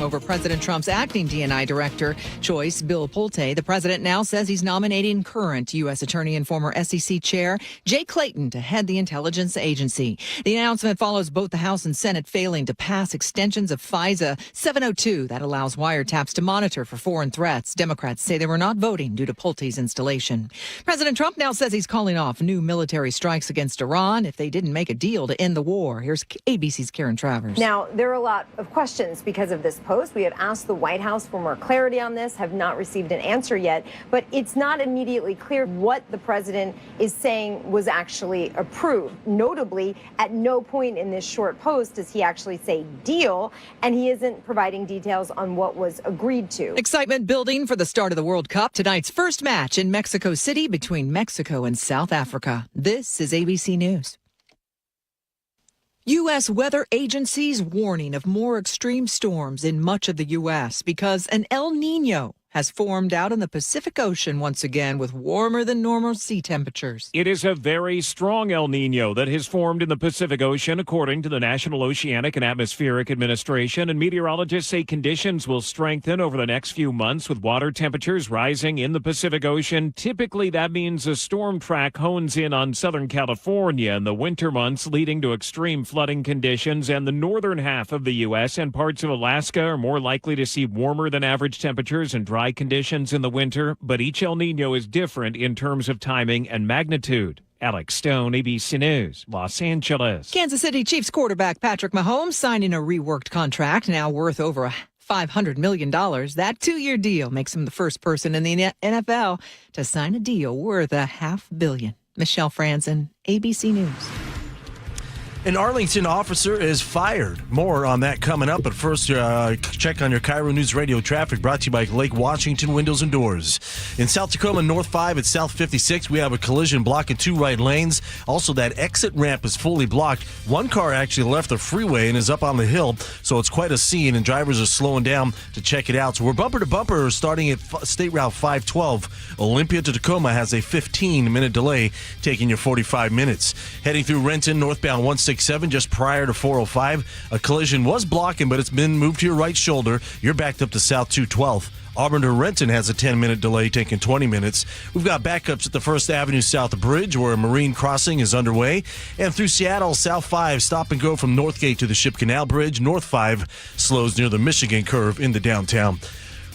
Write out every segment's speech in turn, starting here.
over President Trump's acting DNI director choice, Bill Pulte. The president now says he's nominating current U.S. Attorney and former SEC Chair Jay Clayton to head the intelligence agency. The announcement follows both the House and Senate failing to pass extensions of FISA 702 that allows wiretaps to monitor for foreign threats. Democrats say they were not voting due to Pulte's installation. President Trump now says he's calling off new military strikes against Iran if they didn't make a deal to end the war. Here's ABC's Karen Travers. Now, there are a lot of questions because of this post. We have asked the White House for more clarity on this, have not received an answer yet, but it's not immediately clear what the president is saying was actually approved. Notably, at no point in this short post does he actually say deal, and he isn't providing details on what was agreed to. Excitement building for the start of the World Cup. Tonight's first match in Mexico City between Mexico and South Africa. This is ABC News. U.S. weather agencies warning of more extreme storms in much of the U.S. because an El Nino has formed out in the Pacific Ocean once again with warmer than normal sea temperatures. It is a very strong El Nino that has formed in the Pacific Ocean, according to the National Oceanic and Atmospheric Administration, and meteorologists say conditions will strengthen over the next few months with water temperatures rising in the Pacific Ocean. Typically, that means a storm track hones in on Southern California in the winter months, leading to extreme flooding conditions, and the northern half of the U.S. and parts of Alaska are more likely to see warmer than average temperatures and dry conditions in the winter, but each El Nino is different in terms of timing and magnitude. Alex Stone, ABC News, Los Angeles. Kansas City Chiefs quarterback Patrick Mahomes signing a reworked contract now worth over $500 million. That 2-year deal makes him the first person in the NFL to sign a deal worth $500 million. Michelle Franzen, ABC News. An Arlington officer is fired. More on that coming up. But first, check on your KIRO Newsradio traffic brought to you by Lake Washington Windows and Doors. In South Tacoma, North 5 at South 56, we have a collision blocking 2 right lanes. Also, that exit ramp is fully blocked. One car actually left the freeway and is up on the hill, so it's quite a scene, and drivers are slowing down to check it out. So we're bumper to bumper starting at State Route 512. Olympia to Tacoma has a 15-minute delay, taking you 45 minutes. Heading through Renton, northbound 167 just prior to 405. A collision was blocking, but it's been moved to your right shoulder. You're backed up to South 212. Auburn to Renton has a 10-minute delay, taking 20 minutes. We've got backups at the First Avenue South Bridge, where a marine crossing is underway. And through Seattle, South 5, stop and go from Northgate to the Ship Canal Bridge. North 5 slows near the Michigan curve into downtown.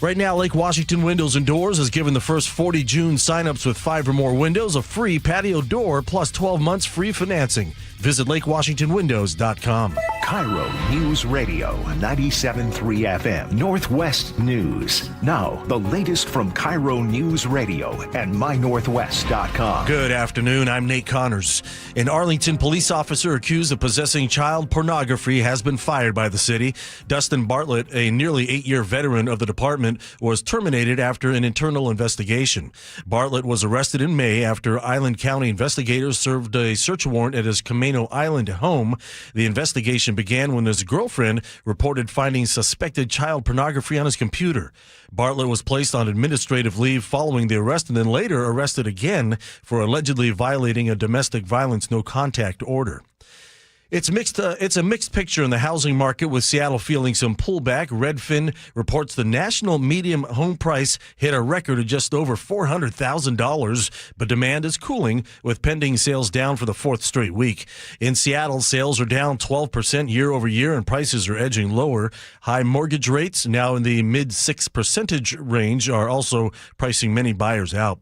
Right now, Lake Washington Windows and Doors has given the first 40 June signups with 5 or more windows a free patio door plus 12 months free financing. Visit LakeWashingtonWindows.com. KIRO News Radio 97.3 FM Northwest News. Now, the latest from KIRO News Radio and MyNorthwest.com. Good afternoon. I'm Nate Connors. An Arlington police officer accused of possessing child pornography has been fired by the city. Dustin Bartlett, a nearly 8-year veteran of the department, was terminated after an internal investigation. Bartlett was arrested in May after Island County investigators served a search warrant at his Camino Island home. The investigation began when his girlfriend reported finding suspected child pornography on his computer. Bartlett was placed on administrative leave following the arrest and then later arrested again for allegedly violating a domestic violence no contact order. It's a mixed picture in the housing market, with Seattle feeling some pullback. Redfin reports the national median home price hit a record of just over $400,000, but demand is cooling, with pending sales down for the 4th straight week. In Seattle, sales are down 12% year over year, and prices are edging lower. High mortgage rates, now in the mid-6% range, are also pricing many buyers out.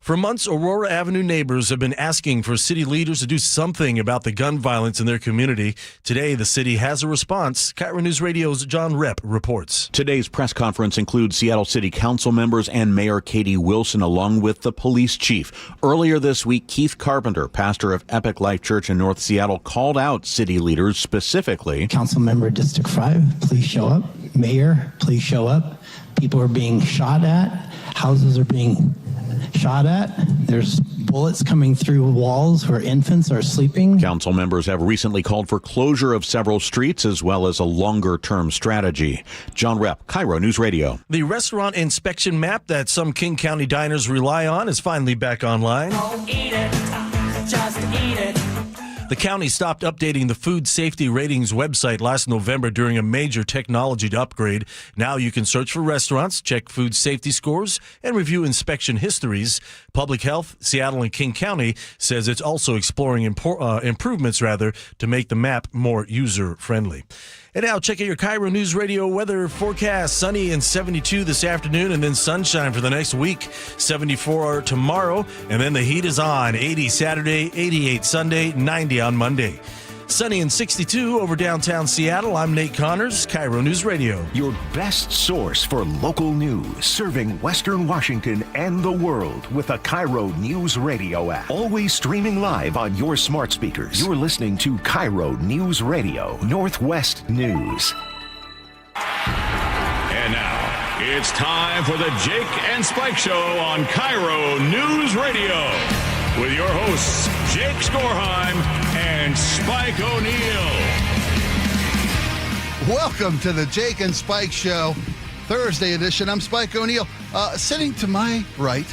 For months, Aurora Avenue neighbors have been asking for city leaders to do something about the gun violence in their community. Today, the city has a response. KIRO News Radio's John Repp reports. Today's press conference includes Seattle City Council members and Mayor Katie Wilson, along with the police chief. Earlier this week, Keith Carpenter, pastor of Epic Life Church in North Seattle, called out city leaders specifically. Council member District 5, please show up. Mayor, please show up. People are being shot at. Houses are being shot at. There's bullets coming through walls where infants are sleeping. Council members have recently called for closure of several streets as well as a longer-term strategy. John Repp, KIRO News Radio. The restaurant inspection map that some King County diners rely on is finally back online. Don't eat it, just eat it. The county stopped updating the food safety ratings website last November during a major technology upgrade. Now you can search for restaurants, check food safety scores, and review inspection histories. Public Health, Seattle and King County says it's also exploring improvements to make the map more user-friendly. And now check out your KIRO News Radio weather forecast. Sunny and 72 this afternoon, and then sunshine for the next week. 74 tomorrow, and then the heat is on. 80 Saturday, 88 Sunday, 90 on Monday. Sunny and 62 over downtown Seattle. I'm Nate Connors, KIRO News Radio. Your best source for local news, serving Western Washington and the world with the KIRO News Radio app. Always streaming live on your smart speakers. You're listening to KIRO News Radio, Northwest News. And now, it's time for the Jake and Spike Show on KIRO News Radio. With your hosts, Jake Skorheim and Spike O'Neill. Welcome to the Jake and Spike Show, Thursday edition. I'm Spike O'Neill. Sitting to my right,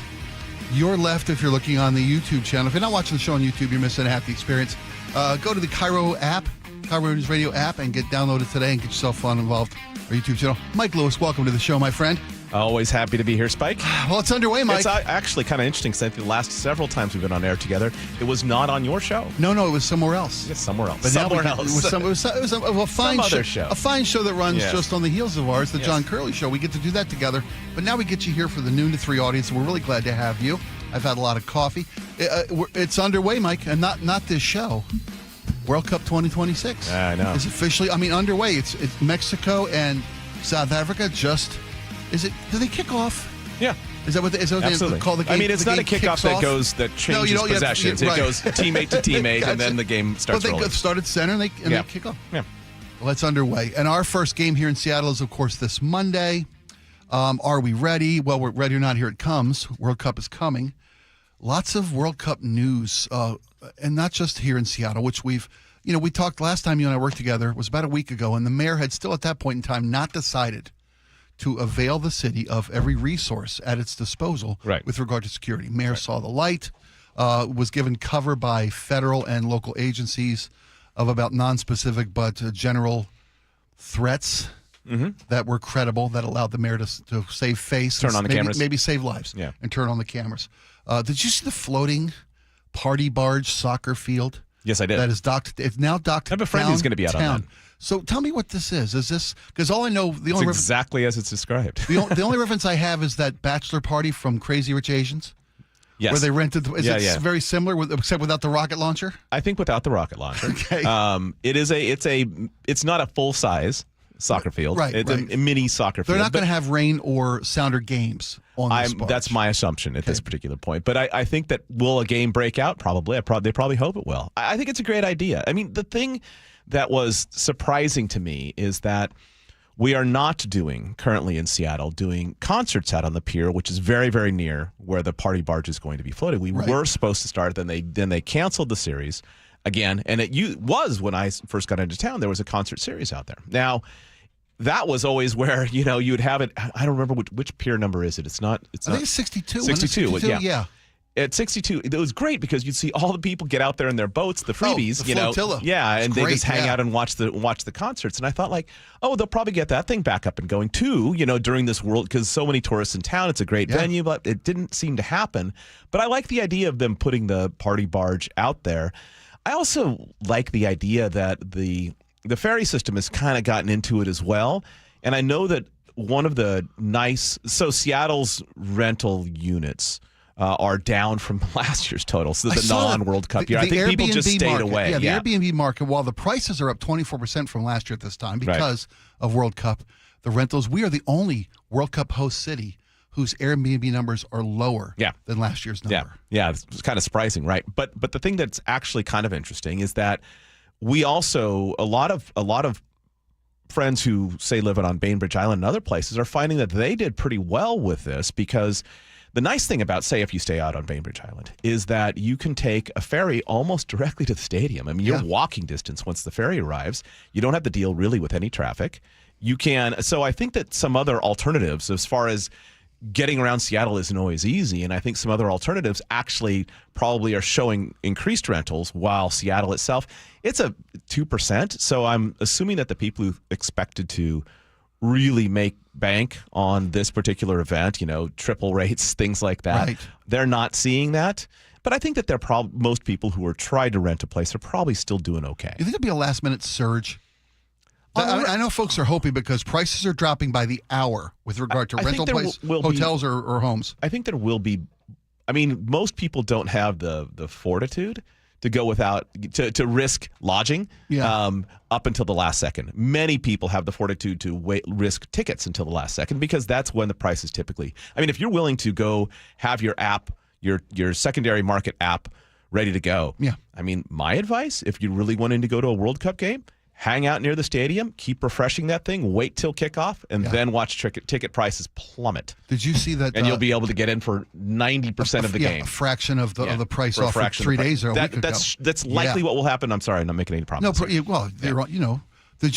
your left if you're looking on the YouTube channel. If you're not watching the show on YouTube, you're missing half the experience. Go to the KIRO app, KIRO News Radio app, and get downloaded today and get yourself involved our YouTube channel. Mike Lewis, welcome to the show, my friend. Always happy to be here, Spike. Well, it's underway, Mike. It's actually kind of interesting because I think the last several times we've been on air together, it was not on your show. No, it was somewhere else. Yes, somewhere else. But somewhere else. It was a fine show. A fine show that runs just on the heels of ours, the John Curley Show. We get to do that together. But now we get you here for the noon to 3 audience, and we're really glad to have you. I've had a lot of coffee. It's underway, Mike, and not this show. World Cup 2026. I know. Is officially, underway. It's Mexico and South Africa do they kick off? Yeah. Is that what they call the game? It's not a kickoff that changes possessions. It goes teammate to teammate, and then the game starts rolling. They started center, and they kick off. Yeah. Well, it's underway. And our first game here in Seattle is, of course, this Monday. Are we ready? Well, we're ready or not, here it comes. World Cup is coming. Lots of World Cup news, and not just here in Seattle, which we talked last time you and I worked together. It was about a week ago, and the mayor had still at that point in time not decided to avail the city of every resource at its disposal with regard to security. Mayor saw the light, was given cover by federal and local agencies of about non-specific but general threats that were credible, that allowed the mayor to save face. Turn on the cameras. Maybe save lives and turn on the cameras. Did you see the floating party barge soccer field? Yes, I did. That is docked. It's now docked. I have a friend who's going to be out on that. So tell me what this is. Is this because all I know it's exactly as it's described. The only reference I have is that bachelor party from Crazy Rich Asians. Yes. Where they rented. Is it very similar except without the rocket launcher? I think without the rocket launcher. Okay. It's not a full size soccer field. It's a mini soccer field. They're not going to have rain or sounder games on this barge. That's my assumption at this particular point. But I think that will a game break out? Probably. They probably hope it will. I think it's a great idea. I mean, the thing that was surprising to me is that we are not currently in Seattle doing concerts out on the pier, which is very, very near where the party barge is going to be floated. We were supposed to start, then they canceled the series again. And it was when I first got into town, there was a concert series out there. Now, that was always where, you'd have it. I don't remember which pier number is it. I think it's 62. 62, yeah. At 62, it was great because you'd see all the people get out there in their boats, the freebies, the flotilla. And they just hang out and watch the concerts. And I thought they'll probably get that thing back up and going too, during this world, because so many tourists in town. It's a great venue, but it didn't seem to happen. But I like the idea of them putting the party barge out there. I also like the idea that the ferry system has kind of gotten into it as well. And I know that one of the Seattle's rental units are down from last year's total. So the non-World Cup year. I think people just stayed away. Yeah, the Airbnb market, while the prices are up 24% from last year at this time because of World Cup, the rentals, we are the only World Cup host city whose Airbnb numbers are lower than last year's number. Yeah, it's kind of surprising, right? But the thing that's actually kind of interesting is that we also, a lot of friends who say live on Bainbridge Island and other places are finding that they did pretty well with this because the nice thing about, say, if you stay out on Bainbridge Island, is that you can take a ferry almost directly to the stadium. I mean, you're walking distance once the ferry arrives. You don't have to deal really with any traffic. You can. So I think that some other alternatives, as far as getting around Seattle isn't always easy. And I think some other alternatives actually probably are showing increased rentals, while Seattle itself, it's a 2%. So I'm assuming that the people who expected to really make bank on this particular event, triple rates, things like that, right, they're not seeing that. But I think that most people who are trying to rent a place are probably still doing okay. You think there'll be a last-minute surge? I know folks are hoping because prices are dropping by the hour with regard to rental place, hotels or homes. I think there will be. I mean, most people don't have the fortitude to go without to risk lodging up until the last second. Many people have the fortitude to risk tickets until the last second because that's when the price is typically. I mean, if you're willing to go have your app, your secondary market app ready to go. Yeah. I mean, my advice, if you're really wanting to go to a World Cup game, hang out near the stadium, keep refreshing that thing, wait till kickoff, and then watch ticket prices plummet. Did you see that? And you'll be able to get in for 90% of the game. A fraction of the price off for 3 days or a week ago. That's likely what will happen. I'm sorry, I'm not making any promises. Did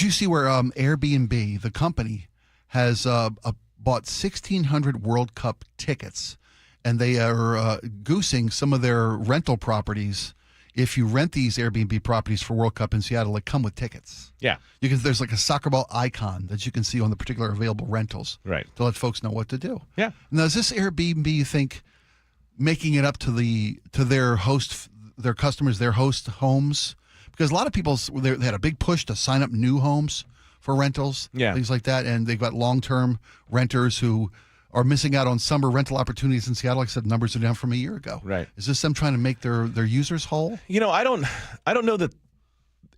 you see where Airbnb, the company, has bought 1,600 World Cup tickets, and they are goosing some of their rental properties. If you rent these Airbnb properties for World Cup in Seattle, they come with tickets. Yeah. There's like a soccer ball icon that you can see on the particular available rentals. Right. To let folks know what to do. Yeah. Now, is this Airbnb, you think, making it up to their customers, their host homes? Because a lot of people, they had a big push to sign up new homes for rentals, things like that, and they've got long-term renters who are missing out on summer rental opportunities in Seattle. Like I said, numbers are down from a year ago. Right. Is this them trying to make their users whole? I don't know that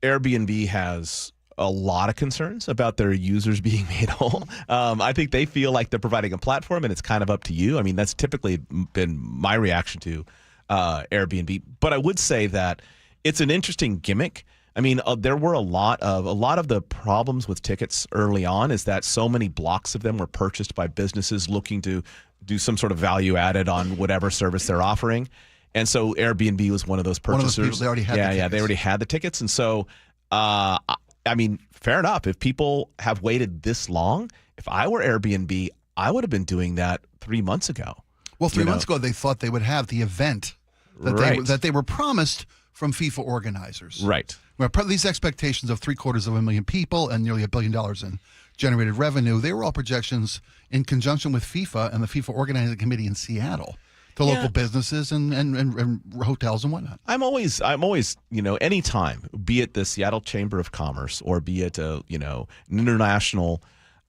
Airbnb has a lot of concerns about their users being made whole. I think they feel like they're providing a platform, and it's kind of up to you. I mean, that's typically been my reaction to Airbnb. But I would say that it's an interesting gimmick. I mean, there were a lot of the problems with tickets early on is that so many blocks of them were purchased by businesses looking to do some sort of value added on whatever service they're offering. And so Airbnb was one of those purchasers. One of those people, they already had the tickets. Yeah, they already had the tickets. And so, I mean, fair enough. If people have waited this long, if I were Airbnb, I would have been doing that 3 months ago. Well, 3 months ago, they thought they would have the event that they were promised from FIFA organizers. Right. Well, these expectations of 750,000 people and nearly $1 billion in generated revenue, they were all projections in conjunction with FIFA and the FIFA Organizing Committee in Seattle to local businesses and hotels and whatnot. I'm always, anytime, be it the Seattle Chamber of Commerce or be it an international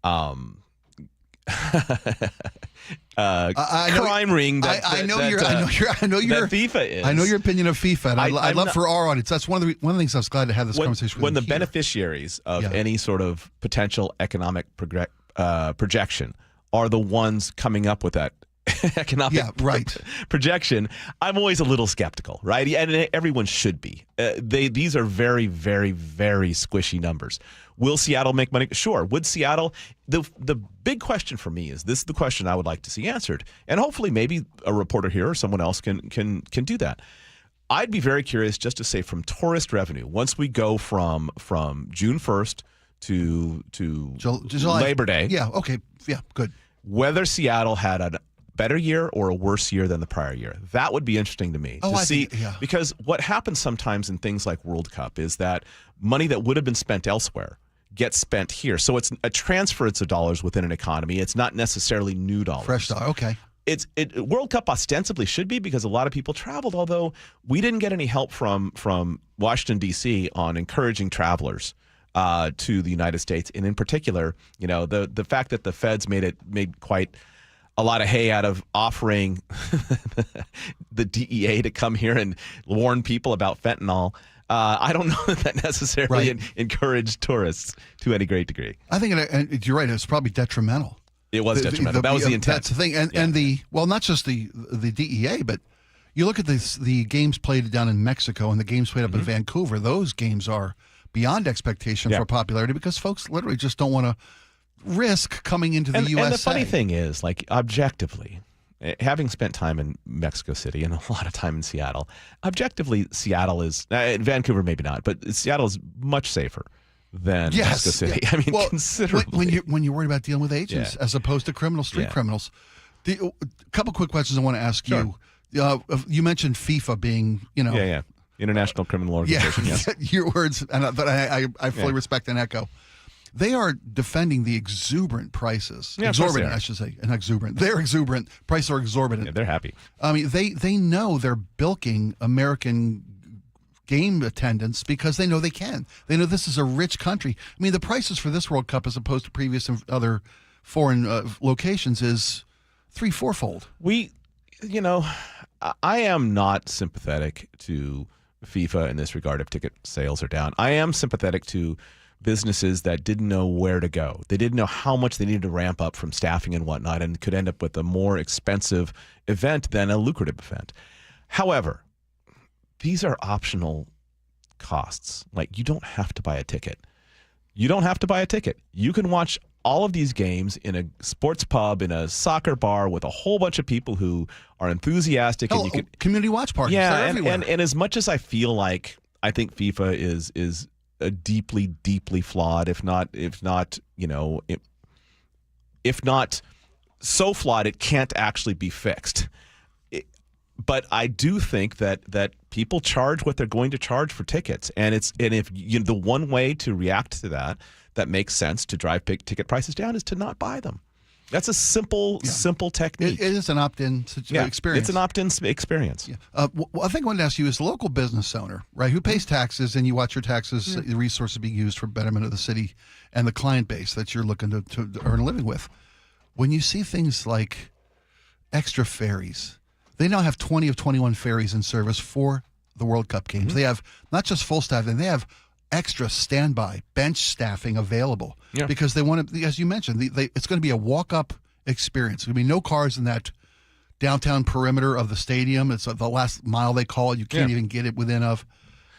crime ring that FIFA is. I know your opinion of FIFA, and I'd love for our audience. That's one of the things I was glad to have this conversation with when you the here. Beneficiaries of any sort of potential economic projection are the ones coming up with that economic projection, I'm always a little skeptical, right? And everyone should be. These are very, very, very squishy numbers. Will Seattle make money? Sure. Would Seattle? The big question for me is this: the question I would like to see answered, and hopefully maybe a reporter here or someone else can do that. I'd be very curious just to say from tourist revenue, once we go from June 1st to July, Labor Day. Yeah. Okay. Yeah. Good. Whether Seattle had a better year or a worse year than the prior year. That would be interesting to me to see, because what happens sometimes in things like World Cup is that money that would have been spent elsewhere gets spent here. So it's a transference of dollars within an economy. It's not necessarily new dollars. Fresh dollar. Okay. World Cup ostensibly should be because a lot of people traveled, although we didn't get any help from Washington, D.C. on encouraging travelers to the United States. And in particular, the fact that the feds made quite a lot of hay out of offering the DEA to come here and warn people about fentanyl. I don't know that necessarily encouraged tourists to any great degree. I think you're right. It's probably detrimental. It was detrimental. That was the intent. That's the thing. And not just the DEA, but you look at the games played down in Mexico and the games played up in Vancouver. Those games are beyond expectation for popularity because folks literally just don't want to risk coming into the USA. And the funny thing is, like, objectively, having spent time in Mexico City and a lot of time in Seattle, objectively, Seattle is, Vancouver maybe not, but Seattle is much safer than Mexico City. I mean, considerably. When you're worried about dealing with agents as opposed to criminals, street criminals. A couple quick questions I want to ask Sure. you. You mentioned FIFA being, Yeah. International Criminal Organization, yes. Your words, but I fully respect and echo. They are defending the exuberant prices. Yeah, of course they exorbitant, are. I should say. And exuberant. They're exuberant. Prices are exorbitant. Yeah, they're happy. I mean, they know they're bilking American game attendance because they know they can. They know this is a rich country. I mean, the prices for this World Cup as opposed to previous and other foreign locations is 3-4-fold. I am not sympathetic to FIFA in this regard if ticket sales are down. I am sympathetic to businesses that didn't know where to go. They didn't know how much they needed to ramp up from staffing and whatnot, and could end up with a more expensive event than a lucrative event. However, these are optional costs. Like, you don't have to buy a ticket. You don't have to buy a ticket. You can watch all of these games in a sports pub, in a soccer bar with a whole bunch of people who are enthusiastic. Hell, and you can community watch parties. Yeah, They're everywhere. and as much as I feel like I think FIFA is a deeply, deeply flawed, if not so flawed it can't actually be fixed. But I do think that people charge what they're going to charge for tickets, and if the one way to react to that makes sense to drive ticket prices down is to not buy them. That's a simple technique. It is an opt-in experience. It's an opt-in experience. Yeah. I think I wanted to ask you, as a local business owner, right, who pays taxes, and you watch your taxes, the resources being used for betterment of the city and the client base that you're looking to earn a living with. When you see things like extra ferries, they now have 20 of 21 ferries in service for the World Cup games. They have not just full staffing, they have extra standby bench staffing available because they want to, as you mentioned, it's going to be a walk-up experience. There's going to be no cars in that downtown perimeter of the stadium. It's the last mile, they call it. You can't even get it within of.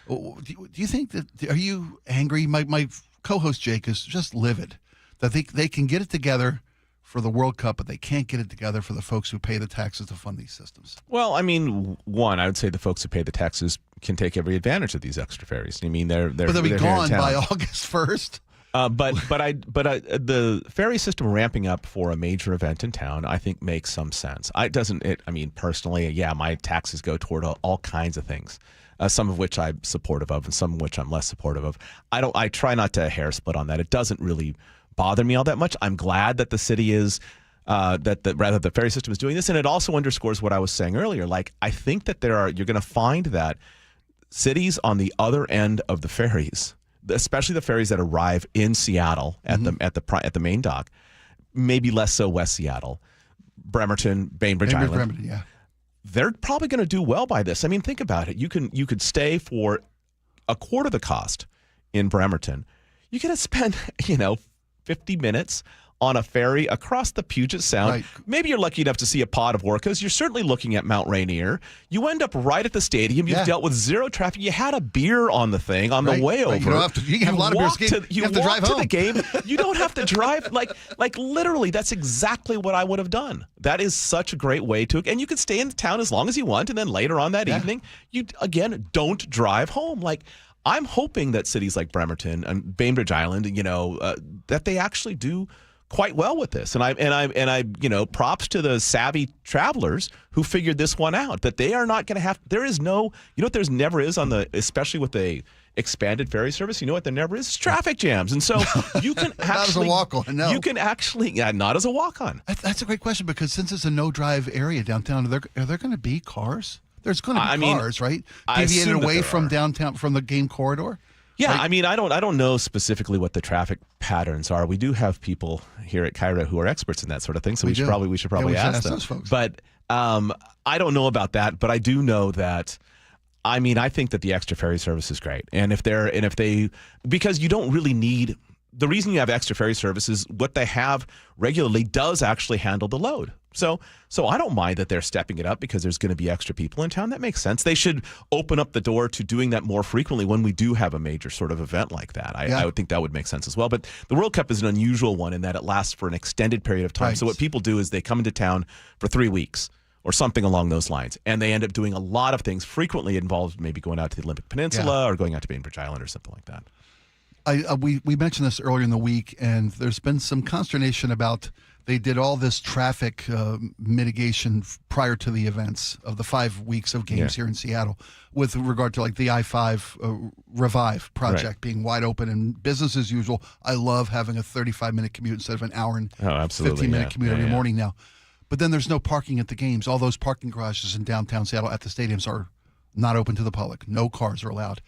Do you think that, are you angry? My co-host Jake is just livid that they can get it together for the World Cup, but they can't get it together for the folks who pay the taxes to fund these systems. Well, I mean, I would say the folks who pay the taxes can take every advantage of these extra ferries. I mean, but they'll be gone by August 1st. But the ferry system ramping up for a major event in town, I think, makes some sense. I mean, personally, my taxes go toward all kinds of things. Some of which I'm supportive of, and some of which I'm less supportive of. I try not to hair split on that. It doesn't really bother me all that much. I'm glad that the city is the ferry system is doing this, and it also underscores what I was saying earlier. Like, I think that you're going to find that cities on the other end of the ferries, especially the ferries that arrive in Seattle at the main dock, maybe less so West Seattle, Bremerton, Bainbridge Island. Bremerton, they're probably going to do well by this. I mean, think about it. You could stay for a quarter the cost in Bremerton. You could spend 50 minutes on a ferry across the Puget Sound. Right. Maybe you're lucky enough to see a pod of orcas. You're certainly looking at Mount Rainier. You end up right at the stadium. You've dealt with zero traffic. You had a beer on the thing on the way over. You don't have to. You can have a lot of beers. You have to drive home to the game. You don't have to drive. Like literally, that's exactly what I would have done. That is such a great way to, and you could stay in town as long as you want, and then later on that evening, you again don't drive home. Like, I'm hoping that cities like Bremerton and Bainbridge Island, that they actually do quite well with this. And I props to the savvy travelers who figured this one out, that they are not going to have, there is no, what there's never is especially with a expanded ferry service, what there never is traffic jams. And so you can actually, not as a walk-on, no. You can actually, not as a walk-on. That's a great question, because since it's a no-drive area downtown, are there going to be cars? There's going to be cars, right? Deviated away from downtown, from the game corridor? Yeah, right? I mean, I don't know specifically what the traffic patterns are. We do have people here at KIRO who are experts in that sort of thing, so we should probably ask them. Those folks. But I don't know about that, but I do know that. I mean, I think that the extra ferry service is great, because you don't really need. The reason you have extra ferry service is what they have regularly does actually handle the load. So I don't mind that they're stepping it up because there's going to be extra people in town. That makes sense. They should open up the door to doing that more frequently when we do have a major sort of event like that. I would think that would make sense as well. But the World Cup is an unusual one in that it lasts for an extended period of time. Right. So what people do is they come into town for 3 weeks or something along those lines, and they end up doing a lot of things, frequently involved maybe going out to the Olympic Peninsula or going out to Bainbridge Island or something like that. We mentioned this earlier in the week, and there's been some consternation about they did all this traffic mitigation prior to the events of the 5 weeks of games here in Seattle with regard to like the I-5 Revive project being wide open and business as usual. I love having a 35-minute commute instead of an hour and 15-minute commute every morning now. But then there's no parking at the games. All those parking garages in downtown Seattle at the stadiums are not open to the public. No cars are allowed.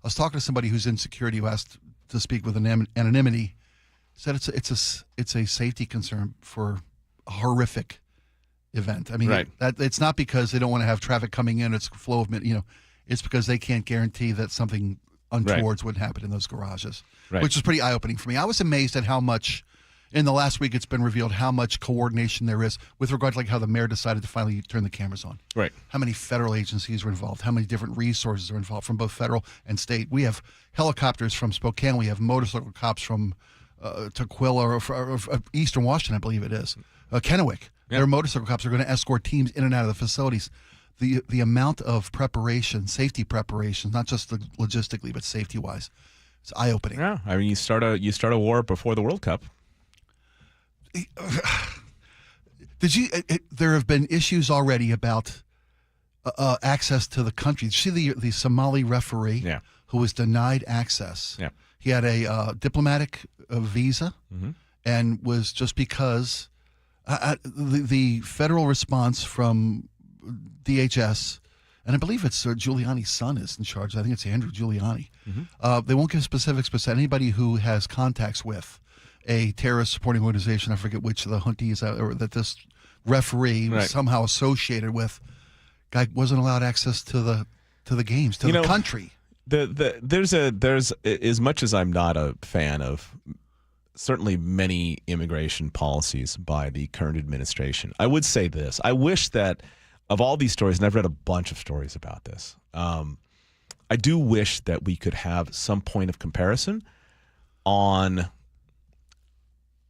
I was talking to somebody who's in security who asked to speak with anonymity. Said it's a safety concern for a horrific event. I mean, that it's not because they don't want to have traffic coming in. It's flow of, it's because they can't guarantee that something untoward wouldn't happen in those garages, which is pretty eye-opening for me. I was amazed at how much. In the last week, it's been revealed how much coordination there is with regard to like how the mayor decided to finally turn the cameras on. Right. How many federal agencies were involved? How many different resources are involved from both federal and state? We have helicopters from Spokane. We have motorcycle cops from Tukwila or Eastern Washington, I believe it is. Kennewick. Their motorcycle cops are going to escort teams in and out of the facilities. The amount of preparation, safety preparation, not just logistically, but safety-wise, it's eye-opening. Yeah. I mean, you start a war before the World Cup. There have been issues already about access to the country. Did you see the Somali referee who was denied access? Yeah. He had a diplomatic visa and was just because the federal response from DHS, and I believe it's Giuliani's son is in charge. I think it's Andrew Giuliani. They won't give specifics, but anybody who has contacts with a terrorist supporting organization, I forget which of the Hunties or that this referee was somehow associated with, guy wasn't allowed access to the games, to the country. There's as much as I'm not a fan of certainly many immigration policies by the current administration, I would say this. I wish that of all these stories, and I've read a bunch of stories about this, I do wish that we could have some point of comparison on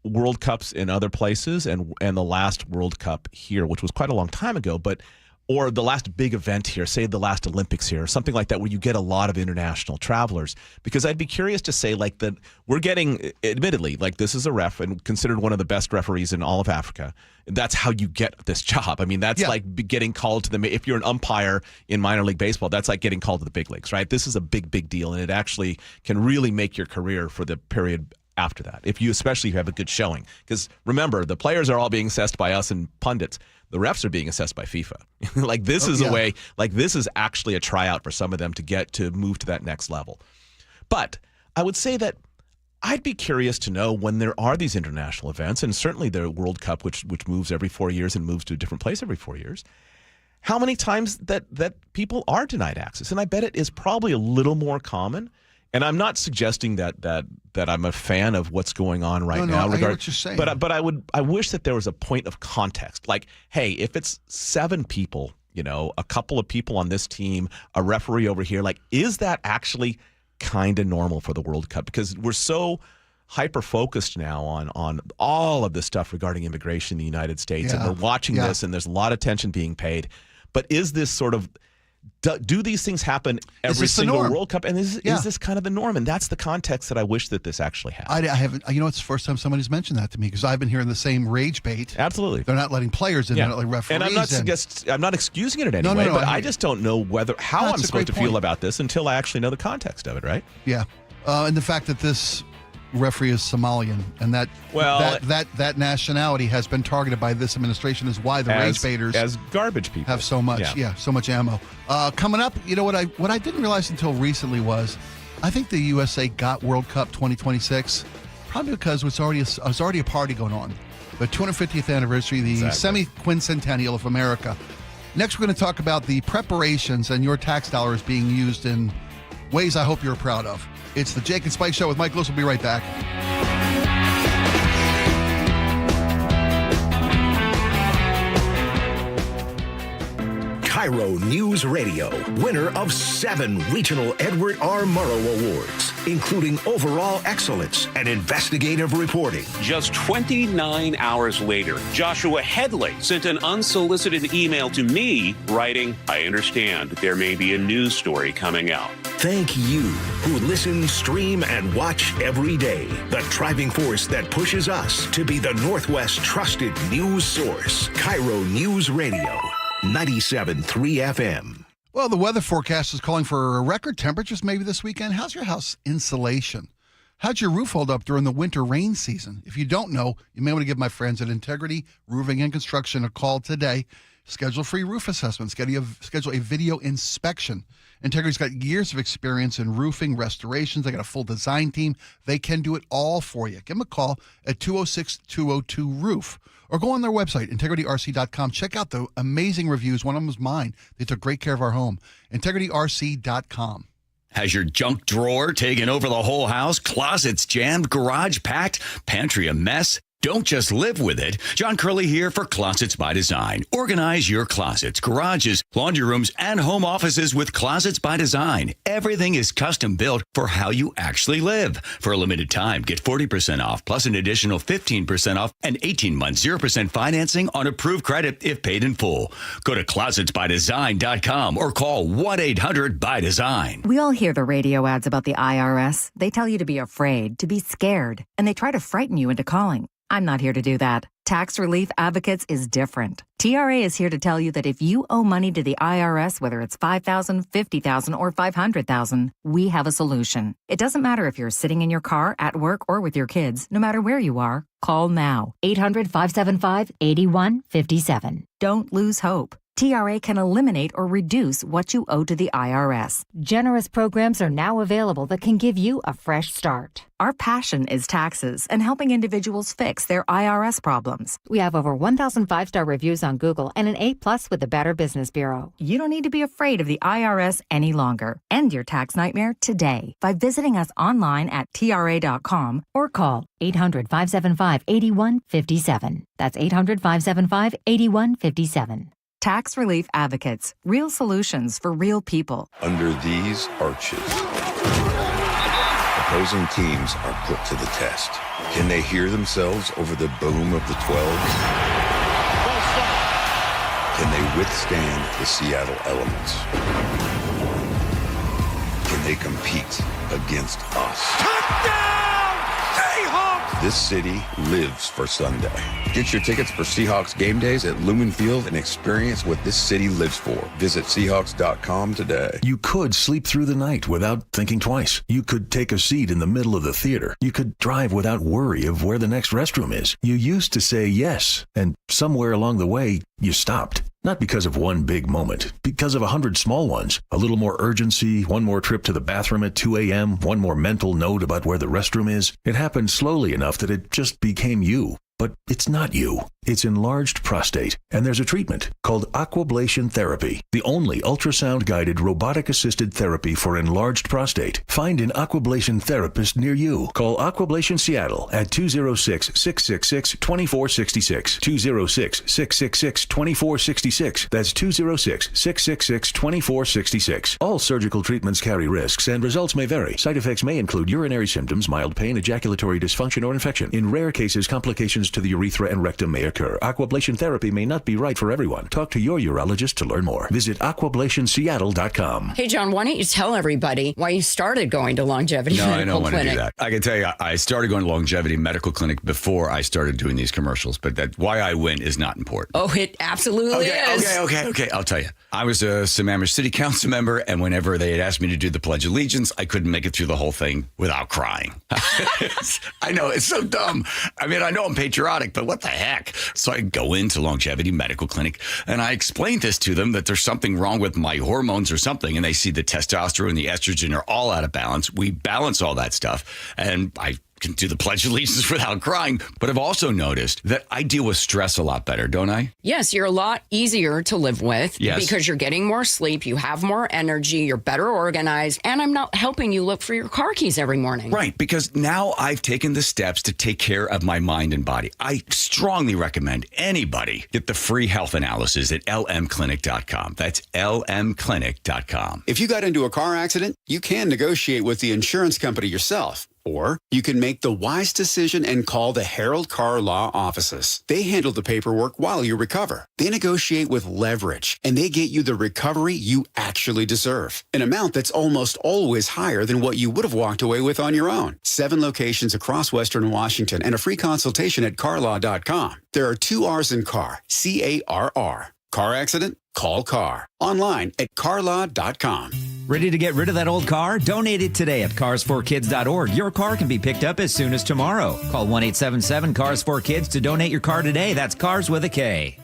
World Cups in other places and the last World Cup here, which was quite a long time ago, or the last big event here, say the last Olympics here, or something like that, where you get a lot of international travelers. Because I'd be curious to say, like, that we're getting, admittedly, like, this is a ref and considered one of the best referees in all of Africa. That's how you get this job. I mean, that's like getting called to if you're an umpire in minor league baseball, that's like getting called to the big leagues, right? This is a big, big deal, and it actually can really make your career for the period after that, especially if you have a good showing. Because remember, the players are all being assessed by us and pundits. The refs are being assessed by FIFA. Like, this is a way, like, this is actually a tryout for some of them to move to that next level. But I would say that I'd be curious to know, when there are these international events, and certainly the World Cup, which moves every 4 years and moves to a different place every 4 years, how many times that people are denied access. And I bet it is probably a little more common. And I'm not suggesting that I'm a fan of what's going on right now. I hear what you're saying. But I wish that there was a point of context. Like, hey, if it's 7 people, a couple of people on this team, a referee over here, like, is that actually kind of normal for the World Cup? Because we're so hyper-focused now on all of this stuff regarding immigration in the United States, and we're watching this, and there's a lot of attention being paid. But is this sort of... Do these things happen every single World Cup? And is this kind of the norm? And that's the context that I wish that this actually had. I haven't. It's the first time somebody's mentioned that to me, because I've been hearing the same rage bait. Absolutely, they're not letting players in. They're not letting referees. And I'm not excusing it in any way. But I just don't know how I'm supposed to feel about this until I actually know the context of it. Right? Yeah, and the fact that this referee is Somalian, and that nationality has been targeted by this administration is why the rage baiters as garbage people have so much so much ammo. Coming up, what I didn't realize until recently was, I think the USA got World Cup 2026 probably because it was already a party going on, the 250th anniversary, the semi-quincentennial of America. Next, we're going to talk about the preparations and your tax dollars being used in ways I hope you're proud of. It's the Jake and Spike Show with Mike Lewis. We'll be right back. KIRO News Radio, winner of 7 regional Edward R. Murrow Awards. including overall excellence and investigative reporting. Just 29 hours later, Joshua Headley sent an unsolicited email to me writing, "I understand there may be a news story coming out." Thank you who listen, stream, and watch every day. The driving force that pushes us to be the Northwest trusted news source. KIRO News Radio, 97.3 FM. Well, the weather forecast is calling for record temperatures maybe this weekend. How's your house insulation? How'd your roof hold up during the winter rain season? If you don't know, you may want to give my friends at Integrity Roofing and Construction a call today. Schedule free roof assessments. Schedule a video inspection. Integrity's got years of experience in roofing restorations. They got a full design team. They can do it all for you. Give them a call at 206-202-ROOF or go on their website, integrityrc.com. Check out the amazing reviews. One of them was mine. They took great care of our home. integrityrc.com. Has your junk drawer taken over the whole house? Closets jammed, garage packed, pantry a mess? Don't just live with it. John Curley here for Closets by Design. Organize your closets, garages, laundry rooms, and home offices with Closets by Design. Everything is custom built for how you actually live. For a limited time, get 40% off plus an additional 15% off and 18 months 0% financing on approved credit if paid in full. Go to closetsbydesign.com or call 1-800-BY-DESIGN. We all hear the radio ads about the IRS. They tell you to be afraid, to be scared, and they try to frighten you into calling. I'm not here to do that. Tax Relief Advocates is different. TRA is here to tell you that if you owe money to the IRS, whether it's $5,000, $50,000, or $500,000, we have a solution. It doesn't matter if you're sitting in your car, at work, or with your kids. No matter where you are, call now. 800-575-8157. Don't lose hope. TRA can eliminate or reduce what you owe to the IRS. Generous programs are now available that can give you a fresh start. Our passion is taxes and helping individuals fix their IRS problems. We have over 1,000 five-star reviews on Google and an A+ with the Better Business Bureau. You don't need to be afraid of the IRS any longer. End your tax nightmare today by visiting us online at TRA.com or call 800-575-8157. That's 800-575-8157. Tax Relief Advocates. Real solutions for real people. Under these arches, opposing teams are put to the test. Can they hear themselves over the boom of the 12s? Can they withstand the Seattle elements? Can they compete against us? Touchdown! Seahawks! This city lives for Sunday. Get your tickets for Seahawks game days at Lumen Field and experience what this city lives for. Visit Seahawks.com today. You could sleep through the night without thinking twice. You could take a seat in the middle of the theater. You could drive without worry of where the next restroom is. You used to say yes, and somewhere along the way, you stopped. Not because of one big moment, because of 100 small ones. A little more urgency, one more trip to the bathroom at 2 a.m., one more mental note about where the restroom is. It happened slowly enough that it just became you. But it's not you. It's enlarged prostate, and there's a treatment called aquablation therapy, the only ultrasound-guided robotic-assisted therapy for enlarged prostate. Find an aquablation therapist near you. Call Aquablation Seattle at 206-666-2466, 206-666-2466. That's 206-666-2466. All surgical treatments carry risks, and results may vary. Side effects may include urinary symptoms, mild pain, ejaculatory dysfunction, or infection. In rare cases, complications to the urethra and rectum may occur. Aquablation therapy may not be right for everyone. Talk to your urologist to learn more. Visit aquablationseattle.com. Hey, John, why don't you tell everybody why you started going to Longevity Medical Clinic? No, I don't want to do that. I can tell you, I started going to Longevity Medical Clinic before I started doing these commercials, but why I went is not important. Oh, it absolutely is. Okay. I'll tell you. I was a Sammamish City Council member, and whenever they had asked me to do the Pledge of Allegiance, I couldn't make it through the whole thing without crying. I know, it's so dumb. I mean, I know I'm patriotic, but what the heck? So I go into Longevity Medical Clinic, and I explain this to them, that there's something wrong with my hormones or something, and they see the testosterone and the estrogen are all out of balance. We balance all that stuff, and I can do the Pledge of Allegiance without crying, but I've also noticed that I deal with stress a lot better, don't I? Yes, you're a lot easier to live with because you're getting more sleep, you have more energy, you're better organized, and I'm not helping you look for your car keys every morning. Right, because now I've taken the steps to take care of my mind and body. I strongly recommend anybody get the free health analysis at lmclinic.com. That's lmclinic.com. If you got into a car accident, you can negotiate with the insurance company yourself. Or you can make the wise decision and call the Herald Car Law offices. They handle the paperwork while you recover. They negotiate with leverage, and they get you the recovery you actually deserve. An amount that's almost always higher than what you would have walked away with on your own. 7 locations across Western Washington and a free consultation at carlaw.com. There are 2 R's in car, C-A-R-R. Car accident? Call CAR. Online at carlaw.com. Ready to get rid of that old car? Donate it today at carsforkids.org. Your car can be picked up as soon as tomorrow. Call 1-877-CARS4KIDS to donate your car today. That's Cars with a K.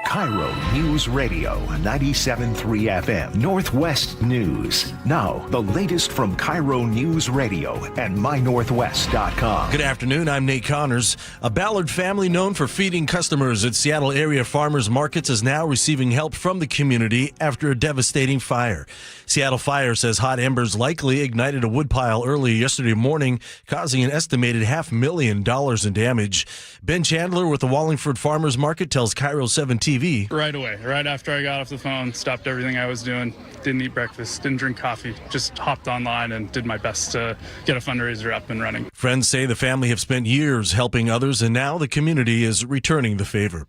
KIRO News Radio, 97.3 FM, Northwest News. Now, the latest from KIRO News Radio and mynorthwest.com. Good afternoon, I'm Nate Connors. A Ballard family known for feeding customers at Seattle area farmers markets is now receiving help from the community after a devastating fire. Seattle Fire says hot embers likely ignited a woodpile early yesterday morning, causing an estimated $500,000 in damage. Ben Chandler with the Wallingford Farmers Market tells KIRO 7 TV. Right away, right after I got off the phone, stopped everything I was doing, didn't eat breakfast, didn't drink coffee, just hopped online and did my best to get a fundraiser up and running. Friends say the family have spent years helping others, and now the community is returning the favor.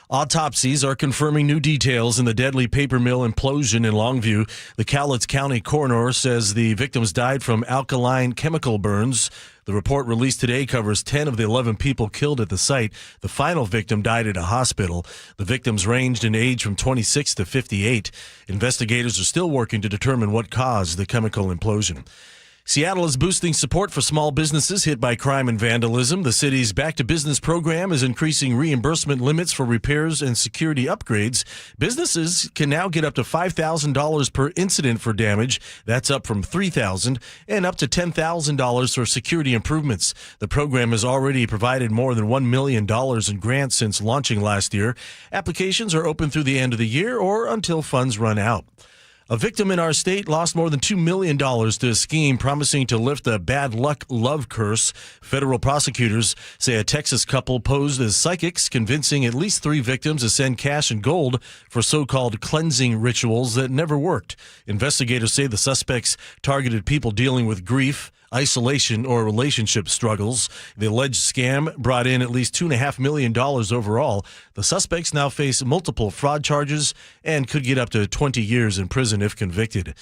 Autopsies are confirming new details in the deadly paper mill implosion in Longview. The Cowlitz County coroner says the victims died from alkaline chemical burns. The report released today covers 10 of the 11 people killed at the site. The final victim died at a hospital. The victims ranged in age from 26 to 58. Investigators are still working to determine what caused the chemical implosion. Seattle is boosting support for small businesses hit by crime and vandalism. The city's Back to Business program is increasing reimbursement limits for repairs and security upgrades. Businesses can now get up to $5,000 per incident for damage. That's up from $3,000, and up to $10,000 for security improvements. The program has already provided more than $1 million in grants since launching last year. Applications are open through the end of the year or until funds run out. A victim in our state lost more than $2 million to a scheme promising to lift a bad luck love curse. Federal prosecutors say a Texas couple posed as psychics, convincing at least 3 victims to send cash and gold for so-called cleansing rituals that never worked. Investigators say the suspects targeted people dealing with grief, isolation, or relationship struggles. The alleged scam brought in at least $2.5 million overall. The suspects now face multiple fraud charges and could get up to 20 years in prison if convicted.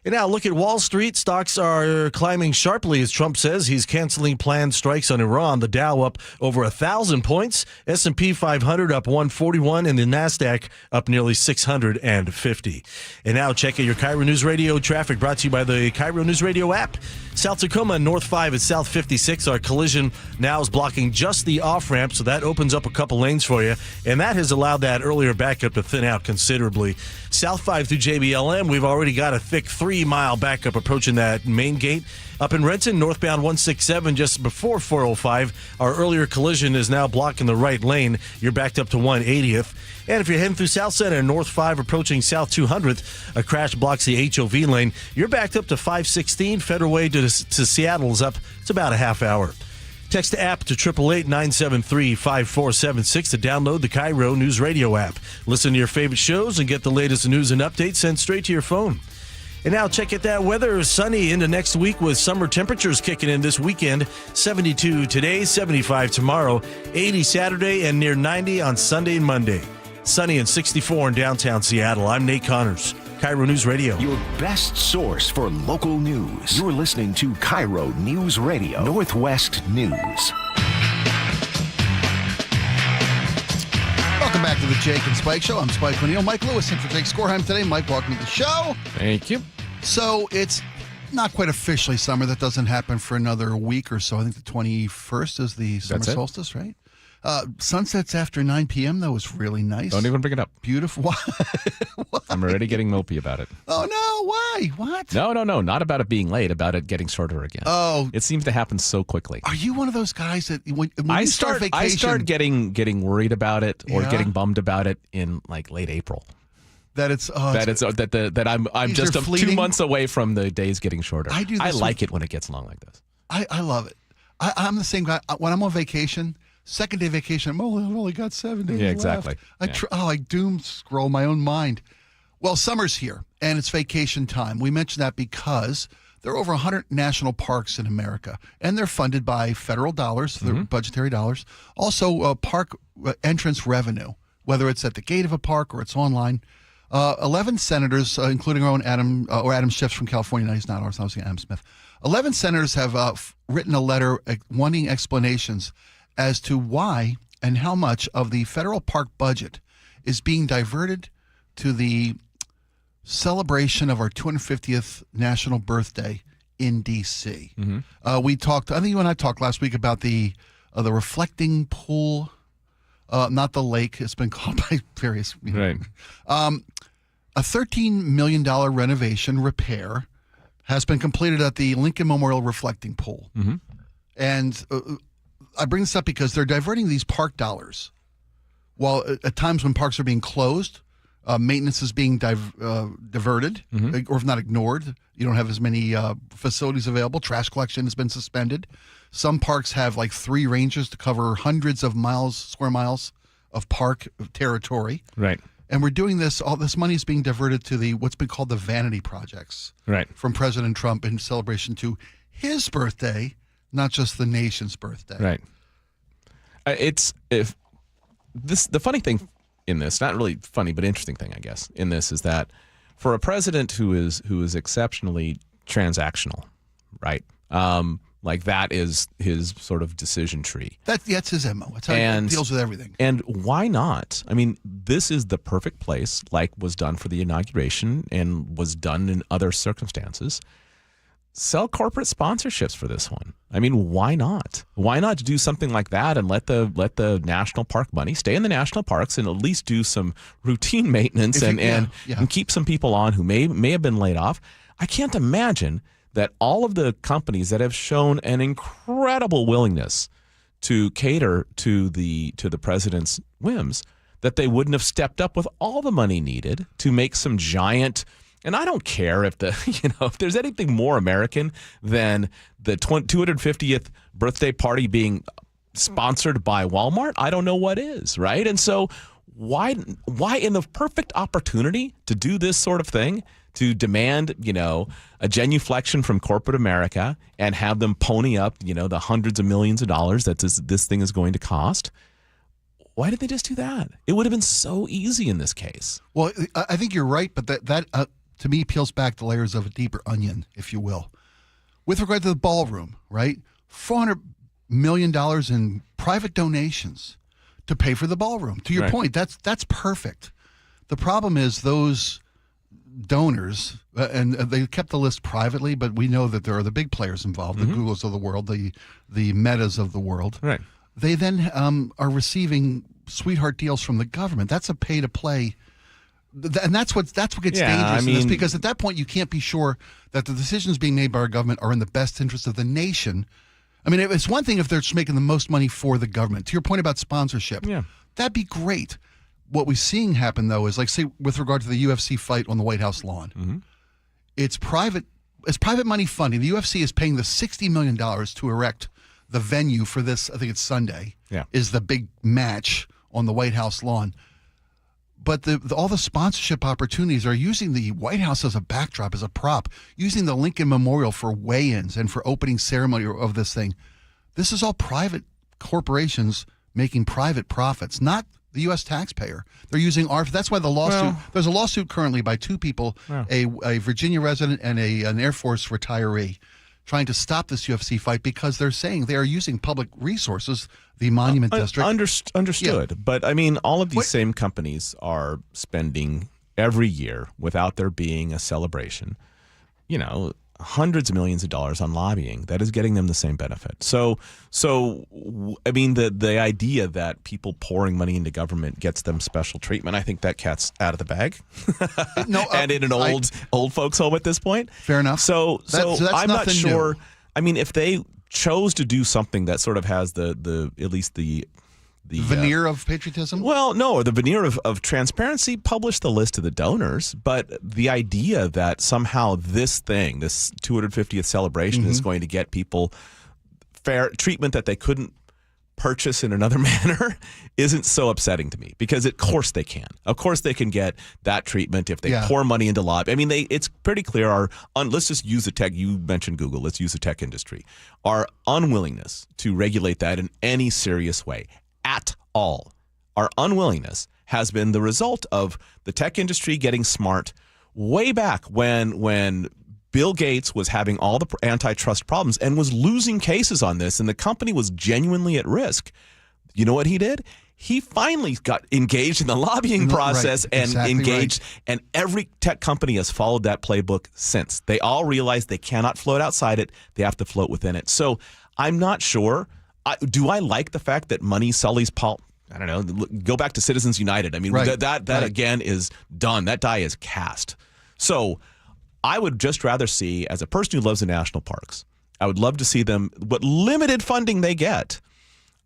And now look at Wall Street. Stocks are climbing sharply as Trump says he's canceling planned strikes on Iran. The Dow up over 1,000 points, S&P 500 up 141, and the NASDAQ up nearly 650. And now check out your KIRO News Radio traffic brought to you by the KIRO News Radio app. South Tacoma, North 5 at South 56. Our collision now is blocking just the off-ramp, so that opens up a couple lanes for you. And that has allowed that earlier backup to thin out considerably. South 5 through JBLM, we've already got a thick 3-mile backup approaching that main gate. Up in Renton, northbound 167 just before 405. Our earlier collision is now blocking the right lane. You're backed up to 180th. And if you're heading through South Center, North 5 approaching South 200th, a crash blocks the HOV lane. You're backed up to 516. Federal Way to Seattle is up. It's about a half hour. Text the app to 888-973-5476 to download the KIRO News Radio app. Listen to your favorite shows and get the latest news and updates sent straight to your phone. And now check out that weather. Sunny into next week with summer temperatures kicking in this weekend. 72 today, 75 tomorrow, 80 Saturday, and near 90 on Sunday and Monday. Sunny and 64 in downtown Seattle. I'm Nate Connors, KIRO News Radio. Your best source for local news. You're listening to KIRO News Radio, Northwest News. Welcome back to the Jake and Spike Show. I'm Spike O'Neill. Mike Lewis in for Jake Skorheim today. Mike, welcome to the show. Thank you. So it's not quite officially summer. That doesn't happen for another week or so. I think the 21st is the summer solstice, right? Sunsets after 9 p.m., though, was really nice. Don't even bring it up. Beautiful. I'm already getting mopey about it. Oh, no. Why? What? No. Not about it being late, about it getting shorter again. Oh. It seems to happen so quickly. Are you one of those guys that when you start vacation? I start getting worried about it or getting bummed about it in like late April. That it's I'm just 2 months away from the days getting shorter. I like it when it gets long like this. I love it. I'm the same guy. When I'm on vacation, second day vacation, I've only got 7 days Yeah, exactly. left. I doom scroll my own mind. Well, summer's here, and it's vacation time. We mention that because there are over 100 national parks in America, and they're funded by federal dollars, they're budgetary dollars. Also, park entrance revenue, whether it's at the gate of a park or it's online. 11 senators, including our own Adam Schiff from California. No, he's not ours. I was thinking Adam Smith. 11 senators have written a letter wanting explanations as to why and how much of the federal park budget is being diverted to the celebration of our 250th national birthday in D.C. We talked, I think you and I talked last week about the reflecting pool, not the lake. It's been called by various. Right. A $13 million renovation repair has been completed at the Lincoln Memorial Reflecting Pool. And I bring this up because they're diverting these park dollars. While at times when parks are being closed, maintenance is being diverted, or if not ignored. You don't have as many facilities available. Trash collection has been suspended. Some parks have like 3 ranges to cover hundreds of square miles of park territory. Right. And we're doing this, all this money is being diverted to what's been called the vanity projects. Right. From President Trump in celebration to his birthday, not just the nation's birthday. Right. The funny thing in this, not really funny, but interesting thing, I guess, in this is that for a president who is exceptionally transactional, right? Like that is his sort of decision tree. That's his MO. That's how he deals with everything. And why not? I mean, this is the perfect place, like was done for the inauguration and was done in other circumstances. Sell corporate sponsorships for this one. I mean, why not? Why not do something like that and let the national park money stay in the national parks and at least do some routine maintenance and keep some people on who may have been laid off? I can't imagine that all of the companies that have shown an incredible willingness to cater to the president's whims, that they wouldn't have stepped up with all the money needed to make some giant. And I don't care if if there's anything more American than the 250th birthday party being sponsored by Walmart. I don't know what is, right? And so why in the perfect opportunity to do this sort of thing, to demand, a genuflection from corporate America and have them pony up, the hundreds of millions of dollars that this thing is going to cost? Why did they just do that? It would have been so easy in this case. Well, I think you're right, but that to me peels back the layers of a deeper onion, if you will. With regard to the ballroom, right? $400 million in private donations to pay for the ballroom. To your point, that's perfect. The problem is those donors, and they kept the list privately, but we know that there are the big players involved, the Googles of the world, the Metas of the world. Right. They then are receiving sweetheart deals from the government. That's a pay-to-play, and that's what gets dangerous in this, because at that point you can't be sure that the decisions being made by our government are in the best interest of the nation. I mean, it's one thing if they're just making the most money for the government. To your point about sponsorship, that'd be great. What we're seeing happen, though, is like, say, with regard to the UFC fight on the White House lawn, it's private money funding. The UFC is paying the $60 million to erect the venue for this. I think it's Sunday. Is the big match on the White House lawn. But all the sponsorship opportunities are using the White House as a backdrop, as a prop, using the Lincoln Memorial for weigh-ins and for opening ceremony of this thing. This is all private corporations making private profits, not the U.S. taxpayer. They're using that's why the lawsuit, there's a lawsuit currently by 2 people, a Virginia resident and an Air Force retiree, trying to stop this UFC fight because they're saying they are using public resources, the Monument District. Understood. Yeah. But I mean, all of these same companies are spending every year without there being a celebration, hundreds of millions of dollars on lobbying that is getting them the same benefit. So I mean, the idea that people pouring money into government gets them special treatment, I think that cat's out of the bag. No, and in an old folks home at this point. Fair enough. So I'm not sure. New. I mean, if they chose to do something that sort of has the at least the veneer of patriotism? Well, no, or the veneer of transparency, publish the list of the donors. But the idea that somehow this 250th celebration is going to get people fair treatment that they couldn't purchase in another manner isn't so upsetting to me, because of course they can. Of course they can get that treatment if they pour money into lobby. I mean, it's pretty clear let's just use the tech. You mentioned Google. Let's use the tech industry. Our unwillingness to regulate that in any serious way at all. Our unwillingness has been the result of the tech industry getting smart way back when Bill Gates was having all the antitrust problems and was losing cases on this, and the company was genuinely at risk. You know what he did? He finally got engaged in the lobbying process and engaged, and every tech company has followed that playbook since. They all realize they cannot float outside it. They have to float within it. So I'm not sure. Do I like the fact that money sullies I don't know. Go back to Citizens United. I mean, that again is done. That die is cast. So I would just rather see, as a person who loves the national parks, I would love to see them, what limited funding they get,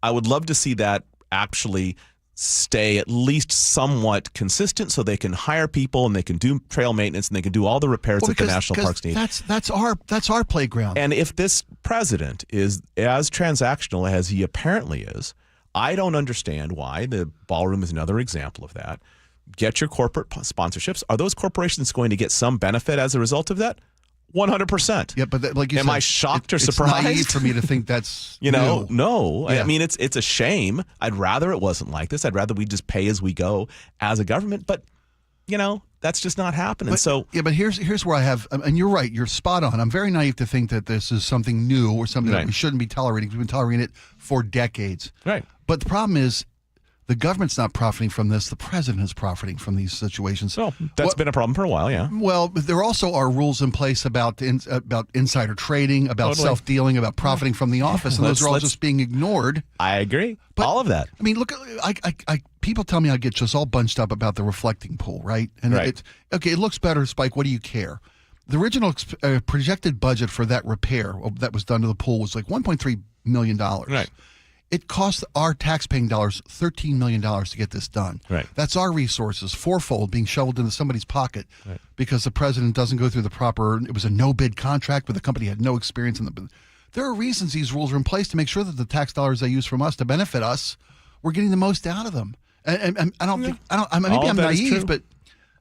I would love to see that actually stay at least somewhat consistent, so they can hire people and they can do trail maintenance and they can do all the repairs that the national parks need. That's our playground. And if this president is as transactional as he apparently is, I don't understand why. The ballroom is another example of that. Get your corporate sponsorships. Are those corporations going to get some benefit as a result of that? 100%. Yeah, but like you said, am I shocked or surprised? It's naive for me to think that's no. Yeah. I mean, it's a shame. I'd rather it wasn't like this. I'd rather we just pay as we go as a government. But that's just not happening. But here's where I have, and you're right. You're spot on. I'm very naive to think that this is something new or something that we shouldn't be tolerating. We've been tolerating it for decades. Right. But the problem is, the government's not profiting from this. The president is profiting from these situations. Well, that's been a problem for a while, yeah. Well, there also are rules in place about insider trading, about self-dealing, about profiting from the office, and those are all just being ignored. I agree. But, all of that. I mean, look, people tell me I get just all bunched up about the reflecting pool, right? And it looks better, Spike. What do you care? The original projected budget for that repair that was done to the pool was like $1.3 million. Right. It cost our taxpaying dollars $13 million to get this done. Right. That's our resources, fourfold, being shoveled into somebody's pocket because the president doesn't go through the proper. It was a no-bid contract, but the company had no experience in the. There are reasons these rules are in place to make sure that the tax dollars they use from us to benefit us, we're getting the most out of them. And I don't think maybe I'm naive, but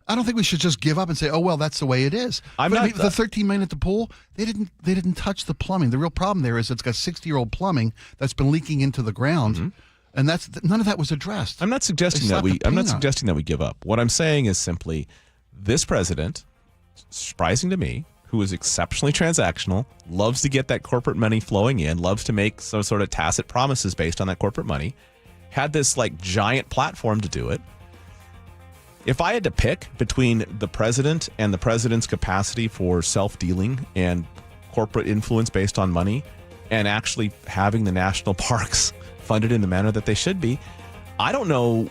I don't think we should just give up and say, "Oh well, that's the way it is." The $13 million at the pool, they didn't touch the plumbing. The real problem there is it's got 60-year-old plumbing that's been leaking into the ground, and none of that was addressed. I'm not suggesting that we give up. What I'm saying is simply, this president, surprising to me, who is exceptionally transactional, loves to get that corporate money flowing in, loves to make some sort of tacit promises based on that corporate money, had this giant platform to do it. If I had to pick between the president and the president's capacity for self-dealing and corporate influence based on money and actually having the national parks funded in the manner that they should be, I don't know.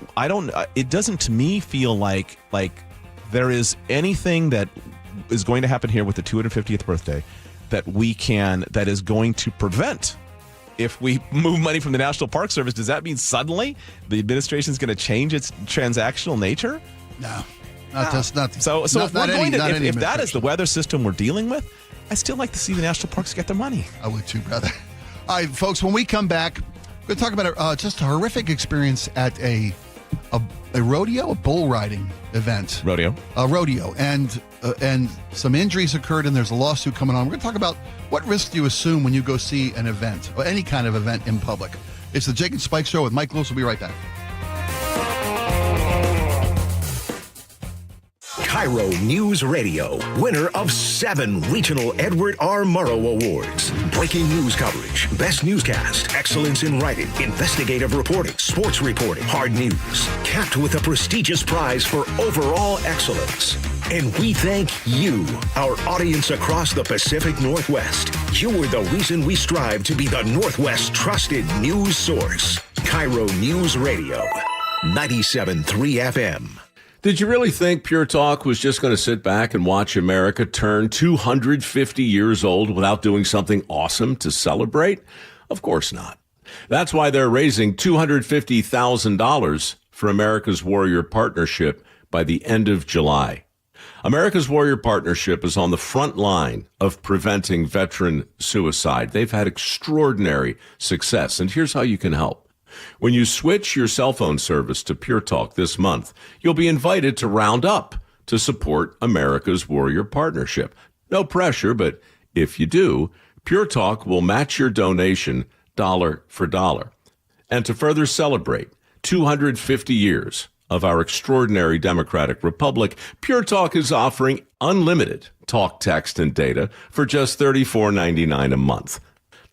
It doesn't to me feel like there is anything that is going to happen here with the 250th birthday that is going to prevent. If we move money from the National Park Service, does that mean suddenly the administration is going to change its transactional nature? No, not nothing. So if that is the weather system we're dealing with, I still like to see the national parks get their money. I would too, brother. All right, folks, when we come back, we're going to talk about just a horrific experience at a rodeo, a bull riding event. Rodeo, and some injuries occurred, and there's a lawsuit coming on. We're going to talk about what risks do you assume when you go see an event or any kind of event in public. It's the Jake and Spike Show with Mike Lewis. We'll be right back. KIRO News Radio, winner of 7 regional Edward R. Murrow Awards. Breaking news coverage, best newscast, excellence in writing, investigative reporting, sports reporting, hard news. Capped with a prestigious prize for overall excellence. And we thank you, our audience across the Pacific Northwest. You are the reason we strive to be the Northwest's trusted news source. KIRO News Radio, 97.3 FM. Did you really think Pure Talk was just going to sit back and watch America turn 250 years old without doing something awesome to celebrate? Of course not. That's why they're raising $250,000 for America's Warrior Partnership by the end of July. America's Warrior Partnership is on the front line of preventing veteran suicide. They've had extraordinary success, and here's how you can help. When you switch your cell phone service to Pure Talk this month, you'll be invited to round up to support America's Warrior Partnership. No pressure, but if you do, Pure Talk will match your donation dollar for dollar. And to further celebrate 250 years of our extraordinary democratic republic, Pure Talk is offering unlimited talk, text, and data for just $34.99 a month.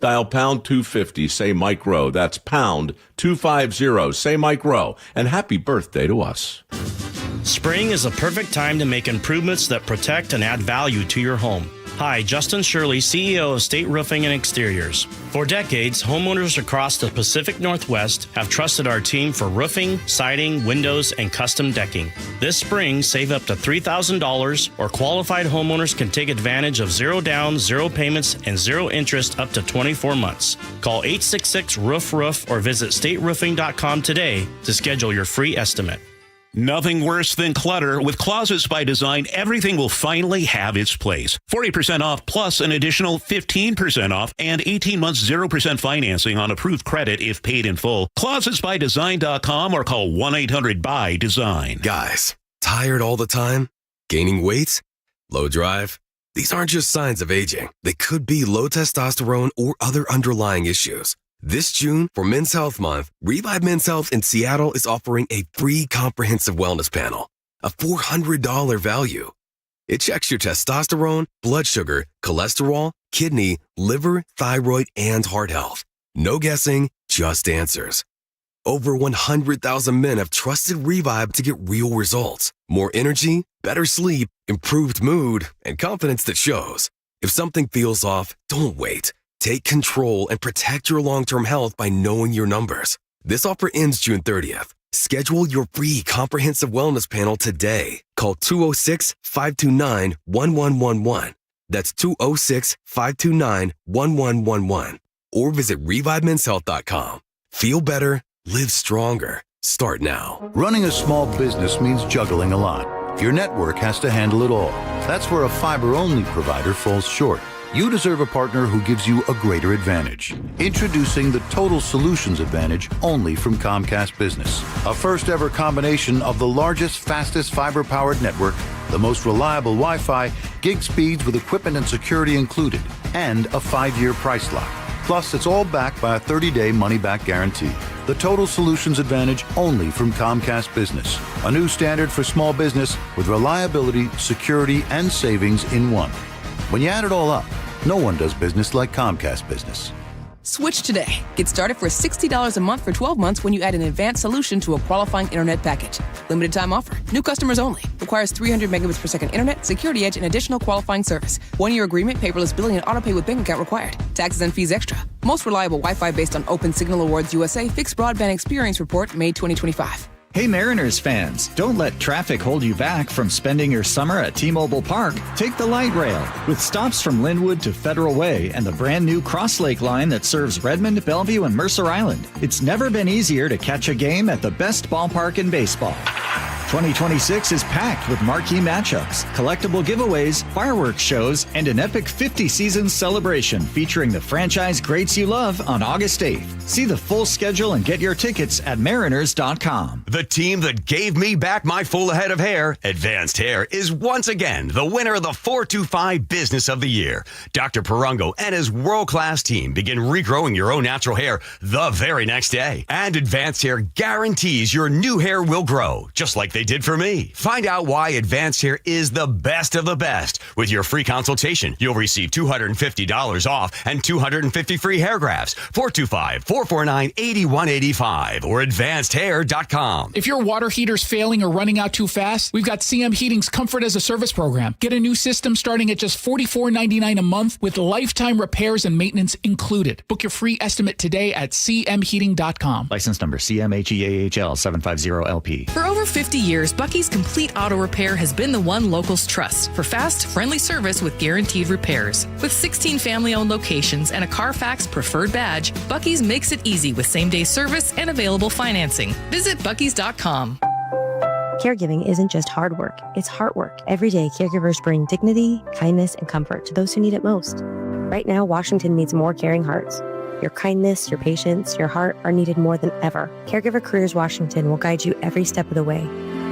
Dial pound 250, say Mike Rowe. That's pound 250, say Mike Rowe. And happy birthday to us. Spring is the perfect time to make improvements that protect and add value to your home. Hi, Justin Shirley, CEO of State Roofing and Exteriors. For decades, homeowners across the Pacific Northwest have trusted our team for roofing, siding, windows, and custom decking. This spring, save up to $3,000, or qualified homeowners can take advantage of zero down, zero payments, and zero interest up to 24 months. Call 866-ROOF-ROOF or visit stateroofing.com today to schedule your free estimate. Nothing worse than clutter. With Closets by Design, everything will finally have its place. 40% off plus an additional 15% off and 18 months 0% financing on approved credit if paid in full. ClosetsByDesign.com or call 1-800-BY-DESIGN. Guys, tired all the time? Gaining weight? Low drive? These aren't just signs of aging. They could be low testosterone or other underlying issues. This June, for Men's Health Month, Revive Men's Health in Seattle is offering a free comprehensive wellness panel, a $400 value. It checks your testosterone, blood sugar, cholesterol, kidney, liver, thyroid, and heart health. No guessing, just answers. Over 100,000 men have trusted Revive to get real results. More energy, better sleep, improved mood, and confidence that shows. If something feels off, don't wait. Take control and protect your long-term health by knowing your numbers. This offer ends June 30th. Schedule your free comprehensive wellness panel today. Call 206-529-1111. That's 206-529-1111. Or visit ReviveMen'sHealth.com. Feel better, live stronger. Start now. Running a small business means juggling a lot. Your network has to handle it all. That's where a fiber-only provider falls short. You deserve a partner who gives you a greater advantage. Introducing the Total Solutions Advantage only from Comcast Business. A first-ever combination of the largest, fastest fiber-powered network, the most reliable Wi-Fi, gig speeds with equipment and security included, and a 5-year price lock. Plus, it's all backed by a 30-day money-back guarantee. The Total Solutions Advantage only from Comcast Business. A new standard for small business with reliability, security, and savings in one. When you add it all up, no one does business like Comcast Business. Switch today. Get started for $60 a month for 12 months when you add an advanced solution to a qualifying internet package. Limited time offer. New customers only. Requires 300 megabits per second internet, security edge, and additional qualifying service. 1-year agreement, paperless billing, and autopay with bank account required. Taxes and fees extra. Most reliable Wi-Fi based on Open Signal Awards USA Fixed Broadband Experience Report, May 2025. Hey Mariners fans, don't let traffic hold you back from spending your summer at T-Mobile Park. Take the light rail. With stops from Linwood to Federal Way and the brand new Cross Lake line that serves Redmond, Bellevue, and Mercer Island, it's never been easier to catch a game at the best ballpark in baseball. 2026 is packed with marquee matchups, collectible giveaways, fireworks shows, and an epic 50-season celebration featuring the franchise greats you love on August 8th. See the full schedule and get your tickets at mariners.com. The team that gave me back my full head of hair, Advanced Hair, is once again the winner of the 425 Business of the Year. Dr. Perungo and his world-class team begin regrowing your own natural hair the very next day. And Advanced Hair guarantees your new hair will grow, just like they did for me. Find out why Advanced Hair is the best of the best. With your free consultation, you'll receive $250 off and 250 free hair grafts. 425-449-8185 or advancedhair.com. CMHeating.com. If your water heater's failing or running out too fast, we've got CM Heating's Comfort as a Service program. Get a new system starting at just $44.99 a month with lifetime repairs and maintenance included. Book your free estimate today at CMHeating.com. License number CMHEAHL 750LP. For over 50 years, Bucky's Complete Auto Repair has been the one locals trust for fast, friendly service with guaranteed repairs. With 16 family-owned locations and a Carfax preferred badge, Bucky's makes it easy with same-day service and available financing. Visit Bucky's.com. Caregiving isn't just hard work, it's heart work. Every day, caregivers bring dignity, kindness, and comfort to those who need it most. Right now, Washington needs more caring hearts. Your kindness, your patience, your heart are needed more than ever. Caregiver Careers Washington will guide you every step of the way.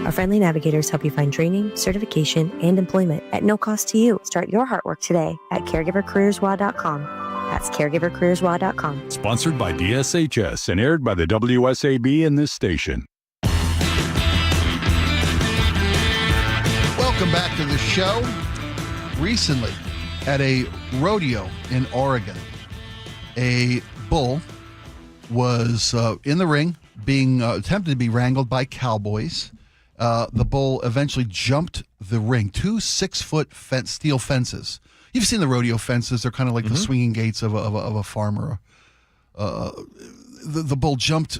Our friendly navigators help you find training, certification, and employment at no cost to you. Start your heart work today at caregivercareerswa.com. That's caregivercareerswa.com. Sponsored by DSHS and aired by the WSAB and this station. Welcome back to the show. Recently, at a rodeo in Oregon, a bull was in the ring being attempted to be wrangled by cowboys. The bull eventually jumped the ring, 2 6-foot steel fences. You've seen the rodeo fences. They're kind of like the swinging gates of a farmer. The bull jumped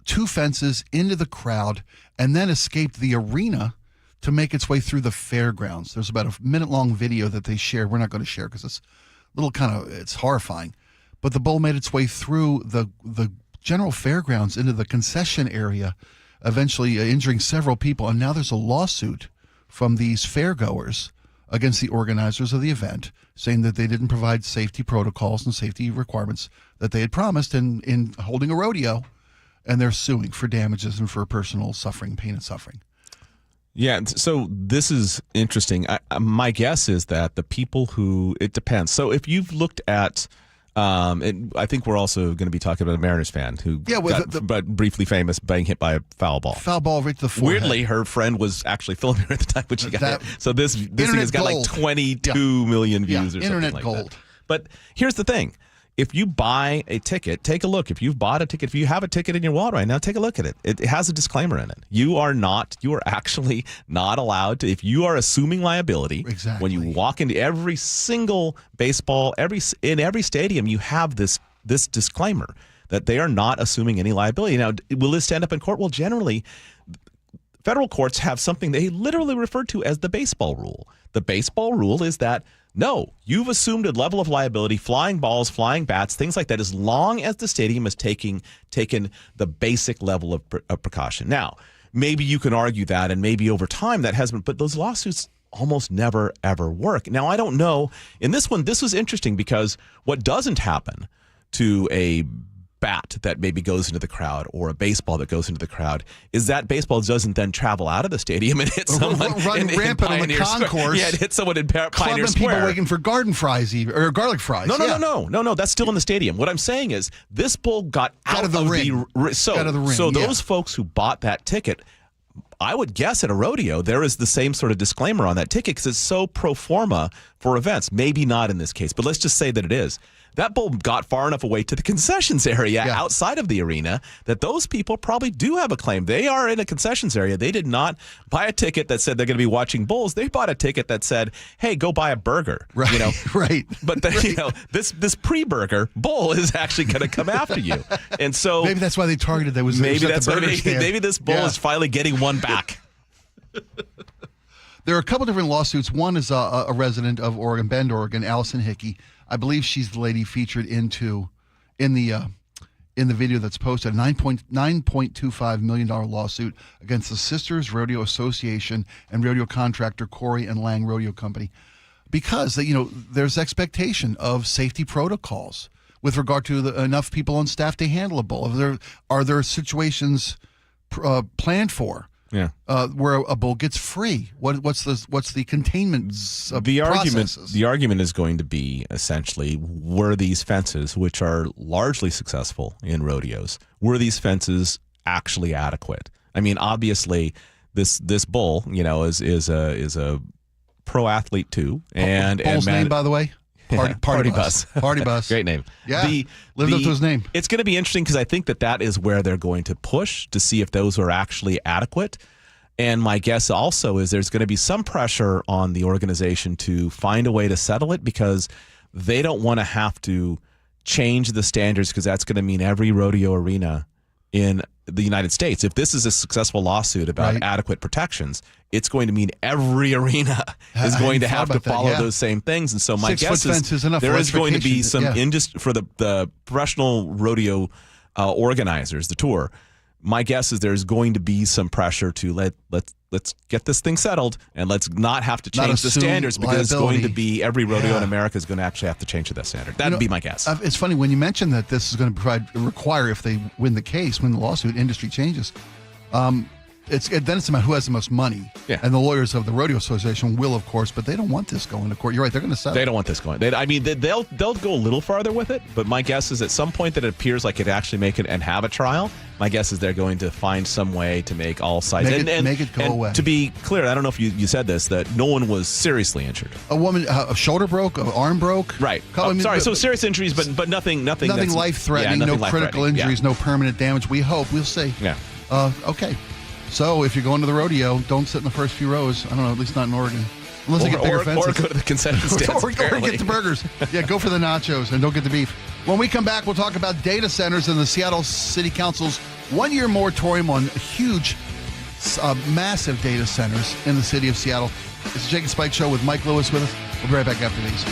2 fences into the crowd and then escaped the arena to make its way through the fairgrounds. There's about a minute-long video that they shared. We're not going to share because it's a little it's horrifying. But the bull made its way through the general fairgrounds into the concession area, eventually injuring several people. And now there's a lawsuit from these fairgoers against the organizers of the event, saying that they didn't provide safety protocols and safety requirements that they had promised in holding a rodeo. And they're suing for damages and for personal suffering, pain and suffering. Yeah, so this is interesting. My guess is that the people who, it depends. So if you've looked at, and I think we're also going to be talking about a Mariners fan who got briefly famous being hit by a foul ball. Foul ball right to the forehead. Weirdly, her friend was actually filming her at the time when she got hit. So this thing has got like 22 million views or something like gold. that. But here's the thing. If you buy a ticket, take a look. If you've bought a ticket, if you have a ticket in your wallet right now, take a look at it. It has a disclaimer in it. You are actually not allowed to, if you are assuming liability, when you walk into every single baseball, in every stadium, you have this disclaimer that they are not assuming any liability. Now, will this stand up in court? Well, generally, federal courts have something they literally refer to as the baseball rule. The baseball rule is that no, you've assumed a level of liability, flying balls, flying bats, things like that, as long as the stadium has taken the basic level of precaution. Now, maybe you can argue that, and maybe over time that has been, but those lawsuits almost never, ever work. Now, I don't know. In this one, this was interesting because what doesn't happen to a bat that maybe goes into the crowd or a baseball that goes into the crowd is that baseball doesn't then travel out of the stadium and hit someone run rampant on the concourse. Yeah, it hit someone in Pioneer Clubbing Square. People waiting for garden fries or garlic fries. No. That's still in the stadium. What I'm saying is this bull got out of the ring. Out of the ring. So those folks who bought that ticket, I would guess at a rodeo, there is the same sort of disclaimer on that ticket because it's so pro forma for events. Maybe not in this case, but let's just say that it is. That bull got far enough away to the concessions area outside of the arena that those people probably do have a claim. They are in a concessions area. They did not buy a ticket that said they're going to be watching bulls. They bought a ticket that said, hey, go buy a burger. Right, right. But this pre-burger bull is actually going to come after you. And so maybe that's why they targeted that. Maybe this bull is finally getting one back. There are a couple different lawsuits. One is a resident of Oregon, Bend, Oregon, Allison Hickey. I believe she's the lady featured in the video that's posted. A $9.25 million lawsuit against the Sisters Rodeo Association and rodeo contractor Corey and Lang Rodeo Company, because there's expectation of safety protocols with regard to enough people on staff to handle a bull. Are there situations planned for? Yeah, where a bull gets free. What's the containment processes? The argument is going to be essentially, were these fences, which are largely successful in rodeos, were these fences actually adequate? I mean, obviously, this bull, is a pro athlete too, Bull's name, by the way. Party bus. Party bus. Great name. Yeah, lived up to his name. It's going to be interesting because I think that is where they're going to push to see if those are actually adequate. And my guess also is there's going to be some pressure on the organization to find a way to settle it because they don't want to have to change the standards because that's going to mean every rodeo arena in the United States. If this is a successful lawsuit about adequate protections, it's going to mean every arena is going to have to follow those same things. And so my guess is there is going to be some for the professional rodeo organizers, the tour. My guess is there's going to be some pressure to let's get this thing settled and let's not have to change the standards because it's going to be every rodeo in America is going to actually have to change to that standard. That'd be my guess. It's funny when you mention that this is going to require if they win the lawsuit, industry changes. It's about who has the most money. Yeah. And the lawyers of the Rodeo Association will, of course, but they don't want this going to court. You're right. They're going to settle. They don't want this going. They'll go a little farther with it, but my guess is at some point that it appears like it actually make it and have a trial. My guess is they're going to find some way to make all sides make it go away. To be clear, I don't know if you said this, that no one was seriously injured. A woman, a shoulder broke, an arm broke. Right. So serious injuries, but nothing life threatening. No critical injuries. No permanent damage. We hope. We'll see. Yeah. Okay. So if you're going to the rodeo, don't sit in the first few rows. I don't know, at least not in Oregon. Unless they get bigger fences. Or go to the concession stands. or get the burgers. Yeah, go for the nachos and don't get the beef. When we come back, we'll talk about data centers and the Seattle City Council's one-year moratorium on huge, massive data centers in the city of Seattle. It's the Jake and Spike Show with Mike Lewis with us. We'll be right back after these.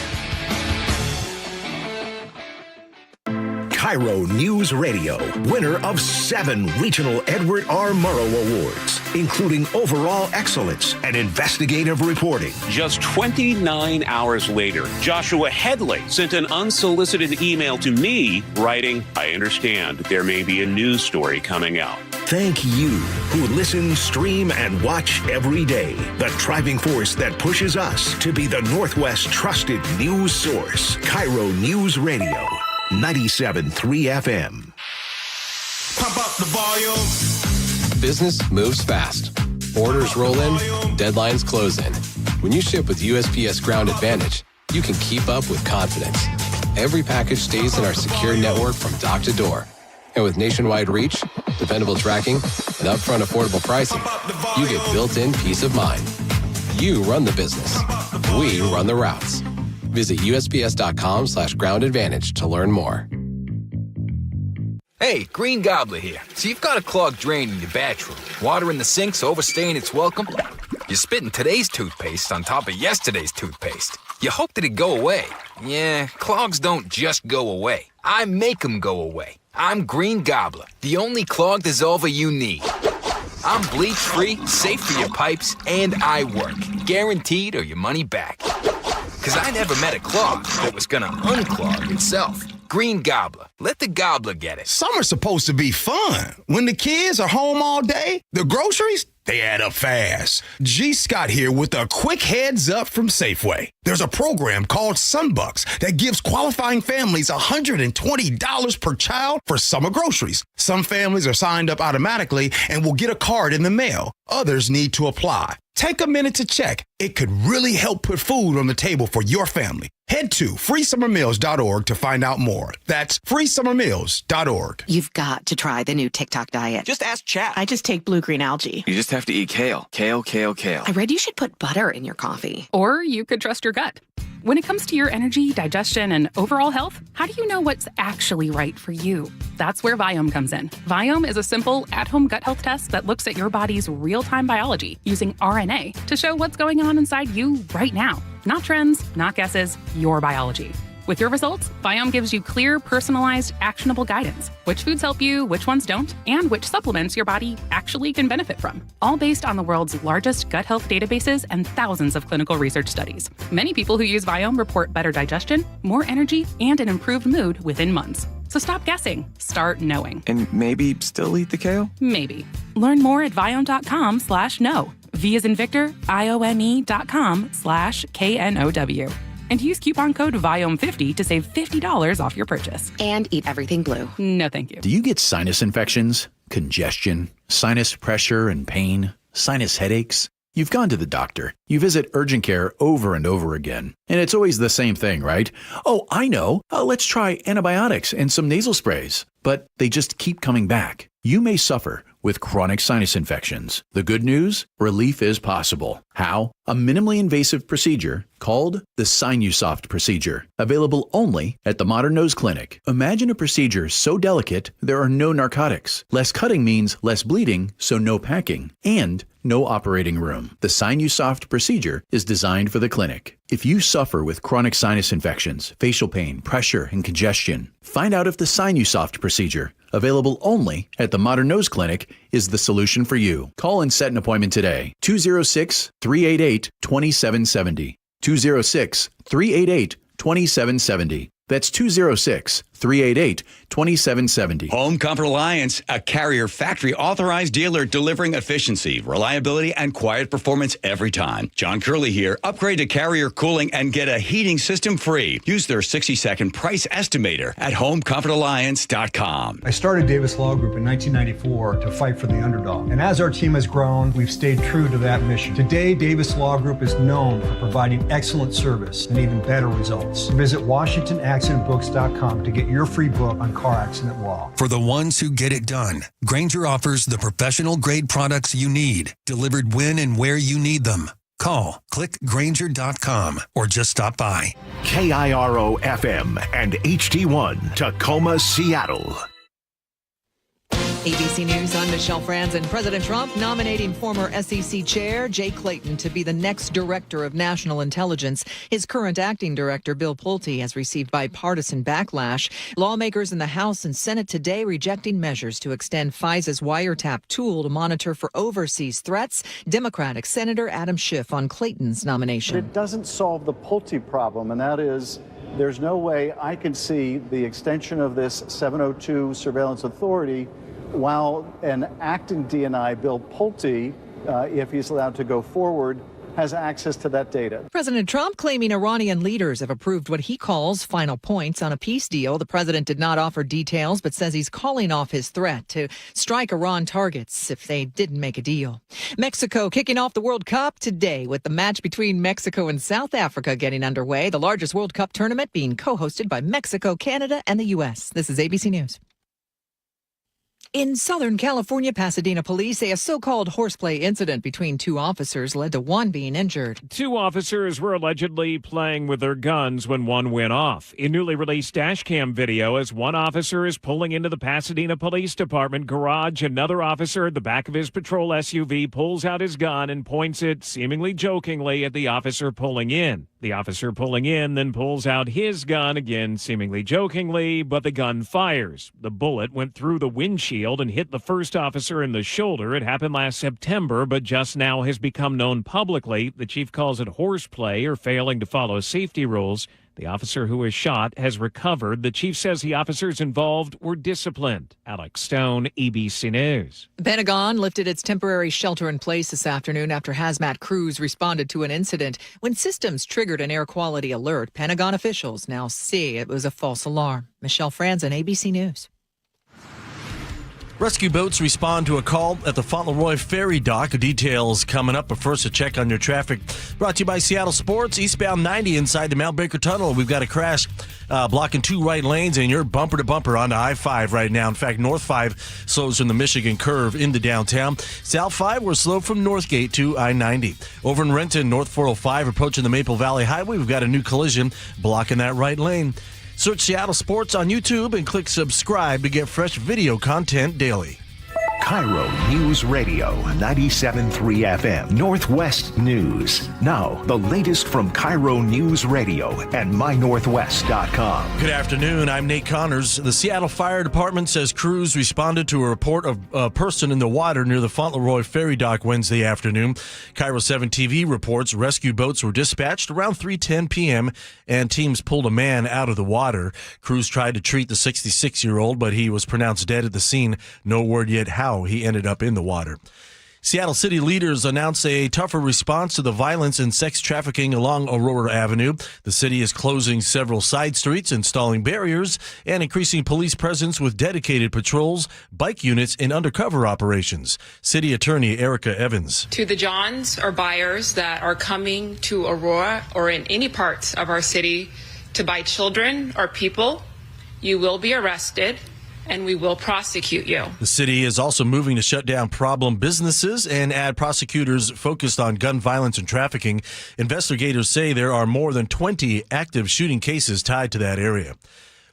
KIRO Newsradio, winner of 7 regional Edward R. Murrow Awards, including overall excellence and investigative reporting. Just 29 hours later, Joshua Headley sent an unsolicited email to me writing, "I understand there may be a news story coming out." Thank you who listen, stream, and watch every day. The driving force that pushes us to be the Northwest trusted news source. KIRO Newsradio. 97.3 FM. Pump up the volume. Business moves fast. Orders roll in, deadlines close in. When you ship with USPS Ground Advantage, you can keep up with confidence. Every package stays in our secure network from dock to door. And with nationwide reach, dependable tracking, and upfront affordable pricing, you get built-in peace of mind. You run the business. We run the routes. Visit USPS.com/Ground Advantage to learn more. Hey, Green Gobbler here. So you've got a clogged drain in your bathroom. Water in the sink's overstaying its welcome. You're spitting today's toothpaste on top of yesterday's toothpaste. You hoped it'd go away. Yeah, clogs don't just go away. I make them go away. I'm Green Gobbler, the only clog dissolver you need. I'm bleach-free, safe for your pipes, and I work. Guaranteed or your money back. Because I never met a clog that was gonna unclog itself. Green Gobbler. Let the gobbler get it. Summer's supposed to be fun. When the kids are home all day, the groceries, they add up fast. G. Scott here with a quick heads up from Safeway. There's a program called Sunbucks that gives qualifying families $120 per child for summer groceries. Some families are signed up automatically and will get a card in the mail. Others need to apply. Take a minute to check. It could really help put food on the table for your family. Head to freesummermeals.org to find out more. That's freesummermeals.org. You've got to try the new TikTok diet. Just ask chat. I just take blue-green algae. You just have to eat kale. Kale. I read you should put butter in your coffee. Or you could trust your gut. When it comes to your energy, digestion, and overall health, how do you know what's actually right for you? That's where Viome comes in. Viome is a simple, at-home gut health test that looks at your body's real-time biology using RNA to show what's going on inside you right now. Not trends, not guesses, your biology. With your results, Viome gives you clear, personalized, actionable guidance. Which foods help you, which ones don't, and which supplements your body actually can benefit from. All based on the world's largest gut health databases and thousands of clinical research studies. Many people who use Viome report better digestion, more energy, and an improved mood within months. So stop guessing. Start knowing. And maybe still eat the kale? Maybe. Learn more at viome.com/know. V as in Victor, IOME.com/KNOW. And use coupon code VIOME50 to save $50 off your purchase. And eat everything blue. No, thank you. Do you get sinus infections, congestion, sinus pressure and pain, sinus headaches? You've gone to the doctor. You visit urgent care over and over again. And it's always the same thing, right? Oh, I know. Let's try antibiotics and some nasal sprays. But they just keep coming back. You may suffer with chronic sinus infections. The good news? Relief is possible. How? A minimally invasive procedure called the Sinusoft procedure, available only at the Modern Nose Clinic. Imagine a procedure so delicate there are no narcotics. Less cutting means less bleeding, so no packing, and no operating room. The Sinusoft procedure is designed for the clinic. If you suffer with chronic sinus infections, facial pain, pressure, and congestion, find out if the Sinusoft procedure, available only at the Modern Nose Clinic, is the solution for you. Call and set an appointment today. 206-388-2770. 206-388-2770. That's 206-388-2770. Home Comfort Alliance, a Carrier factory authorized dealer delivering efficiency, reliability, and quiet performance every time. John Curley here. Upgrade to Carrier cooling and get a heating system free. Use their 60-second price estimator at homecomfortalliance.com. I started Davis Law Group in 1994 to fight for the underdog. And as our team has grown, we've stayed true to that mission. Today, Davis Law Group is known for providing excellent service and even better results. Visit WashingtonAccidentBooks.com to get your free book on car accident law. For the ones who get it done, Grainger offers the professional grade products you need, delivered when and where you need them. Call, click Grainger.com, or just stop by. KIRO FM and HD1, Tacoma, Seattle. ABC News, I'm Michelle Franzen. President Trump nominating former SEC Chair Jay Clayton to be the next Director of National Intelligence. His current acting director, Bill Pulte, has received bipartisan backlash. Lawmakers in the House and Senate today rejecting measures to extend FISA's wiretap tool to monitor for overseas threats. Democratic Senator Adam Schiff on Clayton's nomination. But it doesn't solve the Pulte problem, and that is there's no way I can see the extension of this 702 surveillance authority while an acting DNI, Bill Pulte, if he's allowed to go forward, has access to that data. President Trump claiming Iranian leaders have approved what he calls final points on a peace deal. The president did not offer details, but says he's calling off his threat to strike Iran targets if they didn't make a deal. Mexico kicking off the World Cup today with the match between Mexico and South Africa getting underway. The largest World Cup tournament being co-hosted by Mexico, Canada, and the U.S. This is ABC News. In Southern California, Pasadena police say a so-called horseplay incident between two officers led to one being injured. Two officers were allegedly playing with their guns when one went off. In newly released dashcam video, as one officer is pulling into the Pasadena Police Department garage, another officer at the back of his patrol SUV pulls out his gun and points it, seemingly jokingly, at the officer pulling in. The officer pulling in then pulls out his gun, again seemingly jokingly, but the gun fires. The bullet went through the windshield and hit the first officer in the shoulder. It happened last September, but just now has become known publicly. The chief calls it horseplay or failing to follow safety rules. The officer who was shot has recovered. The chief says the officers involved were disciplined. Alex Stone, ABC News. The Pentagon lifted its temporary shelter in place this afternoon after hazmat crews responded to an incident. When systems triggered an air quality alert, Pentagon officials now say it was a false alarm. Michelle Franzen, ABC News. Rescue boats respond to a call at the Fauntleroy Ferry Dock. Details coming up, but first a check on your traffic. Brought to you by Seattle Sports. Eastbound 90 inside the Mount Baker Tunnel. We've got a crash blocking two right lanes, and you're bumper to bumper onto I-5 right now. In fact, North 5 slows from the Michigan Curve into downtown. South 5, we're slow from Northgate to I-90. Over in Renton, North 405 approaching the Maple Valley Highway. We've got a new collision blocking that right lane. Search Seattle Sports on YouTube and click subscribe to get fresh video content daily. KIRO Newsradio 97.3 FM Northwest News. Now, the latest from KIRO Newsradio and mynorthwest.com. Good afternoon. I'm Nate Connors. The Seattle Fire Department says crews responded to a report of a person in the water near the Fauntleroy Ferry Dock Wednesday afternoon. KIRO 7 TV reports rescue boats were dispatched around 3:10 p.m. and teams pulled a man out of the water. Crews tried to treat the 66-year-old, but he was pronounced dead at the scene. No word yet how he ended up in the water. Seattle city leaders announce a tougher response to the violence and sex trafficking along Aurora Avenue. The city is closing several side streets, installing barriers, and increasing police presence with dedicated patrols, bike units, and undercover operations. City Attorney Erica Evans. To the Johns or buyers that are coming to Aurora or in any parts of our city to buy children or people, you will be arrested and we will prosecute you. The city is also moving to shut down problem businesses and add prosecutors focused on gun violence and trafficking. Investigators say there are more than 20 active shooting cases tied to that area.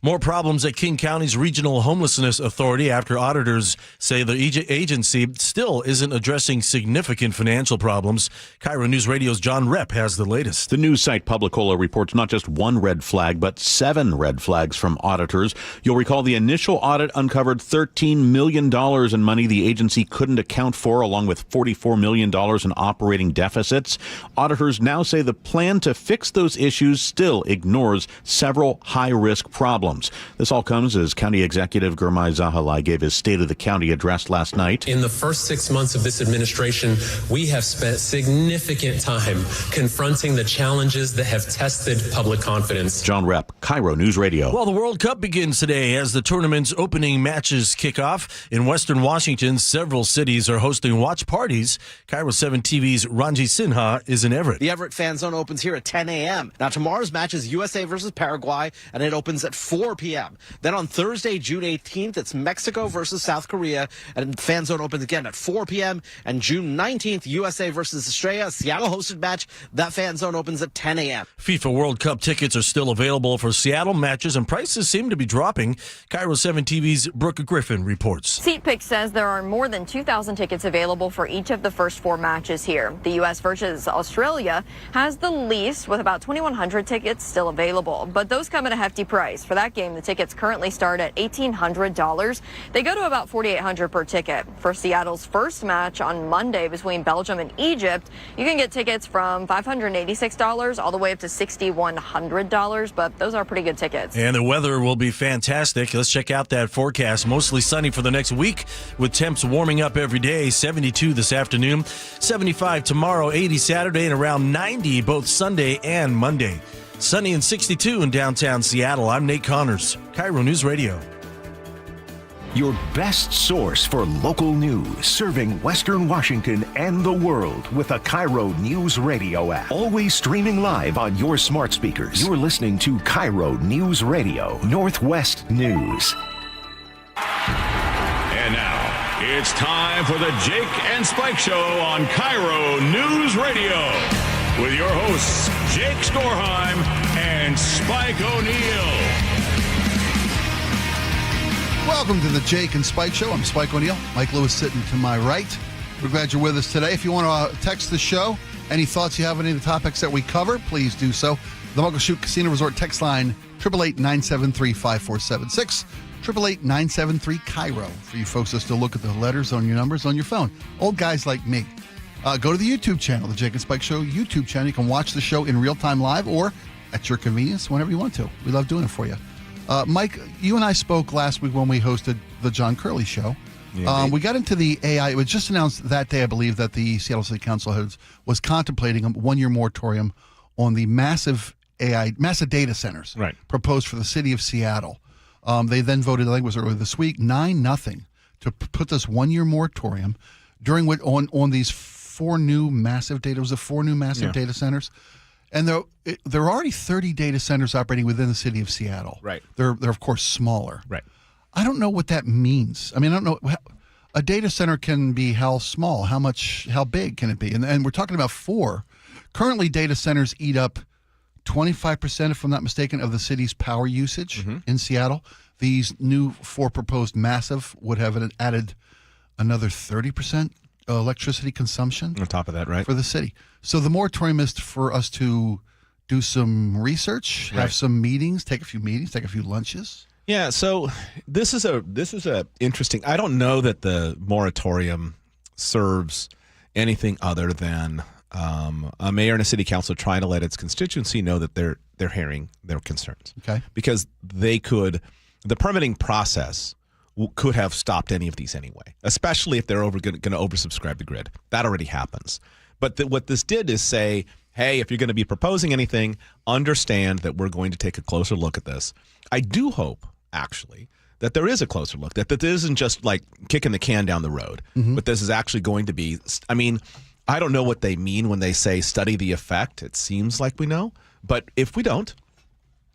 More problems at King County's Regional Homelessness Authority after auditors say the agency still isn't addressing significant financial problems. KIRO News Radio's John Repp has the latest. The news site Publicola reports not just one red flag, but 7 red flags from auditors. You'll recall the initial audit uncovered $13 million in money the agency couldn't account for, along with $44 million in operating deficits. Auditors now say the plan to fix those issues still ignores several high-risk problems. This all comes as County Executive Gurmai Zahalai gave his State of the County address last night. In the first 6 months of this administration, we have spent significant time confronting the challenges that have tested public confidence. John Repp, KIRO News Radio. Well, the World Cup begins today as the tournament's opening matches kick off. In Western Washington, several cities are hosting watch parties. KIRO 7 TV's Ranji Sinha is in Everett. The Everett Fan Zone opens here at 10 a.m. Now, tomorrow's match is USA versus Paraguay, and it opens at 4 p.m. Then on Thursday, June 18th, it's Mexico versus South Korea, and Fan Zone opens again at 4 p.m. And June 19th, USA versus Australia, Seattle-hosted match. That Fan Zone opens at 10 a.m. FIFA World Cup tickets are still available for Seattle matches, and prices seem to be dropping. KIRO 7 TV's Brooke Griffin reports. SeatPick says there are more than 2,000 tickets available for each of the first 4 matches here. The U.S. versus Australia has the least, with about 2,100 tickets still available. But those come at a hefty price. For that game, the tickets currently start at $1,800. They go to about $4,800 per ticket. For Seattle's first match on Monday between Belgium and Egypt, you can get tickets from $586 all the way up to $6,100, but those are pretty good tickets. And the weather will be fantastic. Let's check out that forecast. Mostly sunny for the next week with temps warming up every day. 72 this afternoon, 75 tomorrow, 80 Saturday, and around 90 both Sunday and Monday. Sunny and 62 in downtown Seattle. I'm Nate Connors, KIRO News Radio. Your best source for local news, serving Western Washington and the world with the KIRO News Radio app. Always streaming live on your smart speakers. You're listening to KIRO News Radio, Northwest News. And now, it's time for the Jake and Spike Show on KIRO News Radio. With your hosts, Jake Skorheim and Spike O'Neill. Welcome to the Jake and Spike Show. I'm Spike O'Neill. Mike Lewis sitting to my right. We're glad you're with us today. If you want to text the show, any thoughts you have on any of the topics that we cover, please do so. The Muckleshoot Casino Resort text line, 888-973-5476. 888-973-KIRO. For you folks that still look at the letters on your numbers on your phone. Old guys like me. Go to the YouTube channel, the Jake and Spike Show YouTube channel. You can watch the show in real time live or at your convenience whenever you want to. We love doing it for you. Mike, you and I spoke last week when we hosted the John Curley Show. Yeah, we got into the AI. It was just announced that day, I believe, that the Seattle City Council was contemplating a one-year moratorium on the massive data centers proposed for the city of Seattle. They then voted, I think it was earlier this week, 9-0 to put this one-year moratorium during what on these 4 new massive data. It was 4 new massive data centers. And there are already 30 data centers operating within the city of Seattle. Right. They're of course smaller. Right. I don't know what that means. I mean, I don't know. A data center can be how small, how big can it be? And we're talking about 4. Currently, data centers eat up 25%, if I'm not mistaken, of the city's power usage in Seattle. These new 4 proposed massive would have added another 30% electricity consumption on top of that, right, for the city. So the moratorium is for us to do some research, have some meetings, take a few lunches. Yeah, so this is a interesting. I don't know that the moratorium serves anything other than a mayor and a city council trying to let its constituency know that they're hearing their concerns. Okay, because the permitting process could have stopped any of these anyway, especially if they're going to oversubscribe the grid. That already happens. But what this did is say, hey, if you're going to be proposing anything, understand that we're going to take a closer look at this. I do hope, actually, that there is a closer look, that this isn't just like kicking the can down the road, but this is actually going to be, I mean, I don't know what they mean when they say study the effect. It seems like we know. But if we don't,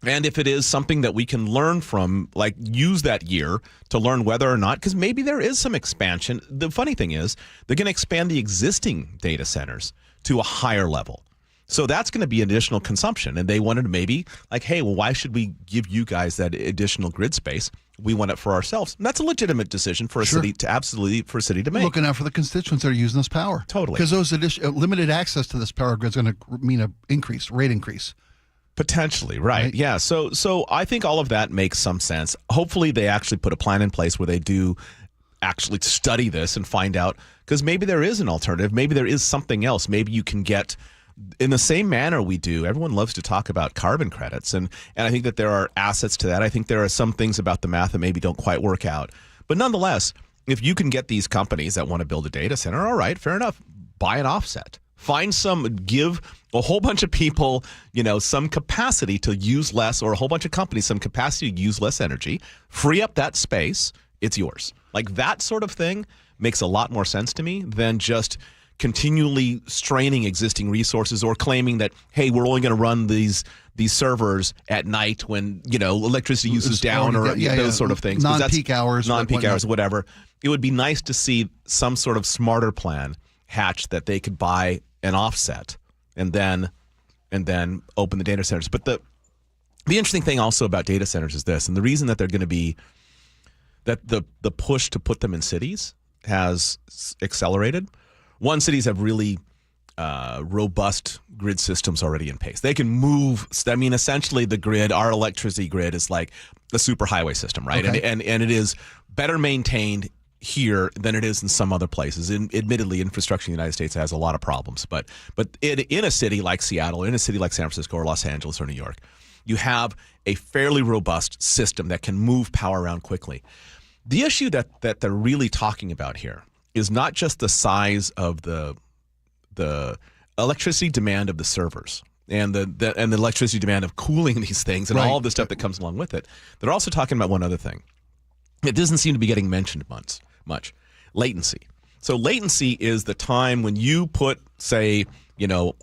and if it is something that we can learn from, like use that year to learn whether or not, because maybe there is some expansion. The funny thing is they're going to expand the existing data centers to a higher level. So that's going to be additional consumption. And they wanted to maybe like, hey, well, why should we give you guys that additional grid space? We want it for ourselves. And that's a legitimate decision for a city to make. Looking out for the constituents that are using this power. Totally. Because those limited access to this power grid is going to mean a rate increase. Potentially, right. Yeah. So I think all of that makes some sense. Hopefully they actually put a plan in place where they do actually study this and find out, because maybe there is an alternative. Maybe there is something else. Maybe you can get, in the same manner we do, everyone loves to talk about carbon credits. And I think that there are assets to that. I think there are some things about the math that maybe don't quite work out. But nonetheless, if you can get these companies that want to build a data center, all right, fair enough, buy an offset. Give a whole bunch of people, some capacity to use less, or a whole bunch of companies some capacity to use less energy, free up that space, it's yours. Like that sort of thing makes a lot more sense to me than just continually straining existing resources or claiming that, hey, we're only going to run these servers at night when, electricity use is down or those sort of things. Non-peak hours. Non-peak hours, whatever. It would be nice to see some sort of smarter plan hatch that they could buy an offset and then open the data centers. But the interesting thing also about data centers is this, and the reason that they're going to be, that the push to put them in cities has accelerated. One, cities have really robust grid systems already in place. They can move. I mean, essentially the grid, our electricity grid is like a superhighway system, right? Okay. And it is better maintained here than it is in some other places. Admittedly, infrastructure in the United States has a lot of problems, but in a city like Seattle, in a city like San Francisco or Los Angeles or New York, you have a fairly robust system that can move power around quickly. The issue that they're really talking about here is not just the size of the electricity demand of the servers and the electricity demand of cooling these things and all of the stuff that comes along with it. They're also talking about one other thing. It doesn't seem to be getting mentioned much. Latency. So latency is the time when you put, say,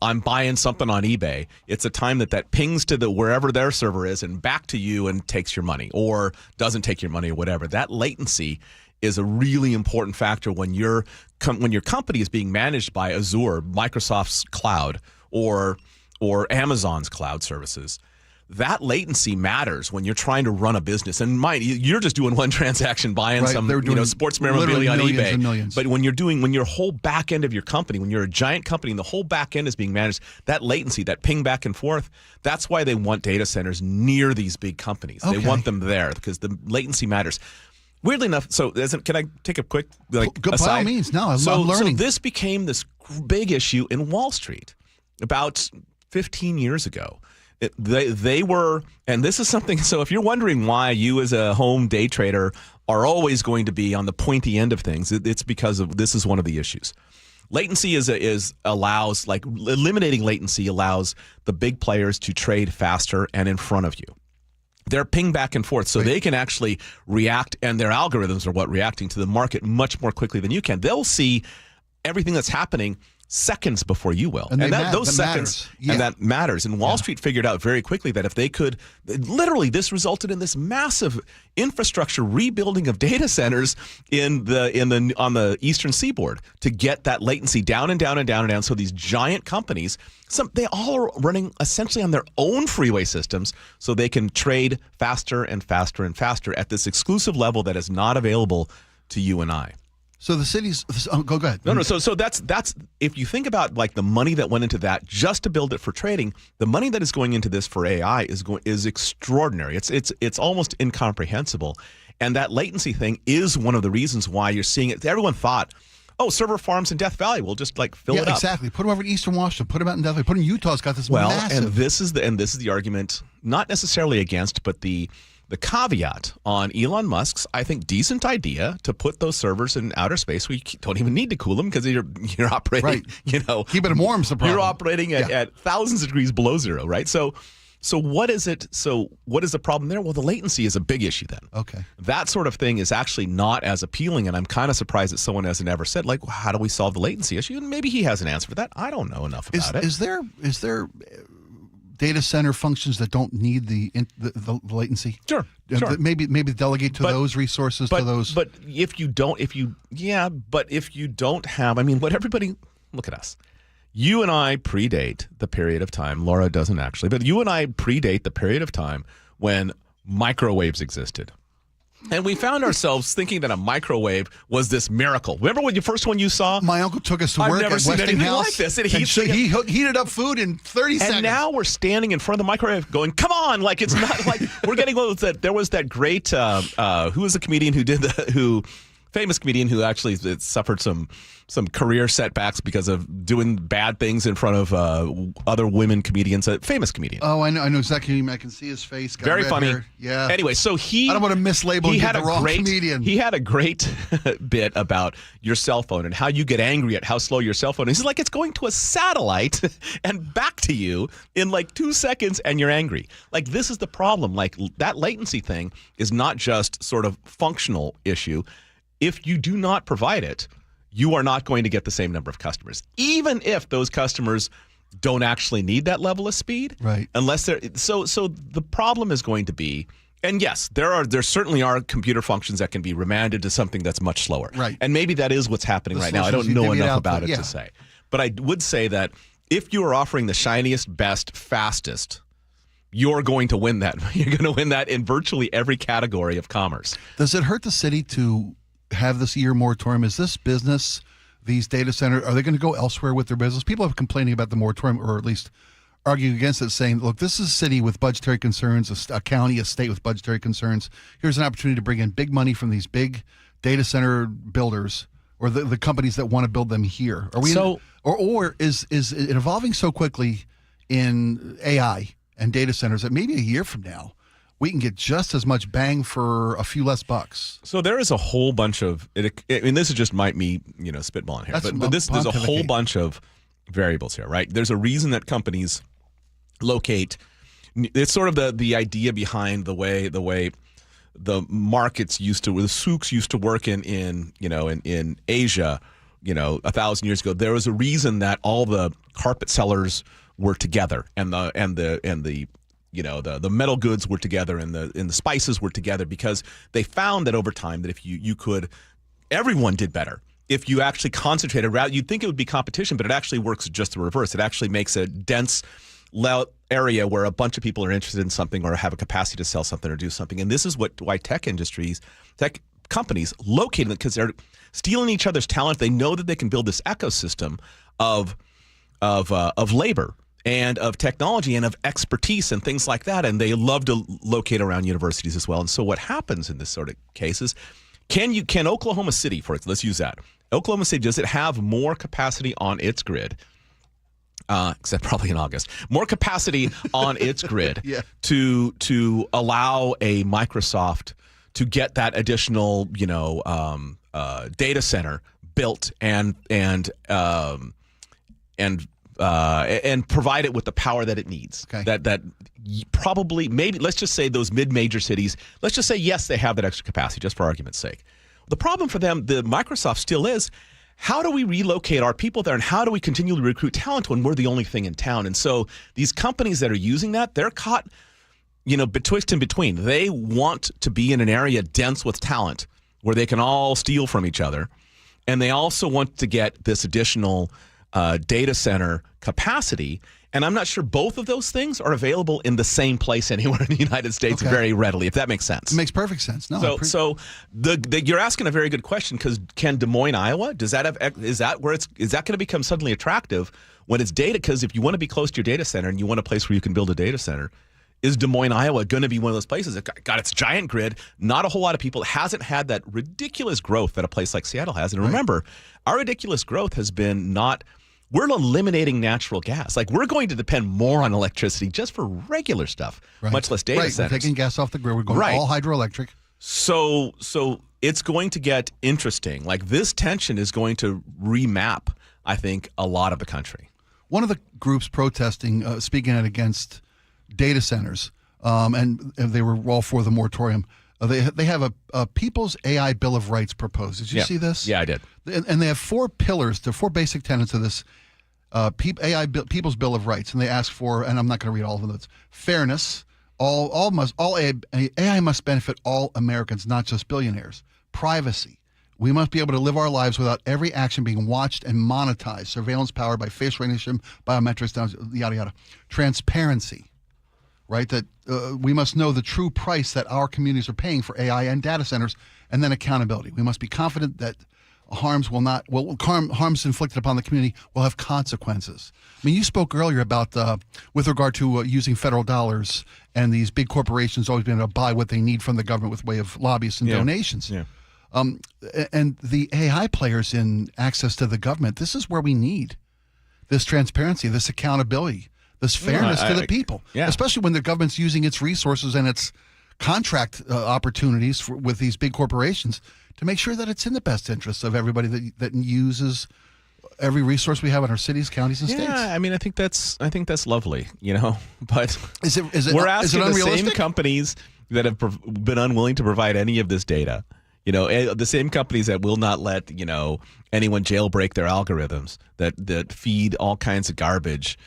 I'm buying something on eBay. It's a time that pings to wherever their server is and back to you and takes your money or doesn't take your money or whatever. That latency is a really important factor when your company is being managed by Azure, Microsoft's cloud, or Amazon's cloud services. That latency matters when you're trying to run a business. And you're just doing one transaction, buying some sports memorabilia on eBay. Millions. But when your whole back end of your company, when you're a giant company and the whole back end is being managed, that latency, that ping back and forth, that's why they want data centers near these big companies. Okay. They want them there because the latency matters. Weirdly enough, can I take a quick aside? By all means, no, I'm learning. So this became this big issue in Wall Street about 15 years ago. They were, and this is something, so if you're wondering why you as a home day trader are always going to be on the pointy end of things, it's because of this is one of the issues. Latency allows eliminating latency allows the big players to trade faster and in front of you. They're ping back and forth, so they can actually react, and their algorithms are reacting to the market much more quickly than you can. They'll see everything that's happening seconds before you will. And that matters. And Wall Street figured out very quickly that if they could, literally this resulted in this massive infrastructure rebuilding of data centers on the eastern seaboard to get that latency down and down and down and down. So these giant companies, they all are running essentially on their own freeway systems so they can trade faster and faster and faster at this exclusive level that is not available to you and I. So the cities, go ahead. No. So that's if you think about the money that went into that just to build it for trading, the money that is going into this for AI is extraordinary. It's almost incomprehensible, and that latency thing is one of the reasons why you're seeing it. Everyone thought, server farms in Death Valley will just fill it up. Yeah, exactly. Put them over in Eastern Washington. Put them out in Death Valley. Put them in Utah. It's got this massive. And this is the argument, not necessarily against, but the the caveat on Elon Musk's, I think, decent idea to put those servers in outer space where you don't even need to cool them because you're operating, Right. keeping them warm's the problem. You're operating at thousands of degrees below zero, right? So what is it? So what is the problem there? Well, the latency is a big issue then. Okay. That sort of thing is actually not as appealing, and I'm kind of surprised that someone hasn't ever said, like, how do we solve the latency issue? And maybe he has an answer for that. I don't know enough about it. Is there data center functions that don't need the latency? Sure. Maybe delegate to those resources to those. But if you don't have, I mean, look at us. You and I predate the period of time. Laura doesn't actually, but you and I predate the period of time when microwaves existed. And we found ourselves thinking that a microwave was this miracle. Remember when the first one you saw? My uncle took us to work I've never at seen anything Westinghouse, like this. and he heated up food in 30 seconds. And now we're standing in front of the microwave going, come on, like it's not like we're getting one of that. There was that great, who was the comedian who did famous comedian who actually suffered some career setbacks because of doing bad things in front of other women comedians, a famous comedian. Oh, I know exactly. I can see his face. Got Very red funny. hair. Yeah. Anyway, so I don't want to mislabel and get the wrong comedian. He had a great bit about your cell phone and how you get angry at how slow your cell phone is. He's like, it's going to a satellite and back to you in like 2 seconds and you're angry. Like, this is the problem. Like, that latency thing is not just sort of functional issue. If you do not provide it, you are not going to get the same number of customers, even if those customers don't actually need that level of speed. Right. Unless they're so the problem is going to be, and yes, there certainly are computer functions that can be remanded to something that's much slower. Right. And maybe that is what's happening right now. I don't know enough about it to say. But I would say that if you are offering the shiniest, best, fastest, you're going to win that. You're going to win that in virtually every category of commerce. Does it hurt the city to have this year moratorium? Is this business, these data centers, are they going to go elsewhere with their business? People are complaining about the moratorium, or at least arguing against it, saying, look, this is a city with budgetary concerns, a county, a state with budgetary concerns. Here's an opportunity to bring in big money from these big data center builders or the companies that want to build them here. Are we or is it evolving so quickly in AI and data centers that maybe a year from now we can get just as much bang for a few less bucks? So there is a whole bunch of, this is just me, spitballing here, but there's a whole bunch of variables here, right? There's a reason that companies locate. It's sort of the idea behind the way the markets used to, the souks used to work in Asia, 1,000 years ago. There was a reason that all the carpet sellers were together, and the metal goods were together, and the spices were together, because they found that over time that if you could, everyone did better. If you actually concentrated, you'd think it would be competition, but it actually works just the reverse. It actually makes a dense area where a bunch of people are interested in something or have a capacity to sell something or do something. And this is why tech companies locate them, because they're stealing each other's talent. They know that they can build this ecosystem of labor and of technology and of expertise and things like that. And they love to locate around universities as well. And so what happens in this sort of case is, can Oklahoma City, for it, let's use that. Oklahoma City, does it have more capacity on its grid? Except probably in August, more capacity on its grid to allow a Microsoft to get that additional, data center built and provide it with the power that it needs. Okay. That probably, maybe, let's just say those mid-major cities, let's just say, yes, they have that extra capacity, just for argument's sake. The problem for them, the Microsoft still is, how do we relocate our people there, and how do we continually recruit talent when we're the only thing in town? And so these companies that are using that, they're caught, betwixt and between. They want to be in an area dense with talent where they can all steal from each other, and they also want to get this additional data center capacity. And I'm not sure both of those things are available in the same place anywhere in the United States very readily, if that makes sense. It makes perfect sense. No, so you're asking a very good question, because can Des Moines, Iowa, is that going to become suddenly attractive when it's data? Because if you want to be close to your data center and you want a place where you can build a data center, is Des Moines, Iowa going to be one of those places that got its giant grid, not a whole lot of people, hasn't had that ridiculous growth that a place like Seattle has? And remember, our ridiculous growth has been not we're eliminating natural gas. Like, we're going to depend more on electricity just for regular stuff, much less data centers. We're taking gas off the grid. We're going all hydroelectric. So it's going to get interesting. Like, this tension is going to remap, I think, a lot of the country. One of the groups protesting, speaking out against data centers, and they were all for the moratorium. They have a People's AI Bill of Rights proposed. Did you see this? Yeah, I did. And they have 4 pillars, the 4 basic tenets of this People's Bill of Rights. And they ask for, and I'm not going to read all of them, it's fairness. All AI must benefit all Americans, not just billionaires. Privacy. We must be able to live our lives without every action being watched and monetized. Surveillance powered by face recognition, biometrics, yada, yada. Transparency. Right, that we must know the true price that our communities are paying for AI and data centers, and then accountability. We must be confident that harms inflicted upon the community will have consequences. I mean, you spoke earlier about with regard to using federal dollars and these big corporations always being able to buy what they need from the government with way of lobbyists and donations. Yeah. And the AI players in access to the government, this is where we need this transparency, this accountability. This fairness to the people, especially when the government's using its resources and its contract opportunities with these big corporations to make sure that it's in the best interest of everybody that uses every resource we have in our cities, counties, and states. Yeah, I mean, I think that's lovely, But we're asking the same companies that have been unwilling to provide any of this data. The same companies that will not let anyone jailbreak their algorithms that feed all kinds of garbage.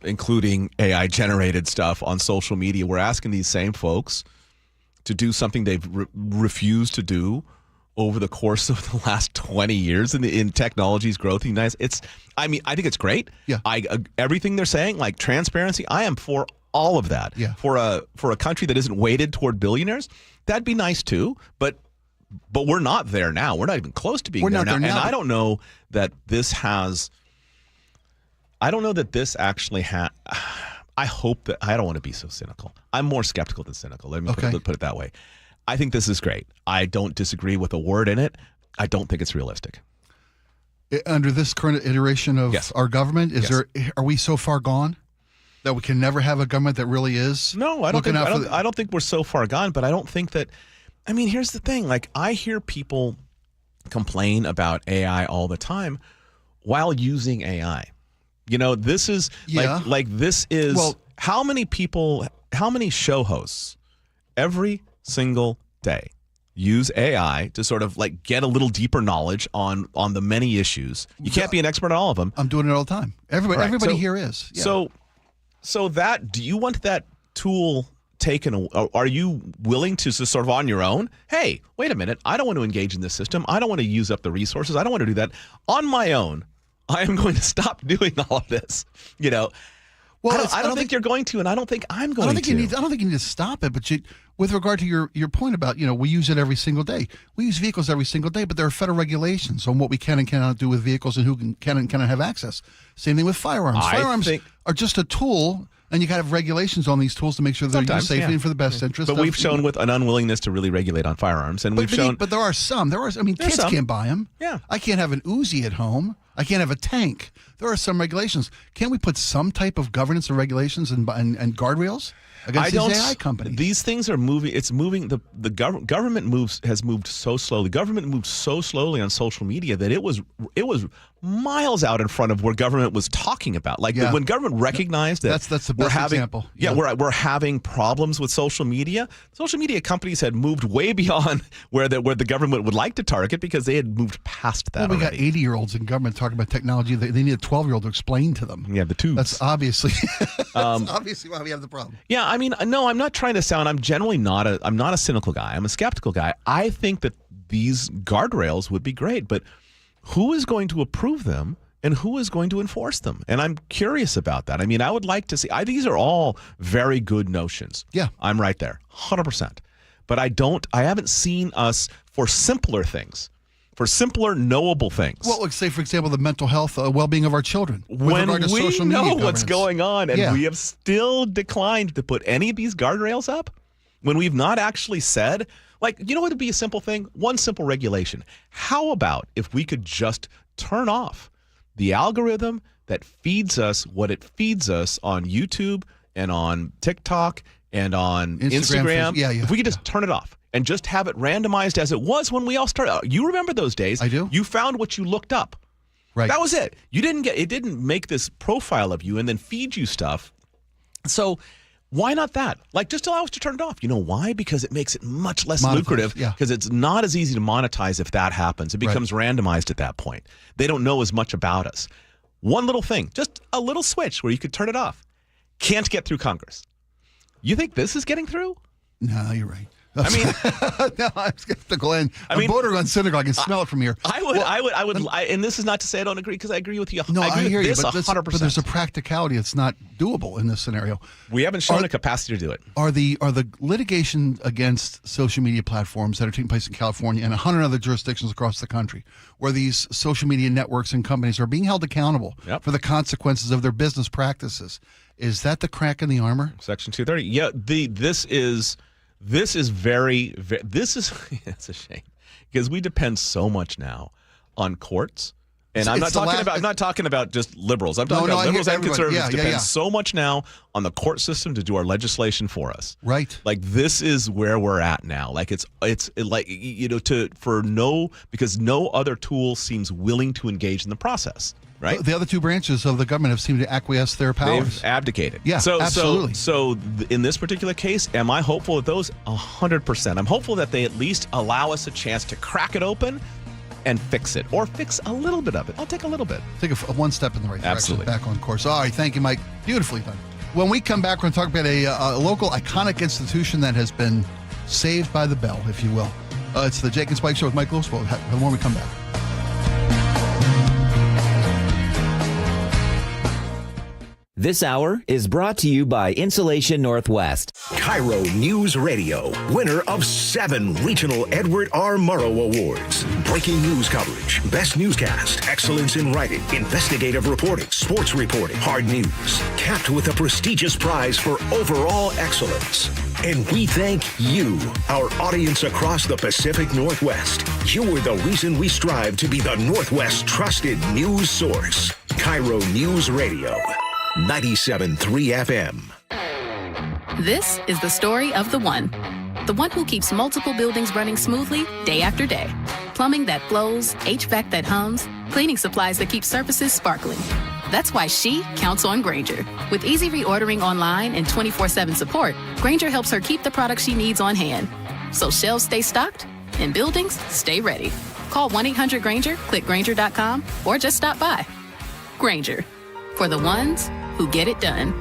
Including AI-generated stuff on social media. We're asking these same folks to do something they've refused to do over the course of the last 20 years in technology's growth. I think it's great. Yeah. Everything they're saying, like transparency, I am for all of that. Yeah. For a country that isn't weighted toward billionaires, that'd be nice too. But we're not there now. We're not even close to being there now. And I don't know that this has. I don't know that this actually I hope that I don't want to be so cynical. I'm more skeptical than cynical. Let me put it that way. I think this is great. I don't disagree with a word in it. I don't think it's realistic. Under this current iteration of our government, are we so far gone that we can never have a government that really is? No, I don't think we're so far gone, but I don't think that. I mean, here's the thing. Like, I hear people complain about AI all the time while using AI. This is how many show hosts every single day use AI to sort of like get a little deeper knowledge on the many issues. You can't be an expert on all of them. I'm doing it all the time. Everybody here is. Yeah. So do you want that tool taken? Are you willing to sort of on your own? Hey, wait a minute. I don't want to engage in this system. I don't want to use up the resources. I don't want to do that on my own. I am going to stop doing all of this. Well, I don't think you're going to, and I don't think I'm going to. I don't think you need to stop it. But with regard to your point about we use it every single day. We use vehicles every single day, but there are federal regulations on what we can and cannot do with vehicles and who can and cannot have access. Same thing with firearms. Firearms are just a tool. And you got to have regulations on these tools to make sure they're used safely and for the best interest. But we've shown with an unwillingness to really regulate on firearms, and but there are some. Kids can't buy them. Yeah, I can't have an Uzi at home. I can't have a tank. There are some regulations. Can't we put some type of governance and regulations and guardrails against these AI companies? These things are moving. It's moving. The government has moved so slowly. Government moved so slowly on social media that it was miles out in front of where government was talking about. Like when government recognized that that's the best example. We're having problems with social media. Social media companies had moved way beyond where the government would like to target because they had moved past that. Well, we got 80-year-olds in government talking about technology. They need a 12-year-old to explain to them. Yeah, the tubes. That's obviously obviously why we have the problem. Yeah, I mean, no, I'm not trying to sound. I'm generally not a cynical guy. I'm a skeptical guy. I think that these guardrails would be great, but who is going to approve them and who is going to enforce them? And I'm curious about that. I mean, I would like to see. These are all very good notions. Yeah, I'm right there, 100%. But I haven't seen us for simpler things. For simpler, knowable things. Well, let's say, for example, the mental health, well-being of our children. When we know what's going on, and we have still declined to put any of these guardrails up, when we've not actually said, like, what would be a simple thing? One simple regulation. How about if we could just turn off the algorithm that feeds us what it feeds us on YouTube and on TikTok and on Instagram. If we could just turn it off and just have it randomized as it was when we all started. You remember those days. I do. You found what you looked up. Right. That was it. It didn't make this profile of you and then feed you stuff. So why not that? Like, just allow us to turn it off. You know why? Because it makes it much less lucrative, because it's not as easy to monetize if that happens. It becomes randomized at that point. They don't know as much about us. One little thing, just a little switch where you could turn it off. Can't get through Congress. You think this is getting through? No, you're right. I mean, no, I'm skeptical. And I'm bordering on cynical. I can smell it from here. I would, and this is not to say I don't agree, because I agree with you. No, I hear you, but 100%. But there's a practicality. It's not doable in this scenario. We haven't shown a capacity to do it. Are the litigation against social media platforms that are taking place in California and 100 other jurisdictions across the country, where these social media networks and companies are being held accountable for the consequences of their business practices? Is that the crack in the armor? Section 230. Yeah, this is very, it's a shame, because we depend so much now on courts. And I'm not talking about just liberals. I'm talking about liberals and conservatives depend so much now on the court system to do our legislation for us. Right. Like, this is where we're at now. Like, it's like, because no other tool seems willing to engage in the process. Right. The other two branches of the government have seemed to acquiesce their powers. They've abdicated. Yeah, absolutely. So in this particular case, am I hopeful of those? 100%. I'm hopeful that they at least allow us a chance to crack it open and fix it, or fix a little bit of it. I'll take a little bit. Take one step in the right direction. Absolutely. Back on course. All right. Thank you, Mike. Beautifully done. When we come back, we're going to talk about a local iconic institution that has been saved by the bell, if you will. It's the Jake and Spike Show with Mike Loswell. When we come back. This hour is brought to you by Insulation Northwest. KIRO News Radio, winner of 7 regional Edward R. Murrow Awards. Breaking news coverage, best newscast, excellence in writing, investigative reporting, sports reporting, hard news. Capped with a prestigious prize for overall excellence. And we thank you, our audience across the Pacific Northwest. You are the reason we strive to be the Northwest's trusted news source. KIRO News Radio. 97.3 FM. This is the story of the one who keeps multiple buildings running smoothly day after day. Plumbing that flows, HVAC that hums, cleaning supplies that keep surfaces sparkling. That's why she counts on Grainger. With easy reordering online and 24/7 support, Grainger helps her keep the products she needs on hand. So shelves stay stocked and buildings stay ready. Call 1-800-GRAINGER, click Grainger.com, or just stop by. Grainger, for the ones who get it done.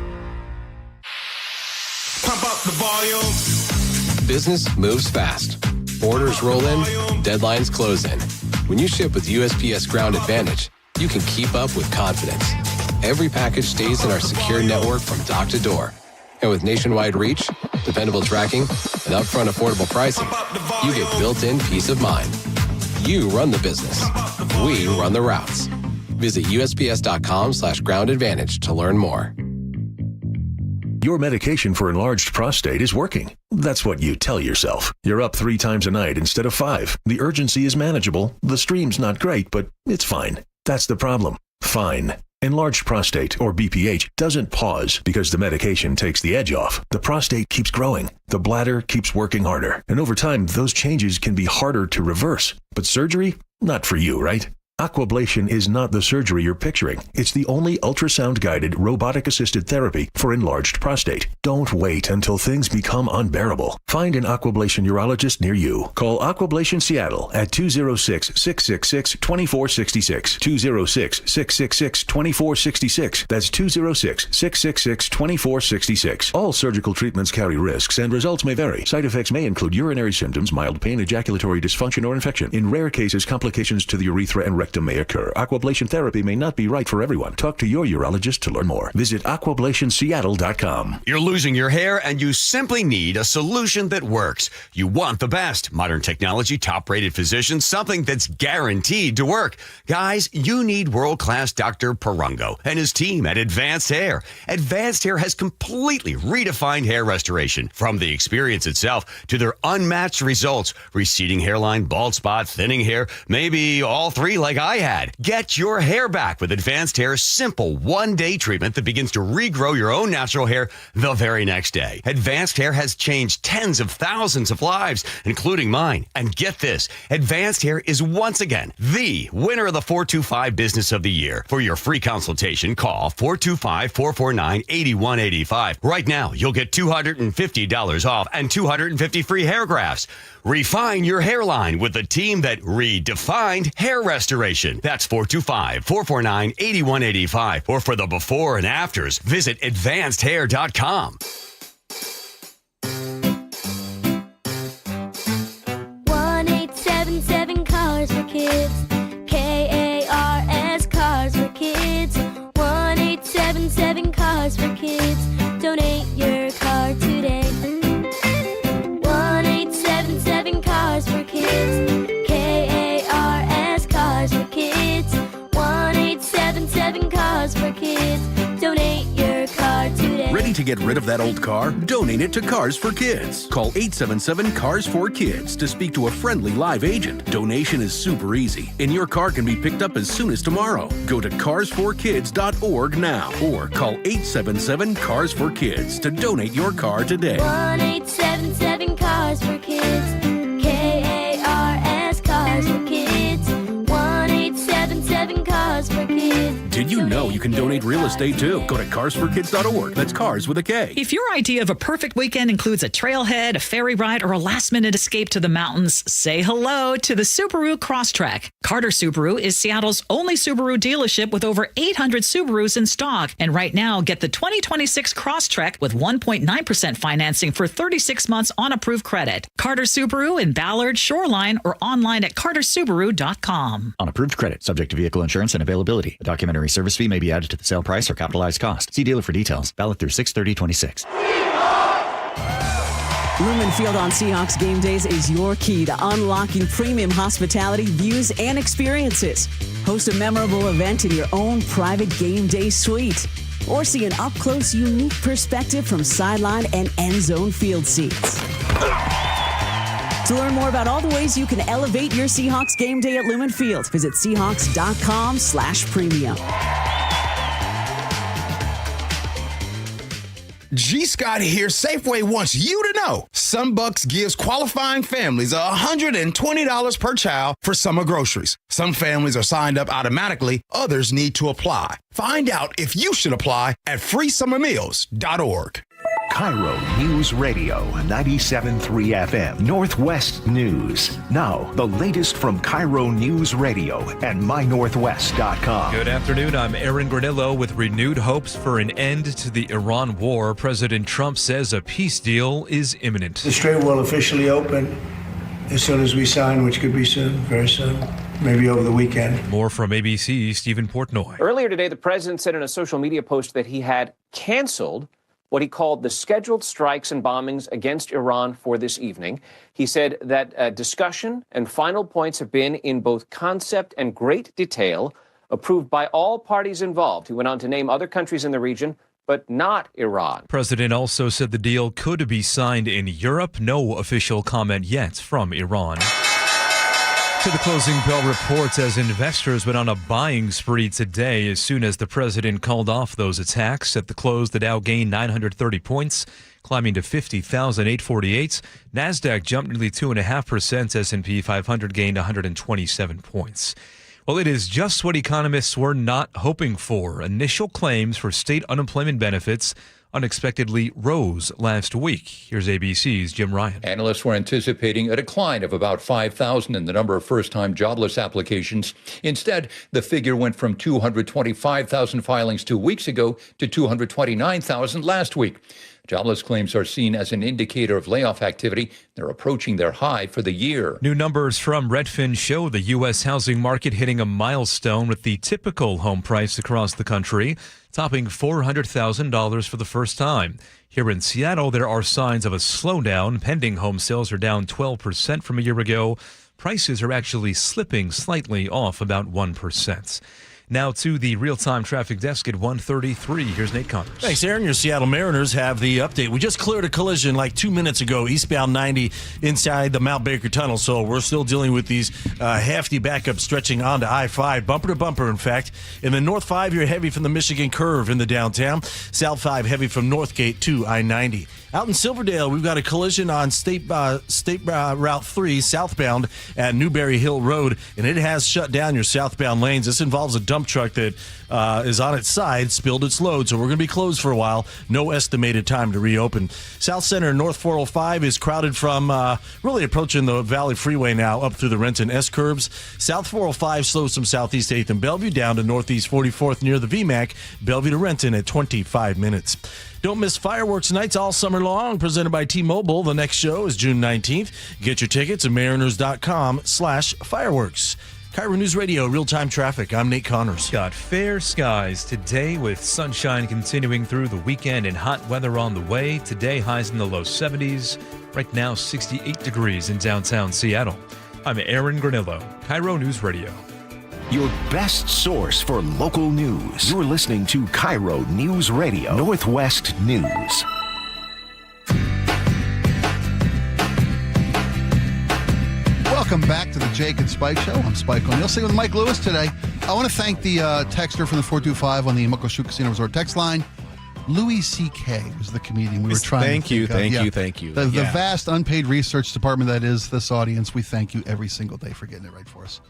Pump up the volume. Business moves fast. Orders roll in, deadlines close in. When you ship with USPS Ground Advantage, you can keep up with confidence. Every package stays in our secure network from dock to door. And with nationwide reach, dependable tracking, and upfront affordable pricing, you get built-in peace of mind. You run the business. We run the routes. Visit USPS.com/Ground Advantage to learn more. Your medication for enlarged prostate is working. That's what you tell yourself. You're up 3 times a night instead of 5. The urgency is manageable. The stream's not great, but it's fine. That's the problem. Fine. Enlarged prostate, or BPH, doesn't pause because the medication takes the edge off. The prostate keeps growing. The bladder keeps working harder. And over time, those changes can be harder to reverse. But surgery? Not for you, right? Aquablation is not the surgery you're picturing. It's the only ultrasound-guided, robotic-assisted therapy for enlarged prostate. Don't wait until things become unbearable. Find an Aquablation urologist near you. Call Aquablation Seattle at 206-666-2466. 206-666-2466. That's 206-666-2466. All surgical treatments carry risks, and results may vary. Side effects may include urinary symptoms, mild pain, ejaculatory dysfunction, or infection. In rare cases, complications to the urethra and rectum may occur. Aquablation therapy may not be right for everyone. Talk to your urologist to learn more. Visit aquablationseattle.com. You're losing your hair and you simply need a solution that works. You want the best. Modern technology, top-rated physicians, something that's guaranteed to work. Guys, you need world-class Dr. Perungo and his team at Advanced Hair. Advanced Hair has completely redefined hair restoration. From the experience itself to their unmatched results. Receding hairline, bald spot, thinning hair, maybe all 3 like I had. Get your hair back with Advanced Hair's simple one-day treatment that begins to regrow your own natural hair the very next day. Advanced Hair has changed tens of thousands of lives, including mine. And get this, Advanced Hair is once again the winner of the 425 Business of the Year. For your free consultation, call 425-449-8185. Right now, you'll get $250 off and 250 free hair grafts. Refine your hairline with the team that redefined hair restoration. That's 425-449-8185. Or for the before and afters, visit advancedhair.com. 1-877 Cars for Kids. KARS Cars for Kids. 1-877 Cars for Kids. Donate your car today. 1-877 Cars for Kids. KARS Cars for Kids. 1-877 Cars for Kids. Donate your car today. Ready to get rid of that old car? Donate it to Cars for Kids. Call 877 Cars for Kids to speak to a friendly live agent. Donation is super easy, and your car can be picked up as soon as tomorrow. Go to carsforkids.org now or call 877 Cars for Kids to donate your car today. 1-877 Cars for Kids. KARS Cars for Kids. 1-877 Cars for Kids. Did you know you can donate real estate too? Go to carsforkids.org. That's cars with a K. If your idea of a perfect weekend includes a trailhead, a ferry ride, or a last-minute escape to the mountains, say hello to the Subaru Crosstrek. Carter Subaru is Seattle's only Subaru dealership with over 800 Subarus in stock. And right now, get the 2026 Crosstrek with 1.9% financing for 36 months on approved credit. Carter Subaru in Ballard, Shoreline, or online at cartersubaru.com. On approved credit, subject to vehicle insurance and availability. A documentary service fee may be added to the sale price or capitalized cost. See dealer for details. Valid through 6/30/26. Lumen Field on Seahawks game days is your key to unlocking premium hospitality, views, and experiences. Host a memorable event in your own private game day suite. Or see an up-close, unique perspective from sideline and end zone field seats. To learn more about all the ways you can elevate your Seahawks game day at Lumen Field, visit Seahawks.com/premium. G. Scott here. Safeway wants you to know SunBucks gives qualifying families $120 per child for summer groceries. Some families are signed up automatically. Others need to apply. Find out if you should apply at freesummermeals.org. KIRO News Radio 97.3 FM Northwest News. Now, the latest from KIRO News Radio and mynorthwest.com. Good afternoon. I'm Aaron Granillo with renewed hopes for an end to the Iran war. President Trump says a peace deal is imminent. The strait will officially open as soon as we sign, which could be soon, very soon. Maybe over the weekend. More from ABC's Stephen Portnoy. Earlier today, the president said in a social media post that he had canceled what he called the scheduled strikes and bombings against Iran for this evening. He said that discussion and final points have been in both concept and great detail, approved by all parties involved. He went on to name other countries in the region, but not Iran. President also said the deal could be signed in Europe. No official comment yet from Iran. To the closing bell reports as investors went on a buying spree today as soon as the president called off those attacks. At the close, the Dow gained 930 points, climbing to 50,848. NASDAQ jumped nearly 2.5%. S&P 500 gained 127 points. Well, it is just what economists were not hoping for. Initial claims for state unemployment benefits unexpectedly rose last week. Here's ABC's Jim Ryan. Analysts were anticipating a decline of about 5,000 in the number of first-time jobless applications. Instead, the figure went from 225,000 filings 2 weeks ago to 229,000 last week. Jobless claims are seen as an indicator of layoff activity. They're approaching their high for the year. New numbers from Redfin show the U.S. housing market hitting a milestone with the typical home price across the country topping $400,000 for the first time. Here in Seattle, there are signs of a slowdown. Pending home sales are down 12% from a year ago. Prices are actually slipping slightly off about 1%. Now to the real-time traffic desk at 1:33. Here's Nate Connors. Thanks, Aaron. Your Seattle Mariners have the update. We just cleared a collision like 2 minutes ago, eastbound 90 inside the Mount Baker Tunnel. So we're still dealing with these hefty backups stretching onto I-5, bumper to bumper, in fact. In the North 5, you're heavy from the Michigan Curve in the downtown. South 5, heavy from Northgate to I-90. Out in Silverdale, we've got a collision on State Route 3 southbound at Newberry Hill Road, and it has shut down your southbound lanes. This involves a dump truck that is on its side, spilled its load, so we're going to be closed for a while. No estimated time to reopen. South Center North 405 is crowded from really approaching the Valley Freeway now up through the Renton S-curves. South 405 slows from Southeast 8th and Bellevue down to Northeast 44th near the VMAC. Bellevue to Renton at 25 minutes. Don't miss fireworks nights all summer long, presented by T-Mobile. The next show is June 19th. Get your tickets at mariners.com/fireworks. KIRO News Radio, real-time traffic. I'm Nate Connors. Got fair skies today with sunshine continuing through the weekend and hot weather on the way. Today, highs in the low 70s. Right now, 68 degrees in downtown Seattle. I'm Aaron Granillo, KIRO News Radio. Your best source for local news. You're listening to KIRO News Radio, Northwest News. Welcome back to the Jake and Spike Show. I'm Spike O'Neill. Sitting with Mike Lewis today. I want to thank the texter from the 425 on the Muckleshoot Casino Resort text line. Louis C.K. was the comedian we were trying Thank to you. The vast unpaid research department that is this audience, we thank you every single day for getting it right for us.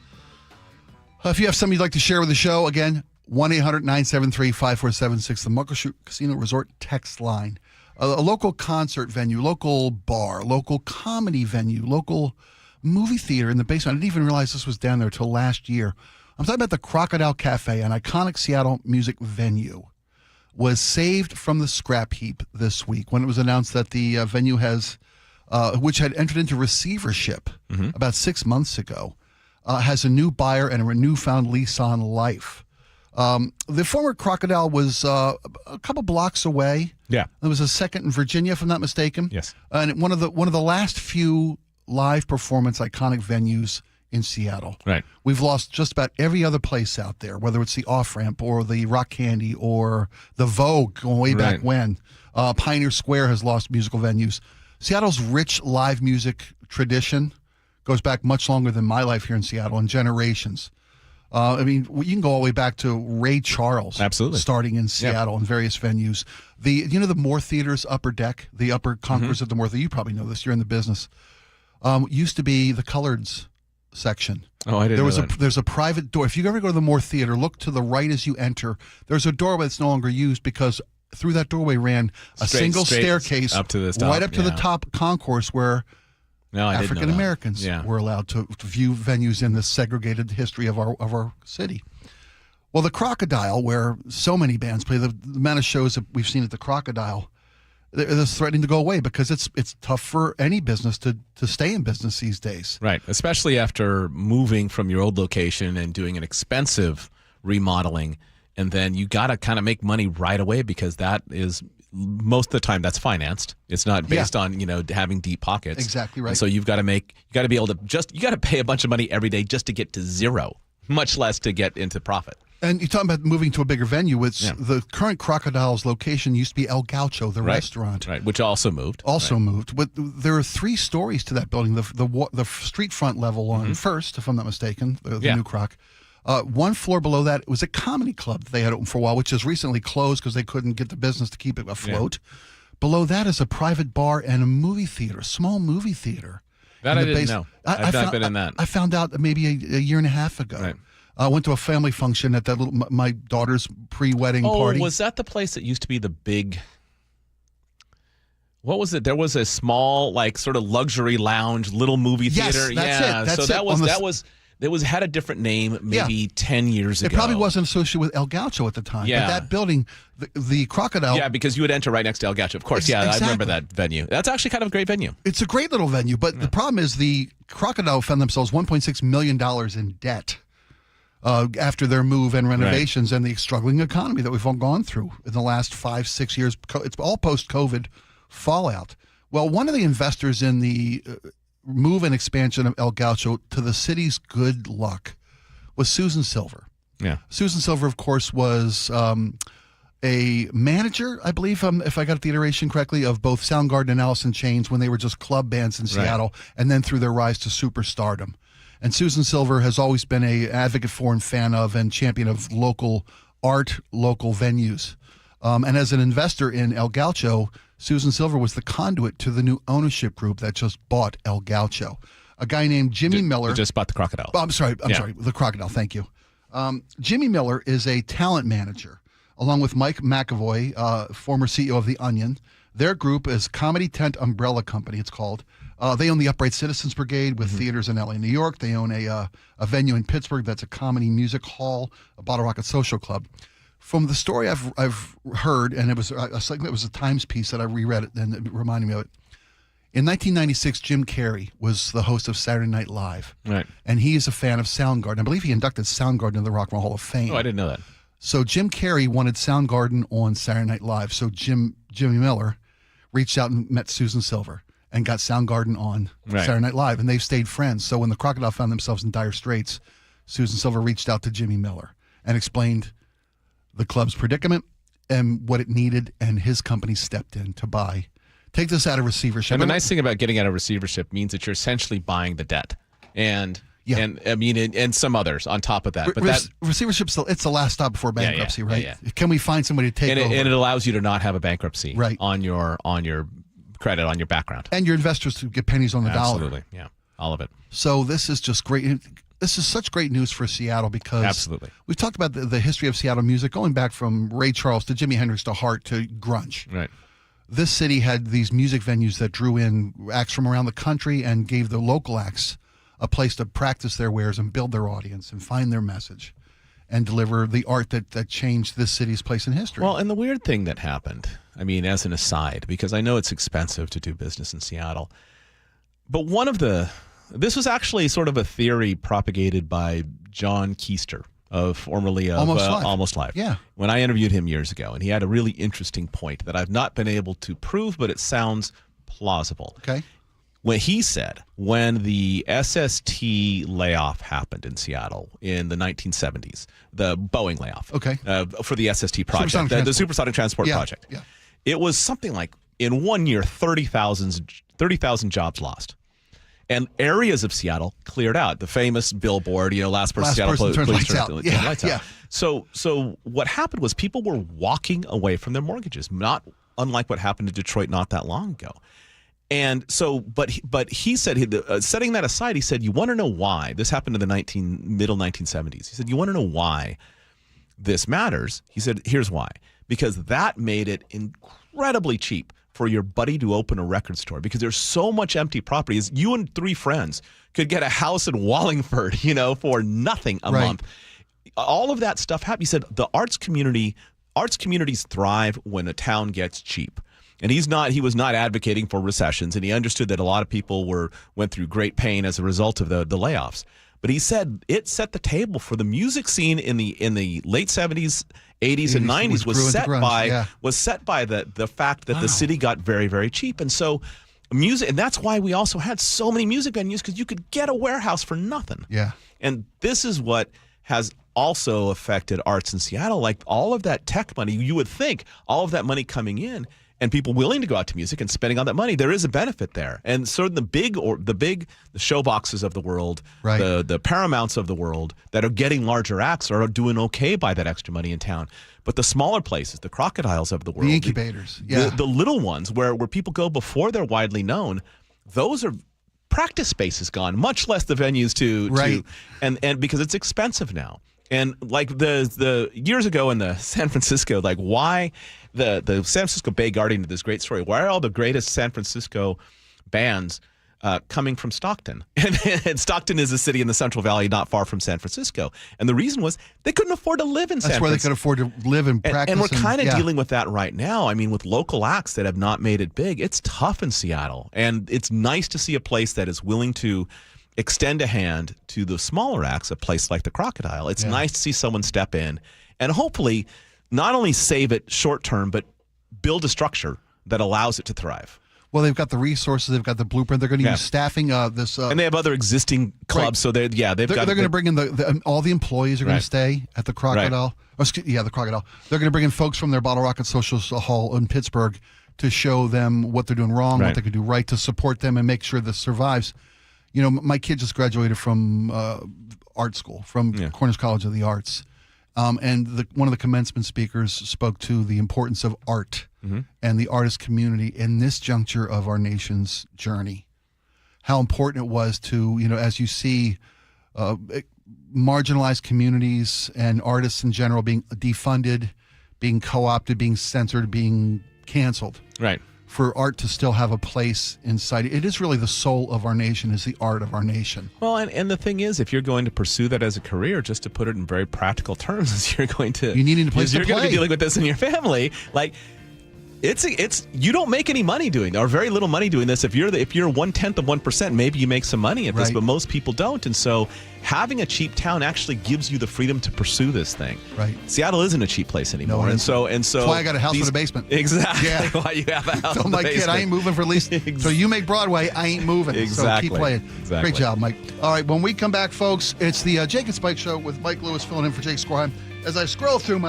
If you have something you'd like to share with the show, again, 1-800-973-5476, the Muckleshoot Casino Resort text line. A local concert venue, local bar, local comedy venue, local movie theater in the basement. I didn't even realize this was down there until last year. I'm talking about the Crocodile Cafe, an iconic Seattle music venue, was saved from the scrap heap this week when it was announced that the venue has, which had entered into receivership about 6 months ago, has a new buyer and a newfound lease on life. The former Crocodile was a couple blocks away. Yeah, there was a second in Virginia, if I'm not mistaken. Yes, and one of the last few live performance iconic venues in Seattle. Right, we've lost just about every other place out there, whether it's the Off Ramp or the Rock Candy or the Vogue, going way back when. Pioneer Square has lost musical venues. Seattle's rich live music tradition goes back much longer than my life here in Seattle, in generations. I mean, you can go all the way back to Ray Charles, absolutely, starting in Seattle in various venues. The Moore Theater's upper deck, the upper concourse of the Moore Theater. You probably know this. You're in the business. Used to be the Coloreds section. Oh, I didn't know that. There's a private door. If you ever go to the Moore Theater, look to the right as you enter. There's a doorway that's no longer used because through that doorway ran a single staircase up to the top, right up to the top concourse where African Americans were allowed to view venues in the segregated history of our city. Well, the Crocodile, where so many bands play, the amount of shows that we've seen at the Crocodile, they're threatening to go away because it's tough for any business to stay in business these days. Right, especially after moving from your old location and doing an expensive remodeling, and then you got to kind of make money right away because that is most of the time that's financed. It's not based on having deep pockets. Exactly right. And so you got to be able to pay a bunch of money every day just to get to zero, much less to get into profit. And you're talking about moving to a bigger venue. The current Crocodile's location used to be El Gaucho, the restaurant. Right, which also moved. Moved. But there are 3 stories to that building. The street front level on first, if I'm not mistaken, the new Croc. 1 floor below that was a comedy club that they had open for a while, which has recently closed because they couldn't get the business to keep it afloat. Yeah. Below that is a private bar and a movie theater, a small movie theater. That I didn't know. I've not been in that. I found out maybe a year and a half ago. Right. I went to a family function at that my daughter's pre-wedding party. Oh, was that the place that used to be the big? What was it? There was a small, sort of luxury lounge, little movie theater. Yes, that's it. That had a different name maybe 10 years ago. It probably wasn't associated with El Gaucho at the time. Yeah. But that building, the Crocodile. Yeah, because you would enter right next to El Gaucho. Of course, I remember that venue. That's actually kind of a great venue. It's a great little venue, but the problem is the Crocodile found themselves $1.6 million in debt after their move and renovations and the struggling economy that we've all gone through in the last 5-6 years. It's all post-COVID fallout. Well, one of the investors in the move and expansion of El Gaucho, to the city's good luck, was Susan Silver. Yeah. Susan Silver, of course, was a manager, I believe, if I got the iteration correctly, of both Soundgarden and Alice in Chains when they were just club bands in Seattle, and then through their rise to superstardom. And Susan Silver has always been an advocate for and fan of and champion of local art, local venues. And as an investor in El Gaucho, Susan Silver was the conduit to the new ownership group that just bought El Gaucho. A guy named Jimmy Miller. Just bought the Crocodile. I'm sorry, the Crocodile, thank you. Jimmy Miller is a talent manager, along with Mike McAvoy, former CEO of The Onion. Their group is Comedy Tent Umbrella Company, it's called. They own the Upright Citizens Brigade with theaters in L.A. and New York. They own a venue in Pittsburgh that's a comedy music hall, a Bottle Rocket Social Club. From the story I've heard, and it was a Times piece that I reread it and it reminded me of it. In 1996, Jim Carrey was the host of Saturday Night Live. Right. And he is a fan of Soundgarden. I believe he inducted Soundgarden into the Rock and Roll Hall of Fame. Oh, I didn't know that. So Jim Carrey wanted Soundgarden on Saturday Night Live. So Jimmy Miller reached out and met Susan Silver and got Soundgarden on Saturday Night Live. And they've stayed friends. So when the Crocodile found themselves in dire straits, Susan Silver reached out to Jimmy Miller and explained the club's predicament and what it needed. And his company stepped in to take this out of receivership. And the nice thing about getting out of receivership means that you're essentially buying the debt. And I mean, and some others on top of that. But receivership's it's the last stop before bankruptcy, right? Yeah. Can we find somebody to take over? And it allows you to not have a bankruptcy on your credit, on your background. And your investors to get pennies on the dollar. Absolutely, yeah. All of it. So this is just great. This is such great news for Seattle because we've talked about the history of Seattle music going back from Ray Charles to Jimi Hendrix to Hart to grunge. Right. This city had these music venues that drew in acts from around the country and gave the local acts a place to practice their wares and build their audience and find their message and deliver the art that changed this city's place in history. Well, and the weird thing that happened, I mean, as an aside, because I know it's expensive to do business in Seattle, but this was actually sort of a theory propagated by John Keister, formerly of Almost Live. Yeah. When I interviewed him years ago, and he had a really interesting point that I've not been able to prove, but it sounds plausible. Okay. When he said when the SST layoff happened in Seattle in the 1970s, the Boeing layoff, for the SST project, the Supersonic Transport project, it was something like in 1 year 30,000 jobs lost. And areas of Seattle cleared out. The famous billboard, last person Seattle turns lights out. Lights out. So what happened was people were walking away from their mortgages, not unlike what happened in Detroit not that long ago. And so, but he said, setting that aside, he said, you want to know why? This happened in the middle 1970s. He said, you want to know why this matters? He said, here's why. Because that made it incredibly cheap for your buddy to open a record store because there's so much empty property. You and 3 friends could get a house in Wallingford, for nothing a month. All of that stuff happened. He said the arts communities thrive when a town gets cheap. And he was not advocating for recessions, and he understood that a lot of people went through great pain as a result of the layoffs. But he said it set the table for the music scene in the late 70s, 80s, and 90s was set by the fact that the city got very, very cheap. And so music, and that's why we also had so many music venues, because you could get a warehouse for nothing. Yeah. And this is what has also affected arts in Seattle. Like all of that tech money, you would think all of that money coming in and people willing to go out to music and spending all that money, there is a benefit there. And so the show boxes of the world, the Paramounts of the world that are getting larger acts are doing okay by that extra money in town. But the smaller places, the Crocodiles of the world, the incubators, the little ones where people go before they're widely known, those are practice spaces gone, much less the venues to and because it's expensive now. And like the years ago in the San Francisco, like why the San Francisco Bay Guardian did this great story. Why are all the greatest San Francisco bands coming from Stockton? And Stockton is a city in the Central Valley not far from San Francisco. And the reason was they couldn't afford to live in San Francisco. That's where they could afford to live and practice. And we're kind of dealing with that right now. I mean, with local acts that have not made it big, it's tough in Seattle. And it's nice to see a place that is willing to extend a hand to the smaller acts, a place like the Crocodile. It's nice to see someone step in and hopefully not only save it short term, but build a structure that allows it to thrive. Well, they've got the resources. They've got the blueprint. They're going to use staffing. And they have other existing clubs. So they're going to bring in all the employees are going to stay at the Crocodile. The Crocodile. They're going to bring in folks from their Bottle Rocket Social Hall in Pittsburgh to show them what they're doing wrong, what they can do right, to support them and make sure this survives. You know, my kid just graduated from art school, from Cornish College of the Arts. And one of the commencement speakers spoke to the importance of art and the artist community in this juncture of our nation's journey. How important it was to, as you see marginalized communities and artists in general being defunded, being co-opted, being censored, being canceled. Right. For art to still have a place inside. It is really the soul of our nation, is the art of our nation. Well, and the thing is, if you're going to pursue that as a career, just to put it in very practical terms, is you're going to... You need a place to play. You're going to be dealing with this in your family. Like, it's you don't make any money doing, or very little money doing this. If you're 1/10 of 1%, maybe you make some money at this, but most people don't. And so having a cheap town actually gives you the freedom to pursue this thing. Right. Seattle isn't a cheap place anymore. And so that's why I got a house with a basement. Exactly. Yeah. Why you have a house Tell with a my basement. kid I ain't moving for at least. So you make Broadway, I ain't moving. Exactly. So keep playing. Exactly. Great job, Mike. All right, when we come back, folks, it's the Jake and Spike Show with Mike Lewis filling in for Jake Skorheim. As I scroll through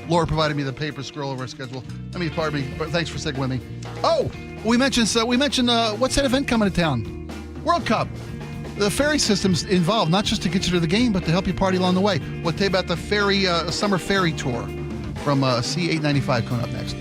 Laura provided me the paper scroll over our schedule. Pardon me, but thanks for sticking with me. Oh, we mentioned what's that event coming to town? World Cup. The ferry system's involved, not just to get you to the game, but to help you party along the way. We'll tell you about the ferry summer ferry tour from C895 coming up next.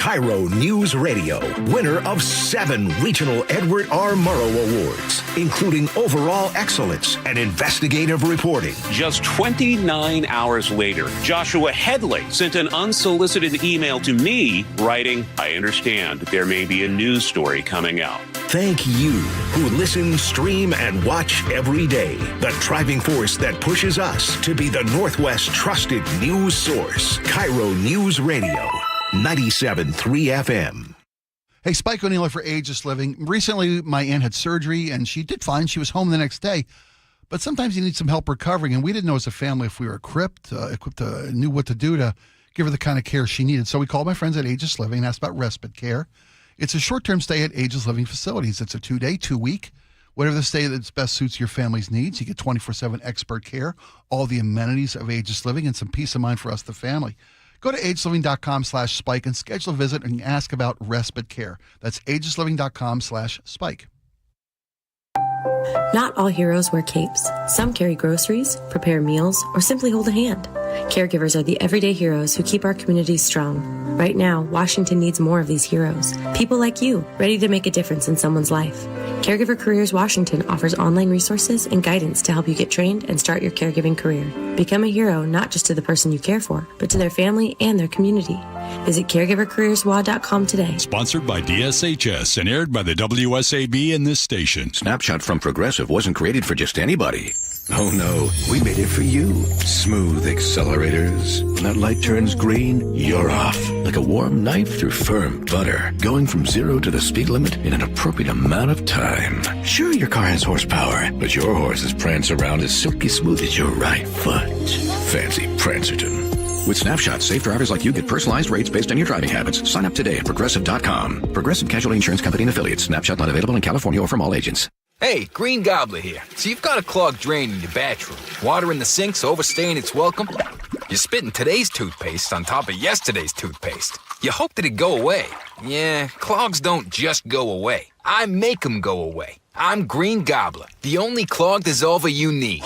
KIRO News Radio, winner of 7 regional Edward R. Murrow Awards, including overall excellence and investigative reporting. Just 29 hours later, Joshua Headley sent an unsolicited email to me writing, "I understand there may be a news story coming out." Thank you who listen, stream, and watch every day. The driving force that pushes us to be the Northwest trusted news source. KIRO News Radio. 97.3 FM. Hey, Spike O'Neill for Ageless Living. Recently, my aunt had surgery, and she did fine. She was home the next day. But sometimes you need some help recovering, and we didn't know as a family if we were equipped, knew what to do to give her the kind of care she needed. So we called my friends at Ageless Living and asked about respite care. It's a short-term stay at Ageless Living facilities. It's a 2-day, 2-week, whatever the stay that best suits your family's needs. You get 24/7 expert care, all the amenities of Ageless Living, and some peace of mind for us, the family. Go to agelessliving.com/spike and schedule a visit and ask about respite care. That's agelessliving.com/spike. Not all heroes wear capes. Some carry groceries, prepare meals, or simply hold a hand. Caregivers are the everyday heroes who keep our communities strong. Right now, Washington needs more of these heroes. People like you, ready to make a difference in someone's life. Caregiver Careers Washington offers online resources and guidance to help you get trained and start your caregiving career. Become a hero not just to the person you care for, but to their family and their community. Visit caregivercareerswa.com today. Sponsored by DSHS and aired by the WSAB and this station. Snapshot from Progressive wasn't created for just anybody. Oh no, we made it for you. Smooth accelerators. When that light turns green, you're off. Like a warm knife through firm butter. Going from 0 to the speed limit in an appropriate amount of time. Sure, your car has horsepower, but your horses prance around as silky smooth as your right foot. Fancy Prancerton. With Snapshot, safe drivers like you get personalized rates based on your driving habits. Sign up today at Progressive.com. Progressive Casualty Insurance Company and Affiliates. Snapshot not available in California or from all agents. Hey, Green Gobbler here. So you've got a clogged drain in your bathroom. Water in the sink's overstaying its welcome. You're spitting today's toothpaste on top of yesterday's toothpaste. You hope that it go away. Yeah, clogs don't just go away. I make them go away. I'm Green Gobbler, the only clog dissolver you need.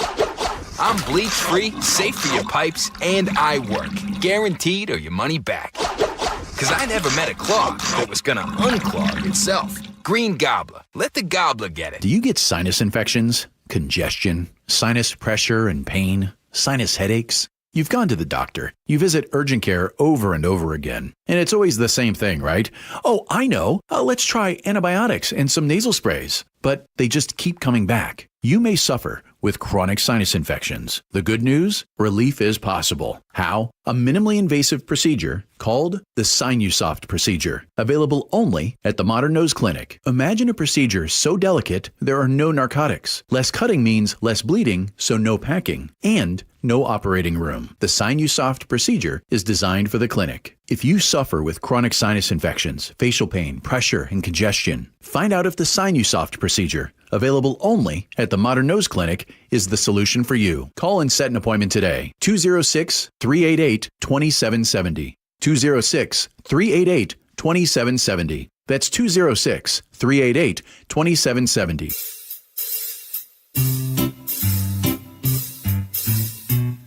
I'm bleach-free, safe for your pipes, and I work. Guaranteed or your money back. Because I never met a clog that was gonna unclog itself. Green Gobbler. Let the gobbler get it. Do you get sinus infections, congestion, sinus pressure and pain, sinus headaches? You've gone to the doctor. You visit urgent care over and over again. And it's always the same thing, right? Oh, I know. Let's try antibiotics and some nasal sprays. But they just keep coming back. You may suffer with chronic sinus infections. The good news? Relief is possible. How? A minimally invasive procedure called the Sinusoft procedure, available only at the Modern Nose Clinic. Imagine a procedure so delicate there are no narcotics. Less cutting means less bleeding, so no packing, and no operating room. The Sinusoft procedure procedure is designed for the clinic. If you suffer with chronic sinus infections, facial pain, pressure, and congestion, find out if the Sinusoft procedure, available only at the Modern Nose Clinic, is the solution for you. Call and set an appointment today. 206-388-2770. 206-388-2770. That's 206-388-2770.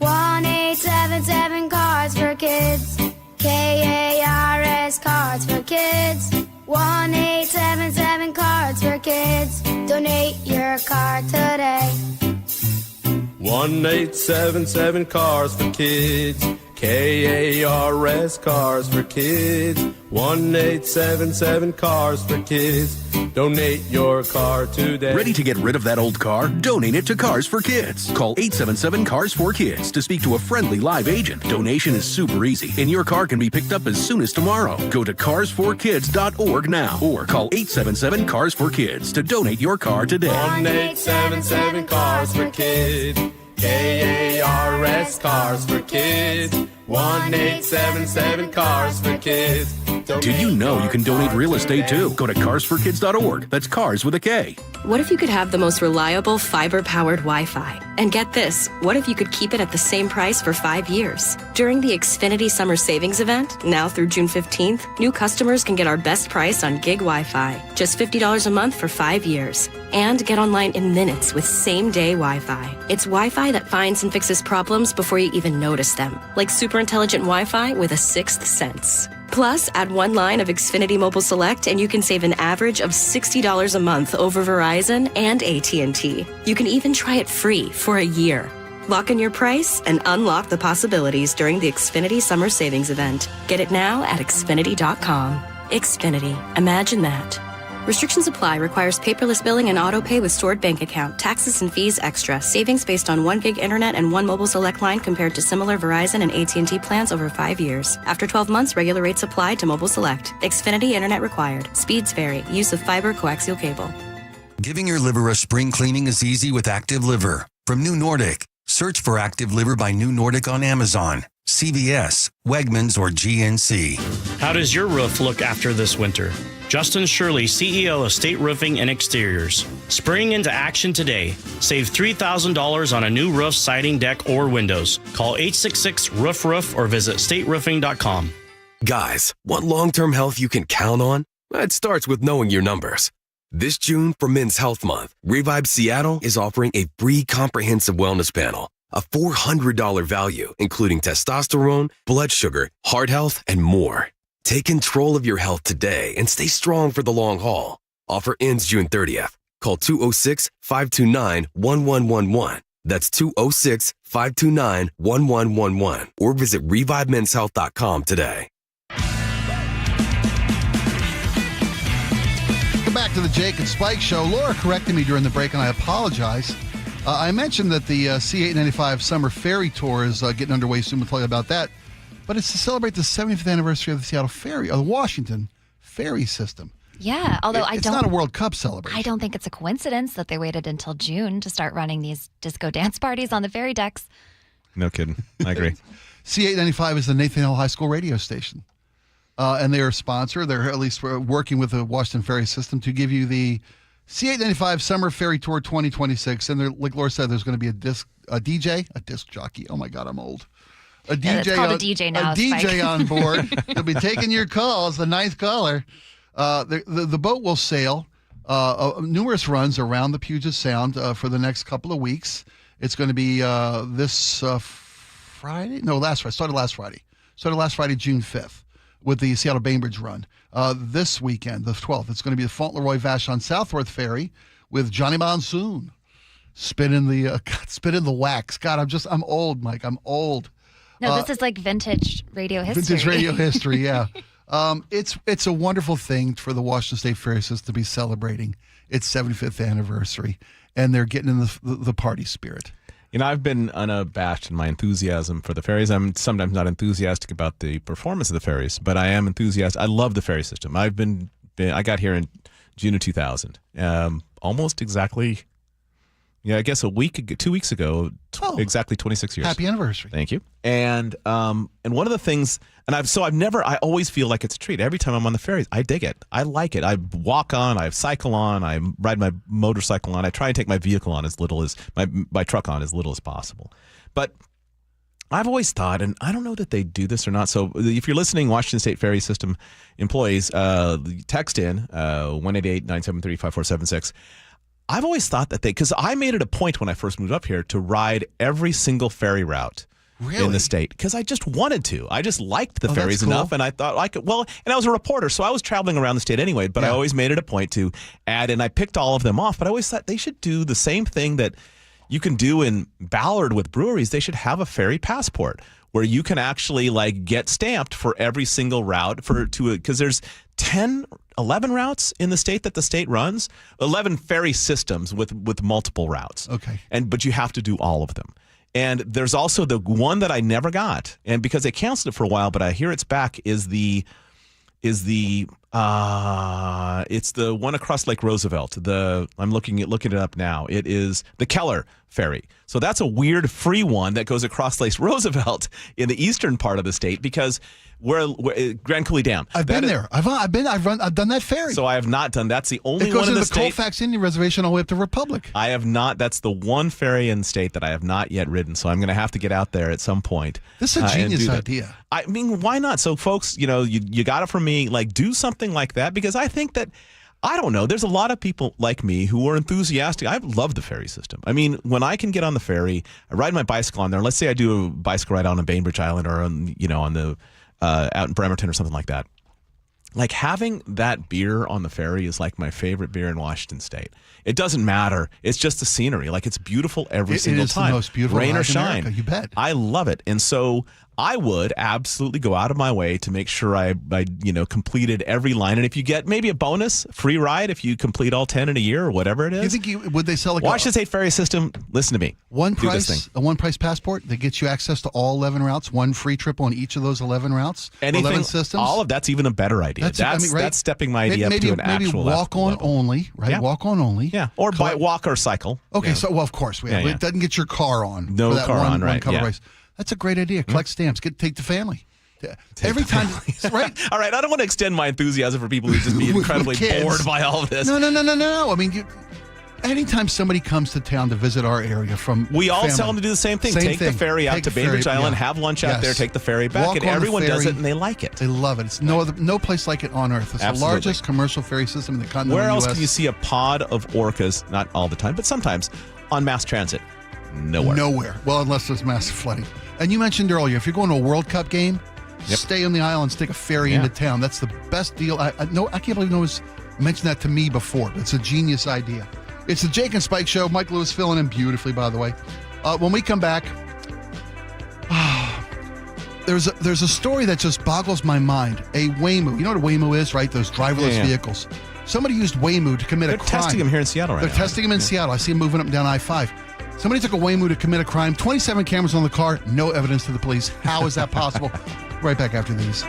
1-877 Cards for Kids. KARS Cards for Kids. 1-877 Cards for Kids. Donate your card today. 1-877 Cars for Kids. KARS Cars for Kids. 1-877 Cars for Kids. Donate your car today. Ready to get rid of that old car? Donate it to Cars for Kids. Call 877 Cars for Kids to speak to a friendly live agent. Donation is super easy, and your car can be picked up as soon as tomorrow. Go to carsforkids.org now or call 877 Cars for Kids to donate your car today. 1-877 Cars for Kids. KARS Cars for Kids. 1-877 Cars for Kids. Did you know you can donate real estate too? Go to carsforkids.org. That's cars with a K. What if you could have the most reliable fiber-powered Wi-Fi? And get this, what if you could keep it at the same price for 5 years? During the Xfinity Summer Savings Event, now through June 15th, new customers can get our best price on gig Wi-Fi. Just $50 a month for 5 years. And get online in minutes with same-day Wi-Fi. It's Wi-Fi that finds and fixes problems before you even notice them. Like super intelligent Wi-Fi with a sixth sense. Plus, add one line of Xfinity Mobile Select and you can save an average of $60 a month over Verizon and AT&T. You can even try it free for a year. Lock in your price and unlock the possibilities during the Xfinity Summer Savings Event. Get it now at Xfinity.com. Xfinity. Imagine that. Restrictions apply. Requires paperless billing and auto pay with stored bank account. Taxes and fees extra. Savings based on 1 gig internet and 1 mobile select line compared to similar Verizon and AT&T plans over 5 years. After 12 months, regular rates apply to mobile select. Xfinity internet required. Speeds vary. Use of fiber coaxial cable. Giving your liver a spring cleaning is easy with Active Liver. From New Nordic. Search for Active Liver by New Nordic on Amazon, CVS, Wegmans, or GNC. How does your roof look after this winter? Justin Shirley, CEO of State Roofing and Exteriors. Spring into action today. Save $3,000 on a new roof, siding, deck, or windows. Call 866-ROOF-ROOF or visit stateroofing.com. Guys, want long-term health you can count on? It starts with knowing your numbers. This June, for Men's Health Month, Revive Seattle is offering a free comprehensive wellness panel, a $400 value, including testosterone, blood sugar, heart health, and more. Take control of your health today and stay strong for the long haul. Offer ends June 30th. Call 206-529-1111. That's 206-529-1111. Or visit ReviveMen'sHealth.com today. Back to the Jake and Spike Show. Laura corrected me during the break, and I apologize. I mentioned that the C895 Summer Ferry Tour is getting underway soon. We'll tell you about that. But it's to celebrate the 75th anniversary of the Seattle Ferry, or the Washington Ferry System. Yeah, although it's not a World Cup celebration. I don't think it's a coincidence that they waited until June to start running these disco dance parties on the ferry decks. No kidding. I agree. C895 is the Nathan Hale High School radio station. And they are a sponsor. They're at least working with the Washington Ferry System to give you the C895 Summer Ferry Tour 2026. And like Laura said, there's going to be a disc jockey. Oh my God, I'm old. A DJ, it's called a DJ now. A DJ on board. They'll be taking your calls. The ninth caller. The boat will sail numerous runs around the Puget Sound for the next couple of weeks. It's going to be this Friday. No, last Friday. Started last Friday, June 5th. With the Seattle Bainbridge run. This weekend, the 12th, it's going to be the Fauntleroy Vashon Southworth Ferry with Johnny Monsoon spinning the wax. God, I'm old, Mike. I'm old. No, this is like vintage radio history. Vintage radio history, yeah. It's a wonderful thing for the Washington State Ferry System to be celebrating its 75th anniversary, and they're getting in the party spirit. You know, I've been unabashed in my enthusiasm for the ferries. I'm sometimes not enthusiastic about the performance of the ferries, but I am enthusiastic. I love the ferry system. I got here in June of 2000, almost exactly Yeah, I guess 2 weeks ago, exactly 26 years. Happy anniversary. Thank you. And one of the things, I always feel like it's a treat. Every time I'm on the ferries, I dig it. I like it. I walk on, I cycle on, I ride my motorcycle on. I try and take my vehicle on my truck on as little as possible. But I've always thought, and I don't know that they do this or not. So if you're listening, Washington State Ferry System employees, text in 1-888-973-5476. I've always thought that because I made it a point when I first moved up here to ride every single ferry route in the state because I just wanted to. I just liked the ferries enough, and I thought I could. Well, and I was a reporter, so I was traveling around the state anyway. But I always made it a point to add, and I picked all of them off. But I always thought they should do the same thing that you can do in Ballard with breweries. They should have a ferry passport where you can actually get stamped for every single route because there's 11 routes in the state that the state runs, 11 ferry systems with multiple routes. Okay. But you have to do all of them. And there's also the one that I never got, and because they canceled it for a while, but I hear it's back, it's the one across Lake Roosevelt. I'm looking it up now. It is the Keller Ferry. So that's a weird free one that goes across Lake Roosevelt in the eastern part of the state because where Grand Coulee Dam. I've been there. I've done that ferry. So I have not done. That's the only one in the state. It goes to the Colfax Indian Reservation all the way up to Republic. I have not. That's the one ferry in the state that I have not yet ridden. So I'm going to have to get out there at some point. This is a genius idea. I mean, why not? So folks, you got it from me. Do something like that because I think that. I don't know. There's a lot of people like me who are enthusiastic. I love the ferry system. I mean, when I can get on the ferry, I ride my bicycle on there. Let's say I do a bicycle ride on Bainbridge Island or on the out in Bremerton or something like that. Having that beer on the ferry is my favorite beer in Washington State. It doesn't matter. It's just the scenery. It's beautiful every single time. It is the most beautiful rain ride or shine. in America, you bet. I love it. And so I would absolutely go out of my way to make sure I completed every line. And if you get maybe a bonus free ride if you complete all 10 in a year or whatever it is. You think would they sell Washington State Ferry System? Listen to me. A one price passport that gets you access to all 11 routes, one free trip on each of those 11 routes, 11 systems. All of that's even a better idea. That's stepping my idea up to an actual maybe walk on level. Only, right? Yeah. Walk on only. Yeah, or by walk or cycle. Okay, so of course it doesn't get your car on. No for that car on, right? One race. That's a great idea. Collect stamps. Take the family. Every time, right? All right. I don't want to extend my enthusiasm for people who just be incredibly bored by all of this. No. I mean, anytime somebody comes to town to visit our area we all tell them to do the same thing. Take the ferry out to Bainbridge Island, have lunch out there, take the ferry back, and everyone does it, and they like it. They love it. It's no place like it on earth. It's the largest commercial ferry system in the continental Where else US. can you see a pod of orcas? Not all the time, but sometimes on mass transit. Nowhere. Well, unless there's massive flooding. And you mentioned earlier, if you're going to a World Cup game, stay on the islands, take a ferry into town. That's the best deal. I can't believe no one's mentioned that to me before. It's a genius idea. It's the Jake and Spike Show. Mike Lewis filling in beautifully, by the way. When we come back, there's a story that just boggles my mind. A Waymo. You know what a Waymo is, right? Those driverless vehicles. Somebody used Waymo to commit a crime. They're testing them here in Seattle right now. They're testing them in Seattle. I see them moving up and down I-5. Somebody took a Waymo to commit a crime. 27 cameras on the car. No evidence to the police. How is that possible? Right back after these.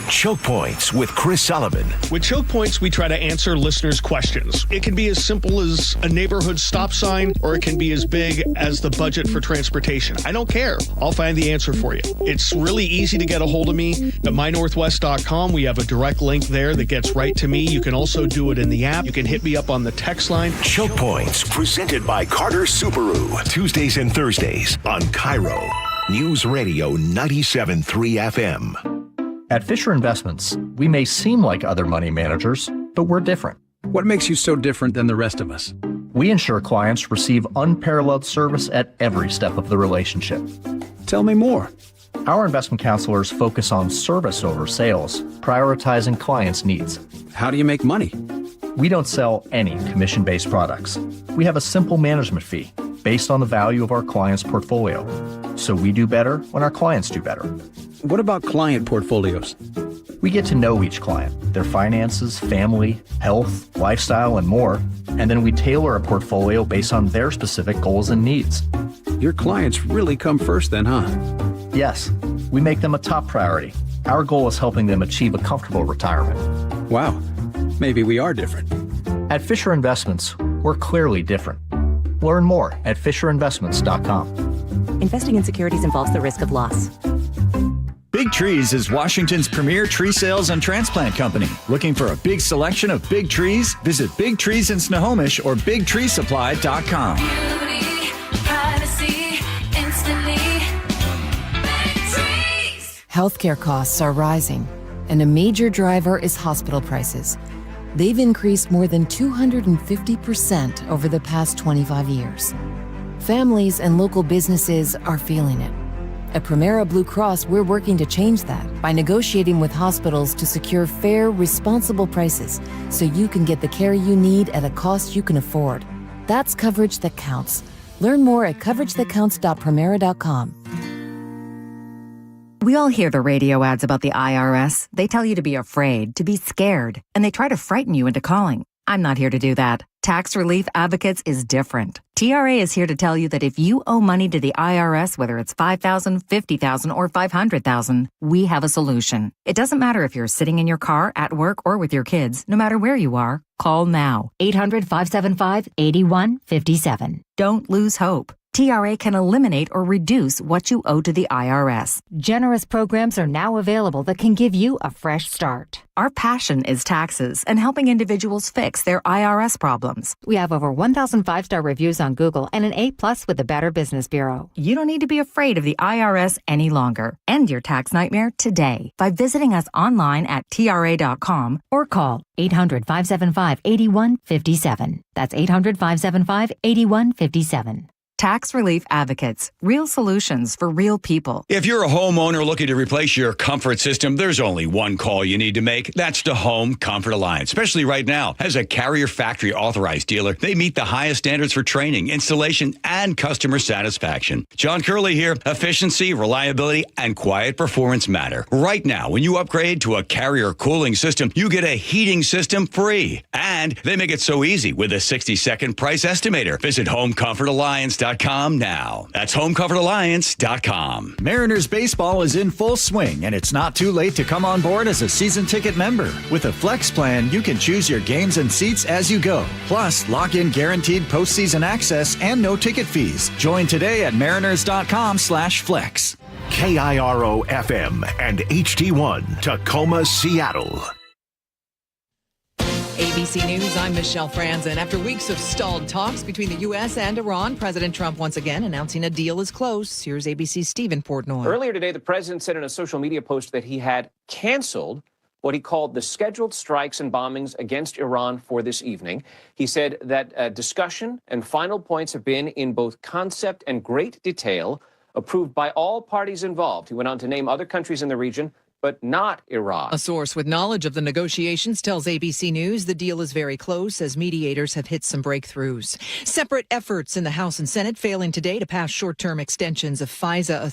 Choke Points with Chris Sullivan. With Choke Points, we try to answer listeners' questions. It can be as simple as a neighborhood stop sign, or it can be as big as the budget for transportation. I don't care. I'll find the answer for you. It's really easy to get a hold of me at mynorthwest.com. We have a direct link there that gets right to me. You can also do it in the app. You can hit me up on the text line. Choke Points, presented by Carter Subaru. Tuesdays and Thursdays on KIRO Newsradio 97.3 FM. At Fisher Investments, we may seem like other money managers, but we're different. What makes you so different than the rest of us? We ensure clients receive unparalleled service at every step of the relationship. Tell me more. Our investment counselors focus on service over sales, prioritizing clients' needs. How do you make money? We don't sell any commission-based products. We have a simple management fee based on the value of our client's portfolio. So we do better when our clients do better. What about client portfolios? We get to know each client, their finances, family, health, lifestyle, and more, and then we tailor a portfolio based on their specific goals and needs. Your clients really come first then, huh? Yes, we make them a top priority. Our goal is helping them achieve a comfortable retirement. Wow, maybe we are different. At Fisher Investments, we're clearly different. Learn more at FisherInvestments.com. Investing in securities involves the risk of loss. Big Trees is Washington's premier tree sales and transplant company. Looking for a big selection of big trees? Visit Big Trees in Snohomish or BigTreeSupply.com. Beauty, privacy, instantly. Big Trees. Healthcare costs are rising, and a major driver is hospital prices. They've increased more than 250% over the past 25 years. Families and local businesses are feeling it. At Primera Blue Cross, we're working to change that by negotiating with hospitals to secure fair, responsible prices so you can get the care you need at a cost you can afford. That's coverage that counts. Learn more at coveragethatcounts.primera.com. We all hear the radio ads about the IRS. They tell you to be afraid, to be scared, and they try to frighten you into calling. I'm not here to do that. Tax Relief Advocates is different. TRA is here to tell you that if you owe money to the IRS, whether it's $5,000, $50,000, or $500,000, we have a solution. It doesn't matter if you're sitting in your car, at work, or with your kids. No matter where you are, call now. 800-575-8157. Don't lose hope. TRA can eliminate or reduce what you owe to the IRS. Generous programs are now available that can give you a fresh start. Our passion is taxes and helping individuals fix their IRS problems. We have over 1,000 5-star reviews on Google and an A+ with the Better Business Bureau. You don't need to be afraid of the IRS any longer. End your tax nightmare today by visiting us online at TRA.com or call 800-575-8157. That's 800-575-8157. Tax Relief Advocates. Real solutions for real people. If you're a homeowner looking to replace your comfort system, there's only one call you need to make. That's the Home Comfort Alliance, especially right now. As a Carrier Factory authorized dealer, they meet the highest standards for training, installation, and customer satisfaction. John Curley here. Efficiency, reliability, and quiet performance matter. Right now, when you upgrade to a Carrier cooling system, you get a heating system free. And they make it so easy with a 60-second price estimator. Visit HomeComfortAlliance.com now. That's HomeComfortAlliance.com. Mariners baseball is in full swing, and it's not too late to come on board as a season ticket member. With a Flex plan, you can choose your games and seats as you go. Plus, lock in guaranteed postseason access and no ticket fees. Join today at mariners.com/flex. KIRO FM and HD1, Tacoma, Seattle. ABC News, I'm Michelle Franzen. After weeks of stalled talks between the U.S. and Iran, President Trump once again announcing a deal is close. Here's ABC's Stephen Portnoy. Earlier today, the president said in a social media post that he had canceled what he called the scheduled strikes and bombings against Iran for this evening. He said that discussion and final points have been in both concept and great detail, approved by all parties involved. He went on to name other countries in the region, but not Iran. A source with knowledge of the negotiations tells ABC News the deal is very close as mediators have hit some breakthroughs. Separate efforts in the House and Senate failing today to pass short-term extensions of FISA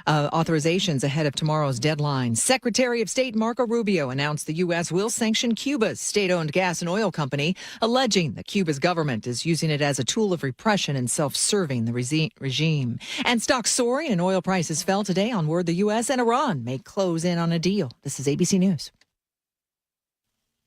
authorizations ahead of tomorrow's deadline. Secretary of State Marco Rubio announced the U.S. will sanction Cuba's state-owned gas and oil company, alleging that Cuba's government is using it as a tool of repression and self-serving the regime. And stocks soaring and oil prices fell today on word the U.S. and Iran may close in on a deal. This is ABC News.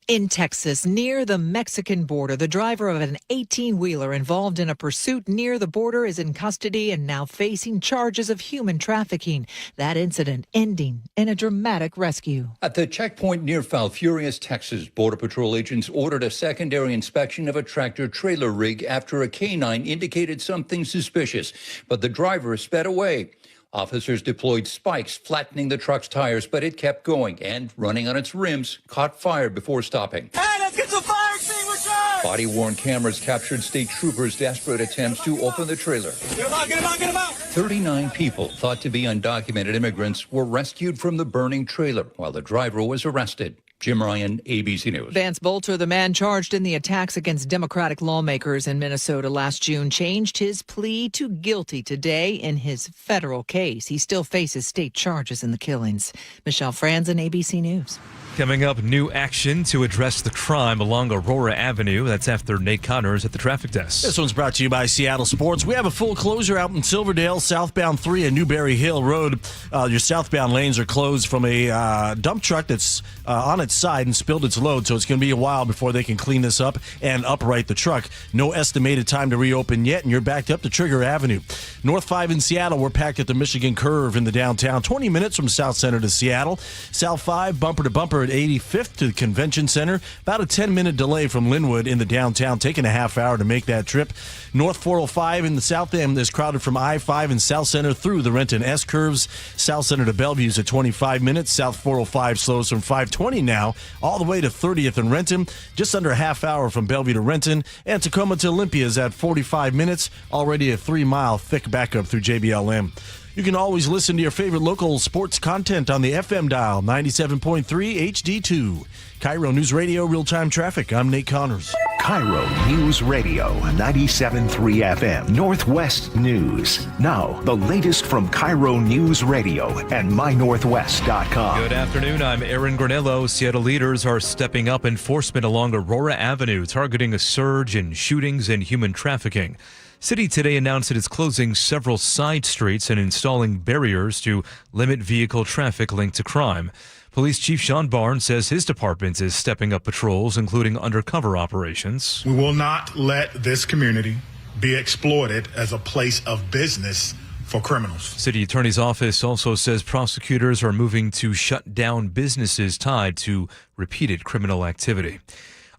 In Texas, near the Mexican border, the driver of an 18-wheeler involved in a pursuit near the border is in custody and now facing charges of human trafficking. That incident ending in a dramatic rescue. At the checkpoint near Falfurrias, Texas, Border Patrol agents ordered a secondary inspection of a tractor-trailer rig after a canine indicated something suspicious, but the driver sped away. Officers deployed spikes, flattening the truck's tires, but it kept going and, running on its rims, caught fire before stopping. Hey, let's get some fire extinguishers! Body-worn cameras captured state troopers' desperate attempts to open the trailer. Get him out, get him out, get him out! 39 people, thought to be undocumented immigrants, were rescued from the burning trailer while the driver was arrested. Jim Ryan, ABC News. Vance Bolter, the man charged in the attacks against Democratic lawmakers in Minnesota last June, changed his plea to guilty today in his federal case. He still faces state charges in the killings. Michelle Franzen, ABC News. Coming up, new action to address the crime along Aurora Avenue. That's after Nate Connors at the traffic desk. This one's brought to you by Seattle Sports. We have a full closure out in Silverdale, southbound 3 and Newberry Hill Road. Your southbound lanes are closed from a dump truck that's on its its side and spilled its load, so it's going to be a while before they can clean this up and upright the truck. No estimated time to reopen yet, and you're backed up to Trigger Avenue. North 5 in Seattle, we're packed at the Michigan Curve in the downtown, 20 minutes from South Center to Seattle. South 5, bumper to bumper at 85th to the Convention Center. About a 10-minute delay from Linwood in the downtown, taking a half hour to make that trip. North 405 in the South End is crowded from I-5 and South Center through the Renton S curves. South Center to Bellevue's at 25 minutes. South 405 slows from 520 now all the way to 30th and Renton. Just under a half hour from Bellevue to Renton. And Tacoma to Olympia is at 45 minutes. Already a 3-mile thick backup through JBLM. You can always listen to your favorite local sports content on the FM dial, 97.3 HD2. KIRO News Radio, real-time traffic. I'm Nate Connors. KIRO News Radio, 97.3 FM, Northwest News. Now, the latest from KIRO News Radio and mynorthwest.com. Good afternoon, I'm Aaron Granillo. Seattle leaders are stepping up enforcement along Aurora Avenue, targeting a surge in shootings and human trafficking. City today announced that it's closing several side streets and installing barriers to limit vehicle traffic linked to crime. Police Chief Sean Barnes says his department is stepping up patrols, including undercover operations. We will not let this community be exploited as a place of business for criminals. City Attorney's Office also says prosecutors are moving to shut down businesses tied to repeated criminal activity.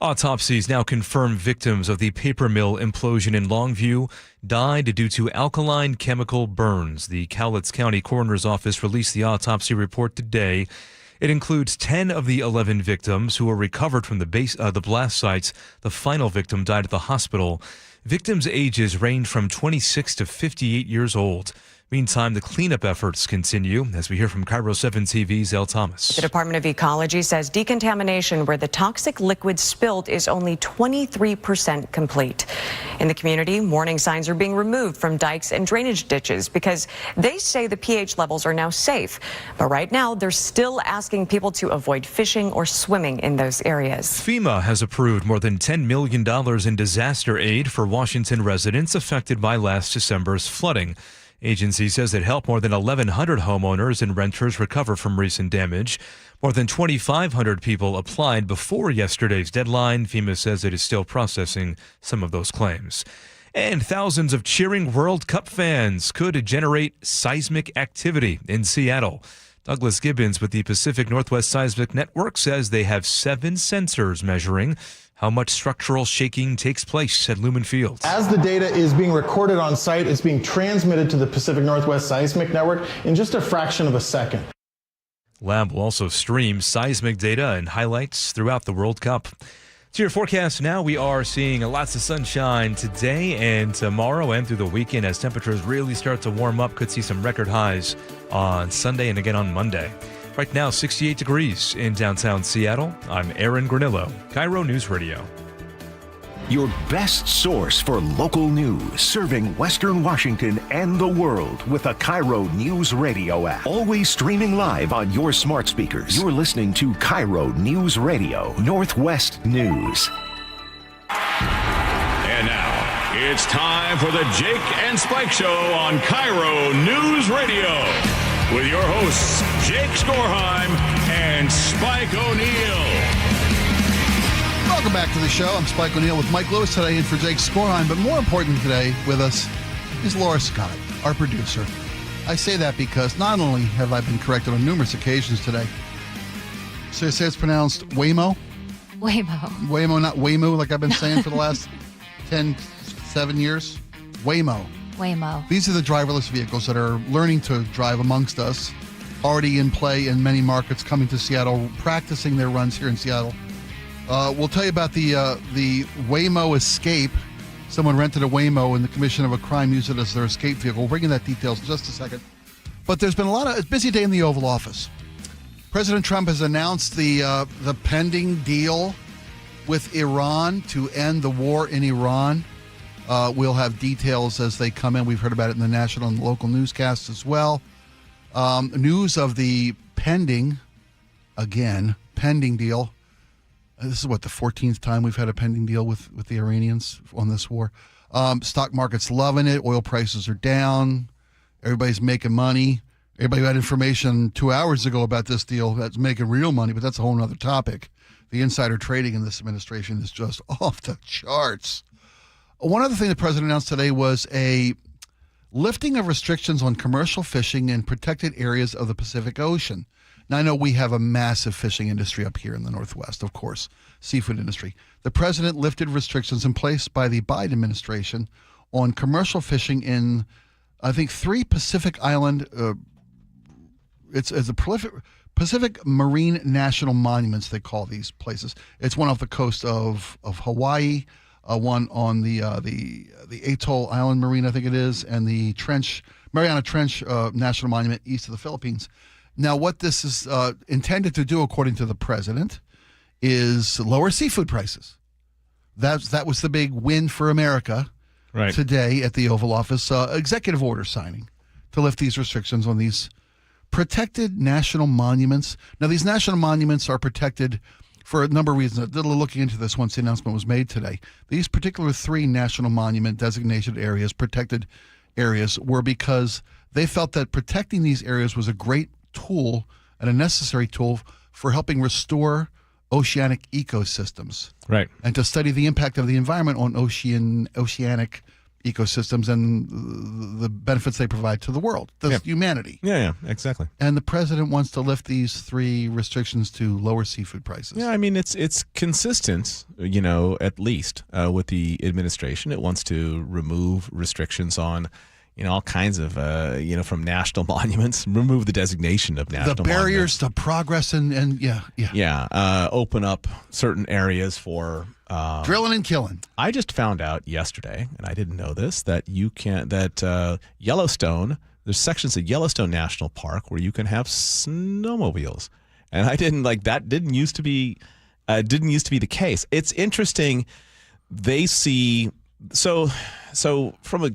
Autopsies now confirm victims of the paper mill implosion in Longview died due to alkaline chemical burns. The Cowlitz County Coroner's Office released the autopsy report today. It includes 10 of the 11 victims who were recovered from the blast sites. The final victim died at the hospital. Victims' ages range from 26 to 58 years old. Meantime, the cleanup efforts continue, as we hear from KIRO 7 TV's Elle Thomas. The Department of Ecology says decontamination where the toxic liquid spilled is only 23% complete. In the community, warning signs are being removed from dikes and drainage ditches because they say the pH levels are now safe. But right now, they're still asking people to avoid fishing or swimming in those areas. FEMA has approved more than $10 million in disaster aid for Washington residents affected by last December's flooding. Agency says it helped more than 1,100 homeowners and renters recover from recent damage. More than 2,500 people applied before yesterday's deadline. FEMA says it is still processing some of those claims. And thousands of cheering World Cup fans could generate seismic activity in Seattle. Douglas Gibbons with the Pacific Northwest Seismic Network says they have 7 sensors measuring how much structural shaking takes place at Lumen Field. As the data is being recorded on site, it's being transmitted to the Pacific Northwest Seismic Network in just a fraction of a second. Lab will also stream seismic data and highlights throughout the World Cup. To your forecast now, we are seeing lots of sunshine today and tomorrow and through the weekend as temperatures really start to warm up. Could see some record highs on Sunday and again on Monday. Right now, 68 degrees in downtown Seattle. I'm Aaron Granillo, KIRO News Radio. Your best source for local news, serving Western Washington and the world with a KIRO News Radio app. Always streaming live on your smart speakers. You're listening to KIRO News Radio, Northwest News. And now, it's time for the Jake and Spike Show on KIRO News Radio. With your hosts, Jake Skorheim and Spike O'Neill. Welcome back to the show. I'm Spike O'Neill with Mike Lewis today in for Jake Skorheim. But more important today with us is Laura Scott, our producer. I say that because not only have I been corrected on numerous occasions today, so I say it's pronounced Waymo. Waymo, not Waymo, like I've been saying for the last 7 years. Waymo. These are the driverless vehicles that are learning to drive amongst us, already in play in many markets, coming to Seattle, practicing their runs here in Seattle. We'll tell you about the Waymo Escape. Someone rented a Waymo and the commission of a crime used it as their escape vehicle. We'll bring you that details in just a second. But there's been a busy day in the Oval Office. President Trump has announced the pending deal with Iran to end the war in Iran. We'll have details as they come in. We've heard about it in the national and local newscasts as well. News of the pending deal. This is the 14th time we've had a pending deal with the Iranians on this war. Stock market's loving it. Oil prices are down. Everybody's making money. Everybody had information 2 hours ago about this deal that's making real money, but that's a whole other topic. The insider trading in this administration is just off the charts. One other thing the president announced today was a lifting of restrictions on commercial fishing in protected areas of the Pacific Ocean. Now, I know we have a massive fishing industry up here in the Northwest, of course, seafood industry. The president lifted restrictions in place by the Biden administration on commercial fishing in, I think, 3 Pacific Island it's a prolific Pacific Marine National Monuments, they call these places. It's one off the coast of Hawaii, one on the Atoll Island Marine, I think it is, and the Mariana Trench National Monument east of the Philippines. Now, what this is intended to do, according to the president, is lower seafood prices. That was the big win for America today at the Oval Office, executive order signing to lift these restrictions on these protected national monuments. Now, these national monuments are protected for a number of reasons. I did a little looking into this once the announcement was made today. These particular 3 national monument designated areas, protected areas, were because they felt that protecting these areas was a great tool and a necessary tool for helping restore oceanic ecosystems. Right. And to study the impact of the environment on oceanic ecosystems and the benefits they provide to the world, humanity. Yeah, exactly. And the president wants to lift these 3 restrictions to lower seafood prices. Yeah, I mean, it's consistent, at least with the administration. It wants to remove restrictions on, all kinds of, from national monuments, remove the designation of national monuments. The barriers to progress and open up certain areas for drilling and killing. I just found out yesterday, and I didn't know this, that Yellowstone, there's sections of Yellowstone National Park where you can have snowmobiles, and I didn't that didn't used to be the case. It's interesting. They see so from a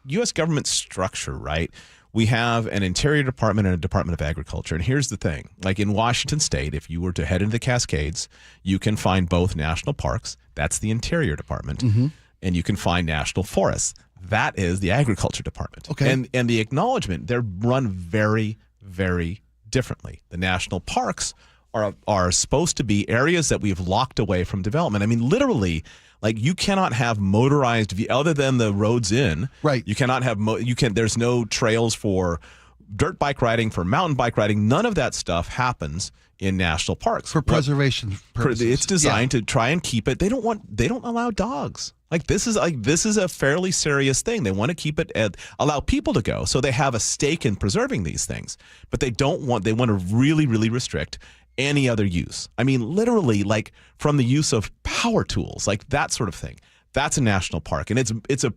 U.S. government structure, right? We have an Interior Department and a Department of Agriculture. And here's the thing. Like in Washington State, if you were to head into the Cascades, you can find both national parks. That's the Interior Department. Mm-hmm. And you can find national forests. That is the Agriculture Department. Okay. And the acknowledgement, they're run very, very differently. The national parks are supposed to be areas that we've locked away from development. I mean, literally, you cannot have motorized other than the roads in. Right. You cannot have there's no trails for dirt bike riding, for mountain bike riding. None of that stuff happens in national parks for preservation purposes. It's designed to try and keep it. They don't allow dogs. This is a fairly serious thing. They want to keep it allow people to go, so they have a stake in preserving these things. But they want to really, really restrict any other use. I mean, literally, from the use of power tools, that sort of thing. That's a national park, and it's a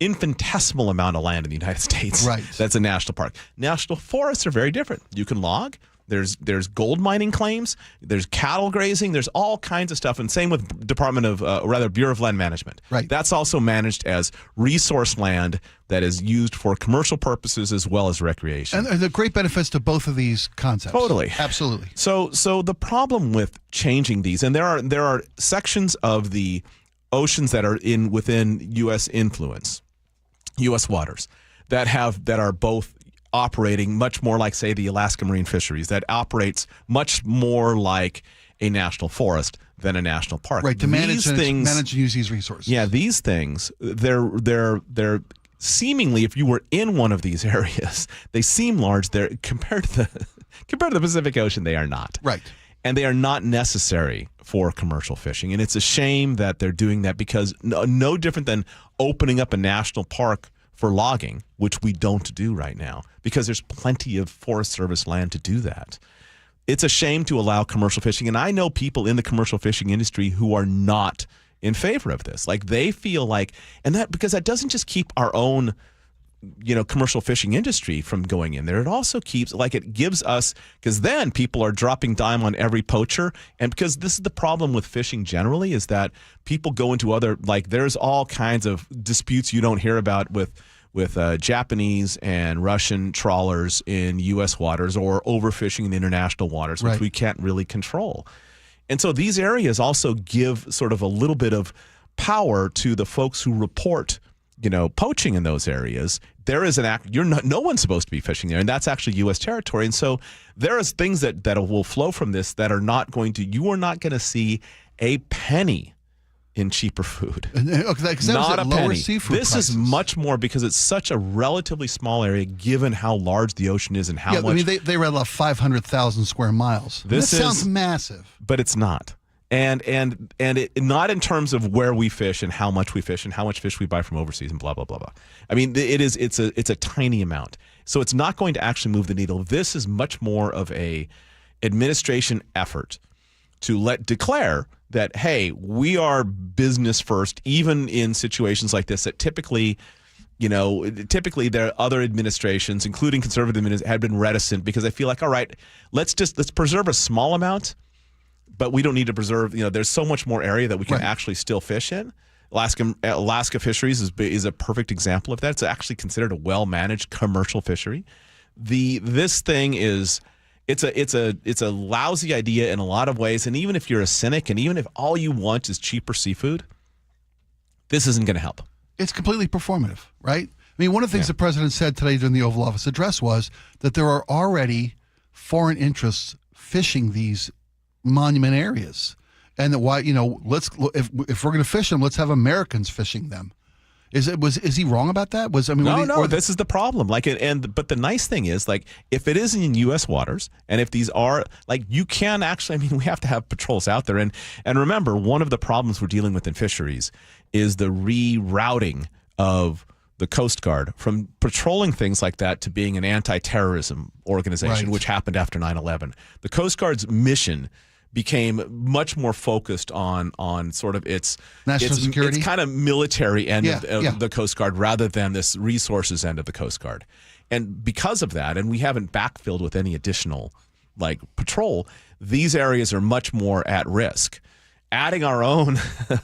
infinitesimal amount of land in the United States. Right. That's a national park. National forests are very different. You can log. There's gold mining claims. There's cattle grazing. There's all kinds of stuff. And same with Bureau of Land Management. Right. That's also managed as resource land that is used for commercial purposes as well as recreation. And the great benefits to both of these concepts. Totally. Absolutely. So the problem with changing these, and there are sections of the oceans that are within U.S. influence, U.S. waters, that are both operating much more like, say, the Alaska Marine Fisheries, that operates much more like a national forest than a national park. Right, to manage and use these resources. Yeah, these things, they're seemingly, if you were in one of these areas, they seem large. They're compared to the Pacific Ocean, they are not. Right. And they are not necessary for commercial fishing. And it's a shame that they're doing that, because no different than opening up a national park for logging, which we don't do right now, because there's plenty of Forest Service land to do that. It's a shame to allow commercial fishing. And I know people in the commercial fishing industry who are not in favor of this. They feel because that doesn't just keep our own, commercial fishing industry from going in there. It also keeps, it gives us, because then people are dropping dime on every poacher. And because this is the problem with fishing generally, is that people go into other, there's all kinds of disputes you don't hear about with Japanese and Russian trawlers in U.S. waters, or overfishing in international waters, which we can't really control. And so these areas also give sort of a little bit of power to the folks who report poaching in those areas, there is no one's supposed to be fishing there, and that's actually U.S. territory. And so there is things that will flow from this that are not going to. You are not going to see a penny in cheaper food. Not a penny. Seafood this prices. is much more because it's such a relatively small area, given how large the ocean is and how much. I mean, they read about 500,000 square miles. This sounds massive, but it's not. And it not in terms of where we fish and how much we fish and how much fish we buy from overseas and blah blah blah blah. I mean, it's a tiny amount, so it's not going to actually move the needle. This is much more of a administration effort to declare that, hey, we are business first, even in situations like this that typically there are other administrations, including conservative administrations, had been reticent because they feel like, all right, let's preserve a small amount. But we don't need to preserve, there's so much more area that we can actually still fish in. Alaska Fisheries is a perfect example of that. It's actually considered a well-managed commercial fishery. This thing is, it's a lousy idea in a lot of ways. And even if you're a cynic, and even if all you want is cheaper seafood, this isn't going to help. It's completely performative, right? I mean, one of the things the president said today during the Oval Office address was that there are already foreign interests fishing these monument areas, and that why if we're going to fish them, let's have Americans fishing them. Is he wrong about that? This is the problem. But the nice thing is, if it is in U.S. waters, and if these are you can actually, we have to have patrols out there, and remember, one of the problems we're dealing with in fisheries is the rerouting of the Coast Guard from patrolling things like that to being an anti-terrorism organization, which happened after 9/11. The Coast Guard's mission became much more focused on sort of its national security, its kind of military end of the Coast Guard rather than this resources end of the Coast Guard. And because of that, and we haven't backfilled with any additional patrol, these areas are much more at risk. Adding our own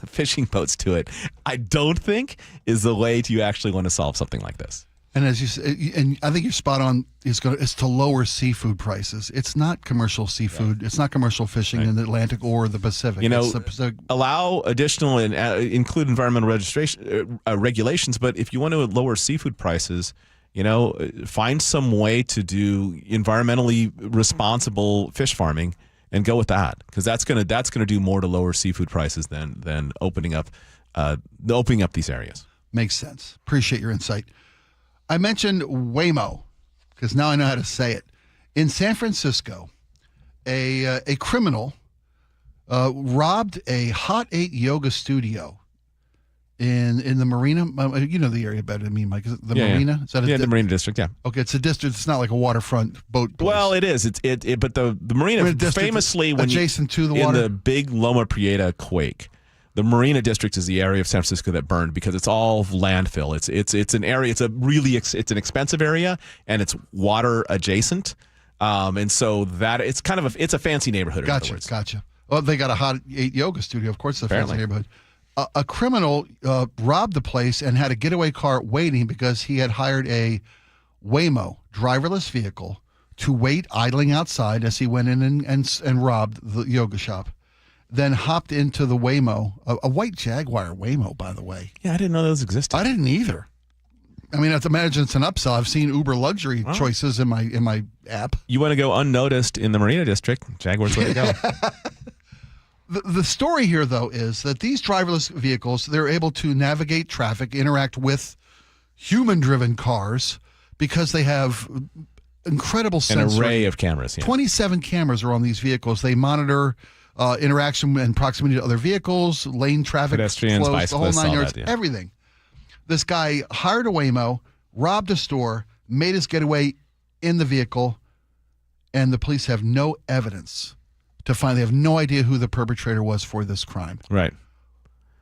fishing boats to it, I don't think is the way you actually want to solve something like this. And as you say, and I think you're spot on, is to lower seafood prices. It's not commercial seafood. It's not commercial fishing in the Atlantic or the Pacific. Allow additional and include environmental regulations. But if you want to lower seafood prices, find some way to do environmentally responsible fish farming and go with that, because that's gonna do more to lower seafood prices than opening up these areas. Makes sense. Appreciate your insight. I mentioned Waymo because now I know how to say it. In San Francisco, a criminal robbed a Hot 8 yoga studio in the marina. You know the area better than me, Mike. Is it the marina? Yeah. Is that the marina district? Yeah. Okay, it's a district. It's not like a waterfront boat place. Well, it is. But the marina famously adjacent to the water in the big Loma Prieta quake. The Marina District is the area of San Francisco that burned because it's all landfill. It's an area. It's an expensive area, and it's water adjacent, and so that it's kind of a fancy neighborhood. Gotcha. Well, they got a Hot 8 yoga studio. Of course, it's a fancy neighborhood. A criminal robbed the place and had a getaway car waiting because he had hired a Waymo driverless vehicle to wait idling outside as he went in and robbed the yoga shop. Then hopped into the Waymo, a white Jaguar Waymo, by the way. Yeah, I didn't know those existed. I didn't either. I mean, I have to imagine it's an upsell. I've seen Uber luxury choices in my app. You want to go unnoticed in the Marina District? Jaguar's way to go. The story here, though, is that these driverless vehicles, they're able to navigate traffic, interact with human-driven cars because they have incredible sensors. An array of cameras. Yeah. 27 cameras are on these vehicles. They monitor interaction and proximity to other vehicles, lane traffic, pedestrians, flows, the whole 9 yards, that, everything. This guy hired a Waymo, robbed a store, made his getaway in the vehicle, and the police have no evidence to find. They have no idea who the perpetrator was for this crime. Right.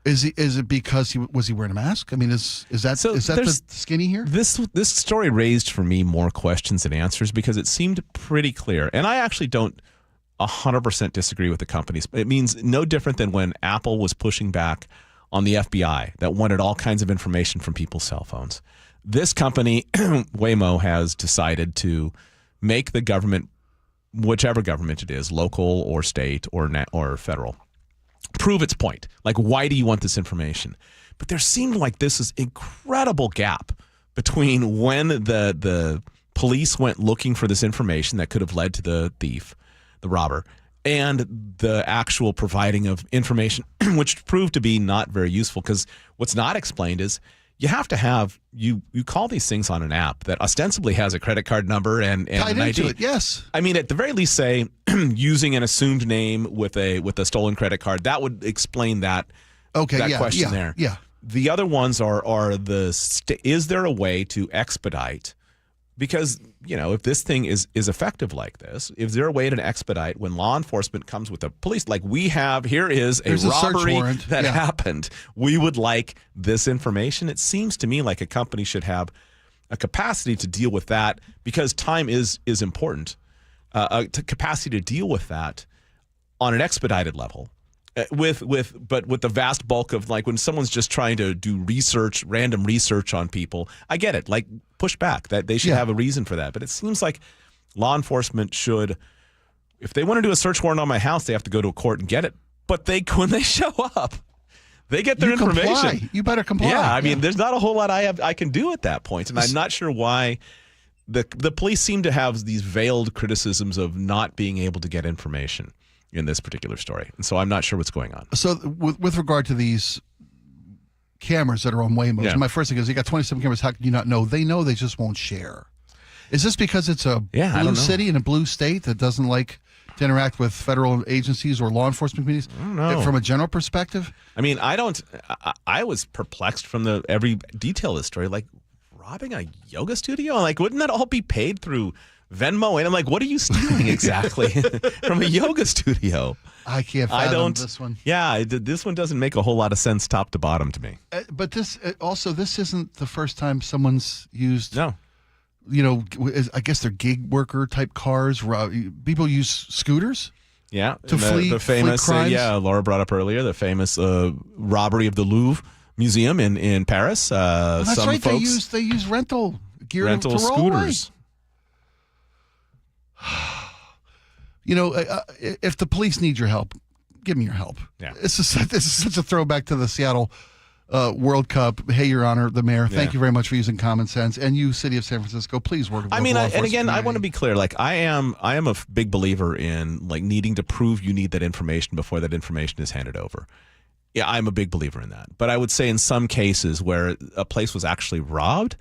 Is it because was he wearing a mask? I mean, is that the skinny here? This story raised for me more questions than answers because it seemed pretty clear, and I actually don't 100% disagree with the companies. It means no different than when Apple was pushing back on the FBI that wanted all kinds of information from people's cell phones. This company, Waymo, has decided to make the government, whichever government it is, local or state or federal, prove its point. Why do you want this information? But there seemed like this is incredible gap between when the police went looking for this information that could have led to the thief, the robber, and the actual providing of information, which proved to be not very useful, because what's not explained is you have to have, you call these things on an app that ostensibly has a credit card number and tied an into ID. it, yes. I mean, at the very least, say using an assumed name with a stolen credit card, that would explain that question there. Yeah. The other ones are is there a way to expedite? Because, if this thing is effective like this, is there a way to expedite when law enforcement comes with the police? Like we have, here is a robbery that happened. We would like this information. It seems to me like a company should have a capacity to deal with that, because time is important. Capacity to deal with that on an expedited level. But with the vast bulk of, like, when someone's just trying to do research, random research on people, I get it. Like, push back. That they should have a reason for that. But it seems like law enforcement should, if they want to do a search warrant on my house, they have to go to a court and get it. But when they show up, they get their information. Comply. You better comply. Yeah, I mean, there's not a whole lot I can do at that point, and I'm not sure why. The police seem to have these veiled criticisms of not being able to get information in this particular story. And so I'm not sure what's going on. So with regard to these cameras that are on Waymos, my first thing is, you got 27 cameras, how can you not know? They know, they just won't share. Is this because it's a blue city in a blue state that doesn't like to interact with federal agencies or law enforcement communities? I don't know. From a general perspective? I mean, I was perplexed from every detail of the story. Like, robbing a yoga studio? Like, wouldn't that all be paid through Venmo? And I'm like, what are you stealing exactly from a yoga studio? I can't fathom this one. Yeah, this one doesn't make a whole lot of sense top to bottom to me. But this isn't the first time someone's used. No. I guess they're gig worker type cars. People use scooters. Yeah, to flee the famous crimes. Laura brought up earlier the famous robbery of the Louvre Museum in Paris. That's some right. folks, They use rental gear, rental to roll scooters. away. If the police need your help, give me your help. Yeah. This is such a throwback to the Seattle World Cup. Hey, Your Honor, the mayor, thank you very much for using common sense. And you, City of San Francisco, please work with I mean, law and enforcement again, I community. want to be clear. Like, I am a big believer in, like, needing to prove you need that information before that information is handed over. Yeah, I'm a big believer in that. But I would say in some cases where a place was actually robbed,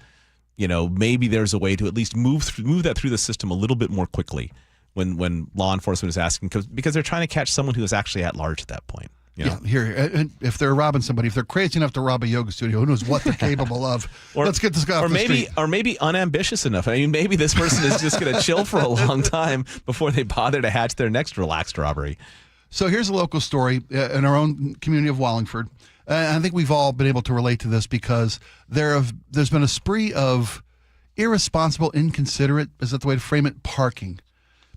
maybe there's a way to at least move that through the system a little bit more quickly when law enforcement is asking, because they're trying to catch someone who is actually at large at that point. Yeah, here, and if they're robbing somebody, if they're crazy enough to rob a yoga studio, who knows what they're capable of? Let's get this guy off the street. Or maybe unambitious enough. I mean, maybe this person is just going to chill for a long time before they bother to hatch their next relaxed robbery. So here's a local story in our own community of Wallingford. And I think we've all been able to relate to this because there's been a spree of irresponsible, inconsiderate, is that the way to frame it, parking.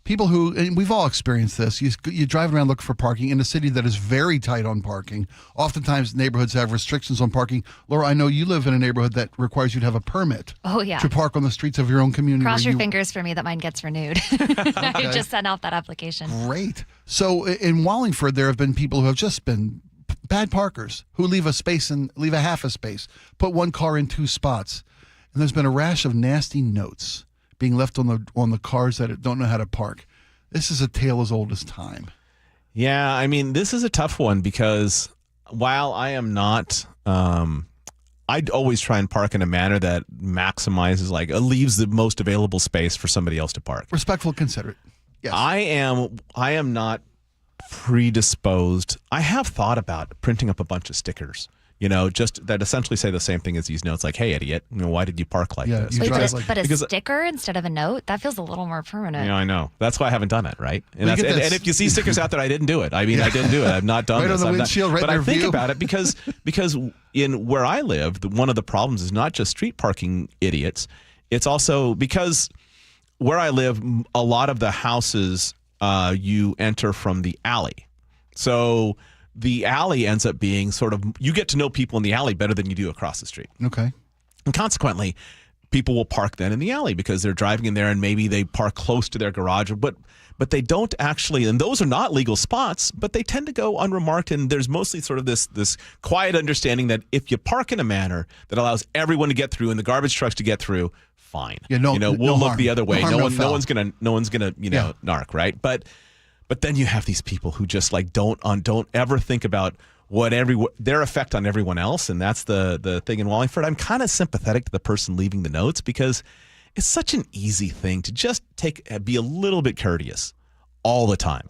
People who, and we've all experienced this, you drive around looking for parking in a city that is very tight on parking. Oftentimes neighborhoods have restrictions on parking. Laura, I know you live in a neighborhood that requires you to have a permit. Oh, yeah. To park on the streets of your own community. Cross your fingers for me that mine gets renewed. I just sent out that application. Great. So in Wallingford, there have been people who have just been bad parkers who leave a half a space, put one car in two spots. And there's been a rash of nasty notes being left on the cars that don't know how to park. This is a tale as old as time. Yeah, I mean, this is a tough one because while I am not, I'd always try and park in a manner that maximizes, leaves the most available space for somebody else to park. Respectful, considerate. Yes. I am not predisposed. I have thought about printing up a bunch of stickers, just that essentially say the same thing as these notes, like, hey, idiot, why did you park like this? Wait, but a sticker instead of a note? That feels a little more permanent. I know. That's why I haven't done it, right? And if you see stickers out there, I didn't do it. I mean, I didn't do it. I've not done right this. On the windshield, but I think about it because in where I live, one of the problems is not just street parking idiots. It's also because where I live, a lot of the houses you enter from the alley. So the alley ends up being sort of, you get to know people in the alley better than you do across the street. Okay. And consequently, people will park then in the alley because they're driving in there and maybe they park close to their garage, but they don't actually, and those are not legal spots, but they tend to go unremarked, and there's mostly sort of this quiet understanding that if you park in a manner that allows everyone to get through and the garbage trucks to get through, fine. Yeah, we'll look harm. the other way. No harm, No one's gonna narc, right? But then you have these people who just like don't ever think about their effect on everyone else, and that's the thing in Wallingford. I'm kind of sympathetic to the person leaving the notes because it's such an easy thing to just be a little bit courteous all the time,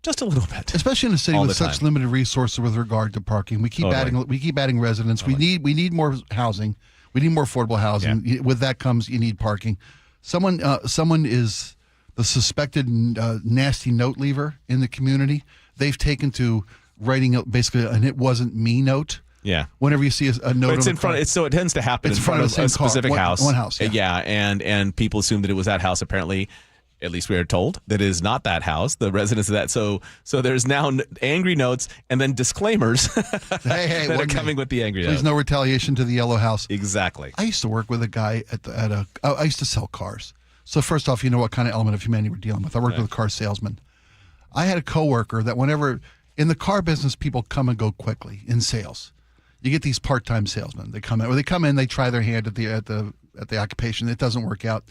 just a little bit. Especially in a city with such limited resources with regard to parking, we keep adding residents. We need more housing. We need more affordable housing. Yeah. With that comes you need parking. Someone is the suspected nasty note leaver in the community. They've taken to writing basically an "it wasn't me" note. Yeah. Whenever you see a note, but it's in front. So it tends to happen in front of a specific house. One house. Yeah. And people assume that it was that house. Apparently, at least we are told that it is not that house. The residents of that. So there's now angry notes and then disclaimers that are coming with the angry notes. Please no retaliation to the yellow house. Exactly. I used to work with a guy I used to sell cars. So first off, you know what kind of element of humanity we're dealing with. I worked with a car salesman. I had a coworker that whenever in the car business, people come and go quickly in sales. You get these part-time salesmen. They come in, they try their hand at the occupation. It doesn't work out,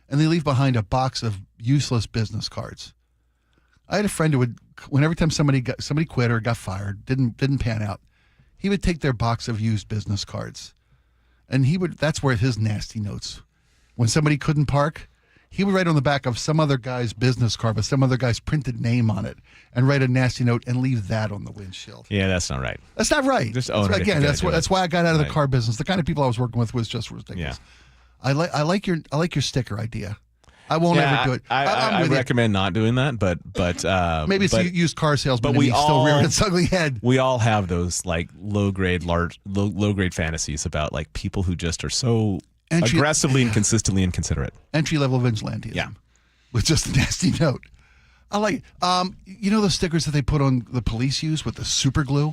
and they leave behind a box of useless business cards. I had a friend who every time somebody quit or got fired, didn't pan out, he would take their box of used business cards, and that's where his nasty notes. When somebody couldn't park, he would write on the back of some other guy's business card with some other guy's printed name on it and write a nasty note and leave that on the windshield. Yeah, that's not right. That's not right. Just own it. Again, that's why I got out of the car business. The kind of people I was working with was just ridiculous. Yeah. I like your sticker idea. I won't ever do it. I recommend not doing that, but maybe it's used car salesman. But we still rearing its ugly head. We all have those like low grade fantasies about like people who just are so aggressively and consistently inconsiderate. Entry-level vigilantism with just a nasty note. I like you know the stickers that they put on the police use with the super glue?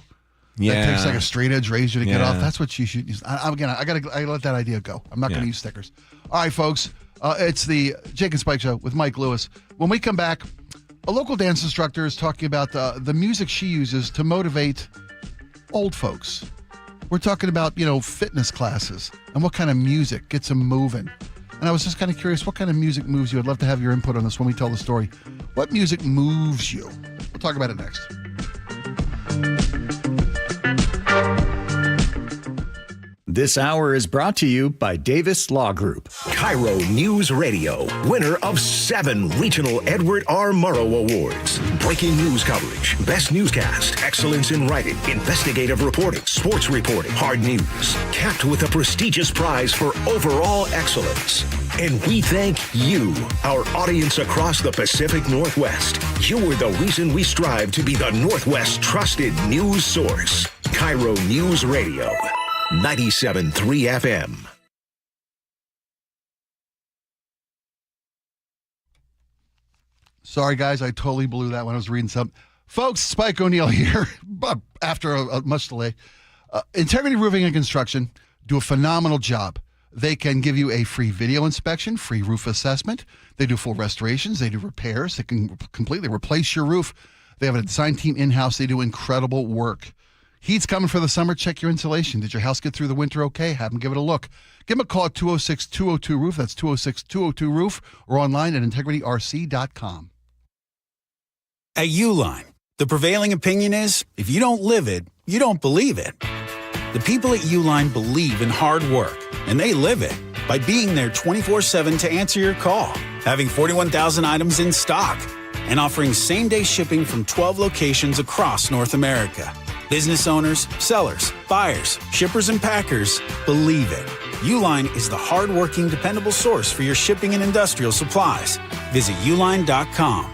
Yeah. That takes like a straight edge razor to get off. That's what you should use. I let that idea go. I'm not going to use stickers. All right, folks. It's the Jake and Spike Show with Mike Lewis. When we come back, a local dance instructor is talking about the music she uses to motivate old folks. We're talking about, fitness classes and what kind of music gets them moving. And I was just kind of curious, what kind of music moves you? I'd love to have your input on this when we tell the story. What music moves you? We'll talk about it next. This hour is brought to you by Davis Law Group. KIRO News Radio, winner of 7 regional Edward R. Murrow Awards. Breaking news coverage, best newscast, excellence in writing, investigative reporting, sports reporting, hard news. Capped with a prestigious prize for overall excellence. And we thank you, our audience across the Pacific Northwest. You are the reason we strive to be the Northwest's trusted news source. KIRO News Radio. 97.3 FM. Sorry, guys. I totally blew that when I was reading something. Folks, Spike O'Neill here after a much delay. Integrity Roofing and Construction do a phenomenal job. They can give you a free video inspection, free roof assessment. They do full restorations. They do repairs. They can completely replace your roof. They have a design team in-house. They do incredible work. Heat's coming for the summer. Check your insulation. Did your house get through the winter okay? Have them give it a look. Give them a call at 206-202-ROOF. That's 206-202-ROOF or online at integrityrc.com. At Uline, the prevailing opinion is if you don't live it, you don't believe it. The people at Uline believe in hard work, and they live it by being there 24/7 to answer your call, having 41,000 items in stock, and offering same-day shipping from 12 locations across North America. Business owners, sellers, buyers, shippers, and packers believe it. Uline is the hard-working, dependable source for your shipping and industrial supplies. Visit uline.com.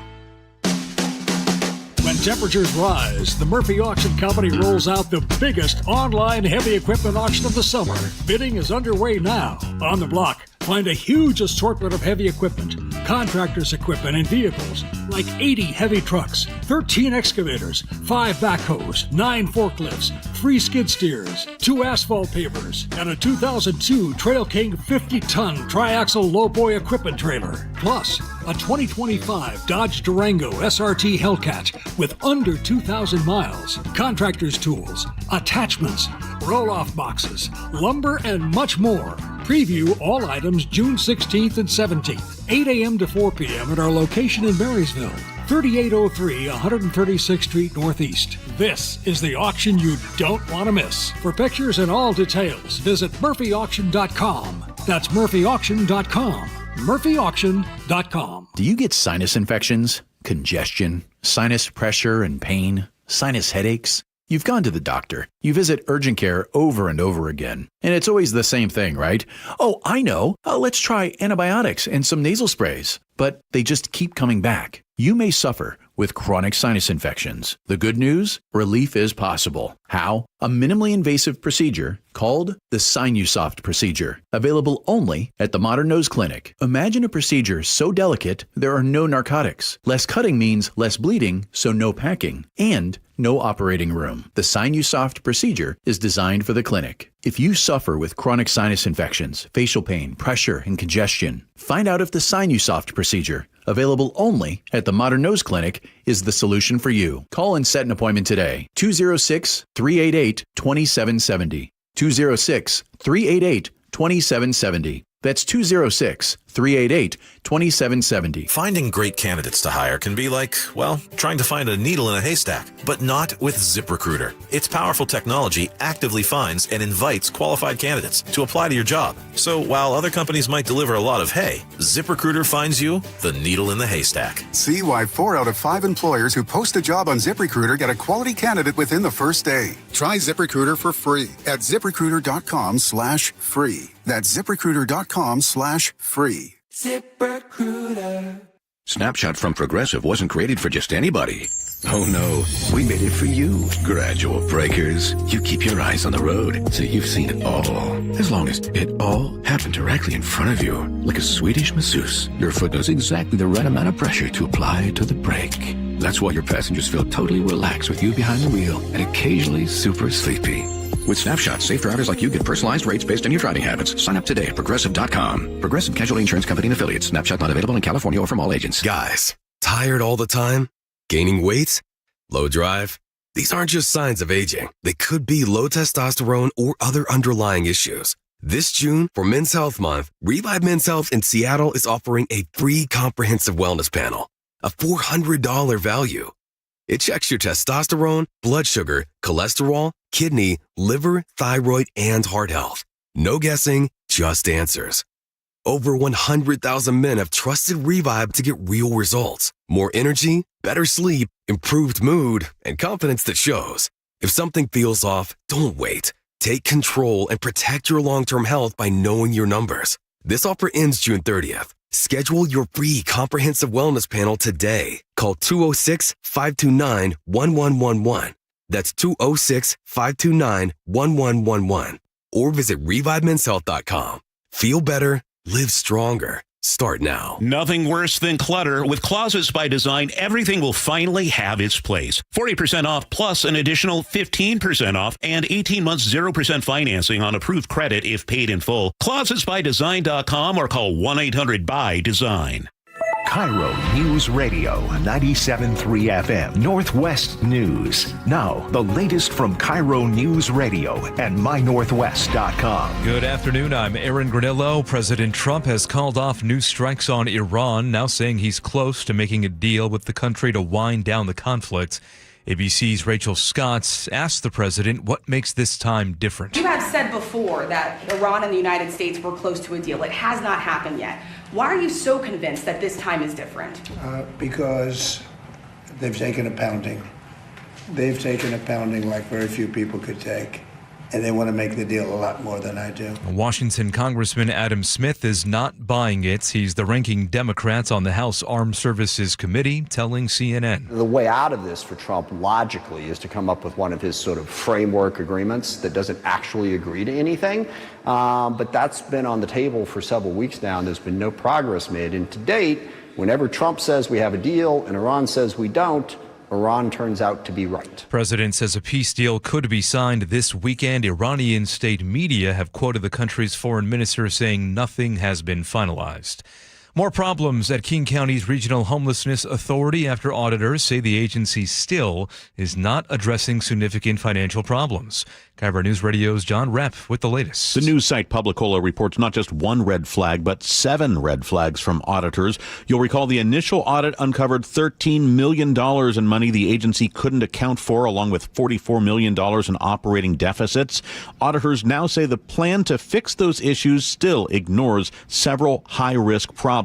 When temperatures rise, the Murphy Auction Company rolls out the biggest online heavy equipment auction of the summer. Bidding is underway now. On the block, find a huge assortment of heavy equipment. contractors' equipment and vehicles, like 80 heavy trucks, 13 excavators, 5 backhoes, 9 forklifts, 3 skid steers, 2 asphalt pavers, and a 2002 Trail King 50-ton triaxle lowboy equipment trailer. Plus, a 2025 Dodge Durango SRT Hellcat with under 2,000 miles, contractors' tools, attachments, roll-off boxes, lumber, and much more. Preview all items June 16th and 17th, 8 a.m. to 4 p.m. at our location in Marysville, 3803 136th Street Northeast. This is the auction you don't want to miss. For pictures and all details, visit murphyauction.com. That's murphyauction.com. murphyauction.com. Do you get sinus infections, congestion, sinus pressure and pain, sinus headaches? You've gone to the doctor. You visit urgent care over and over again. And it's always the same thing, right? Oh, I know. Let's try antibiotics and some nasal sprays. But they just keep coming back. You may suffer with chronic sinus infections. The good news? Relief is possible. How? A minimally invasive procedure called the Sinusoft procedure, available only at the Modern Nose Clinic. Imagine a procedure so delicate there are no narcotics. Less cutting means less bleeding, so no packing, and no operating room. The Sinusoft procedure is designed for the clinic. If you suffer with chronic sinus infections, facial pain, pressure, and congestion, find out if the Sinusoft procedure, available only at the Modern Nose Clinic, is the solution for you. Call and set an appointment today. 206-388-2770. 206-388-2770. That's 206-388-2770. Finding great candidates to hire can be like, well, trying to find a needle in a haystack, but not with ZipRecruiter. Its powerful technology actively finds and invites qualified candidates to apply to your job. So while other companies might deliver a lot of hay, ZipRecruiter finds you the needle in the haystack. See why 4 out of 5 employers who post a job on ZipRecruiter get a quality candidate within the first day. Try ZipRecruiter for free at ZipRecruiter.com/free. That's ZipRecruiter.com/free. ZipRecruiter. Snapshot from Progressive wasn't created for just anybody. Oh no, we made it for you, gradual breakers. You keep your eyes on the road, so you've seen it all. As long as it all happened directly in front of you, like a Swedish masseuse, your foot knows exactly the right amount of pressure to apply to the brake. That's why your passengers feel totally relaxed with you behind the wheel and occasionally super sleepy. With Snapshot, safe drivers like you get personalized rates based on your driving habits. Sign up today at Progressive.com. Progressive Casualty Insurance Company and Affiliates. Snapshot not available in California or from all agents. Guys, tired all the time? Gaining weight? Low drive? These aren't just signs of aging. They could be low testosterone or other underlying issues. This June, for Men's Health Month, Revive Men's Health in Seattle is offering a free comprehensive wellness panel, a $400 value. It checks your testosterone, blood sugar, cholesterol, kidney, liver, thyroid, and heart health. No guessing, just answers. Over 100,000 men have trusted Revive to get real results. More energy, better sleep, improved mood, and confidence that shows. If something feels off, don't wait. Take control and protect your long-term health by knowing your numbers. This offer ends June 30th. Schedule your free comprehensive wellness panel today. Call 206-529-1111. That's 206-529-1111. Or visit ReviveMen'sHealth.com. Feel better, live stronger. Start now. Nothing worse than clutter. With Closets by Design, everything will finally have its place. 40% off plus an additional 15% off and 18 months 0% financing on approved credit if paid in full. Closet.byDesign.com or call 1-800-BY-DESIGN. KIRO Newsradio 97.3 FM Northwest News. Now, the latest from KIRO Newsradio and MyNorthwest.com. Good afternoon. I'm Aaron Granillo. President Trump has called off new strikes on Iran, now saying he's close to making a deal with the country to wind down the conflict. ABC's Rachel Scott asked the president what makes this time different. You have said before that Iran and the United States were close to a deal. It has not happened yet. Why are you so convinced that this time is different? Because they've taken a pounding. They've taken a pounding like very few people could take. and they want to make the deal a lot more than I do. Washington Congressman Adam Smith is not buying it. He's the ranking Democrat on the House Armed Services Committee, telling CNN. The way out of this for Trump, logically, is to come up with one of his sort of framework agreements that doesn't actually agree to anything. But that's been on the table for several weeks now, and there's been no progress made. And to date, whenever Trump says we have a deal and Iran says we don't, Iran turns out to be right. President says a peace deal could be signed this weekend. Iranian state media have quoted the country's foreign minister saying nothing has been finalized. More problems at King County's Regional Homelessness Authority after auditors say the agency still is not addressing significant financial problems. KIRO News Radio's John Repp with the latest. The news site Publicola reports not just one red flag, but 7 red flags from auditors. You'll recall the initial audit uncovered $13 million in money the agency couldn't account for, along with $44 million in operating deficits. Auditors now say the plan to fix those issues still ignores several high-risk problems.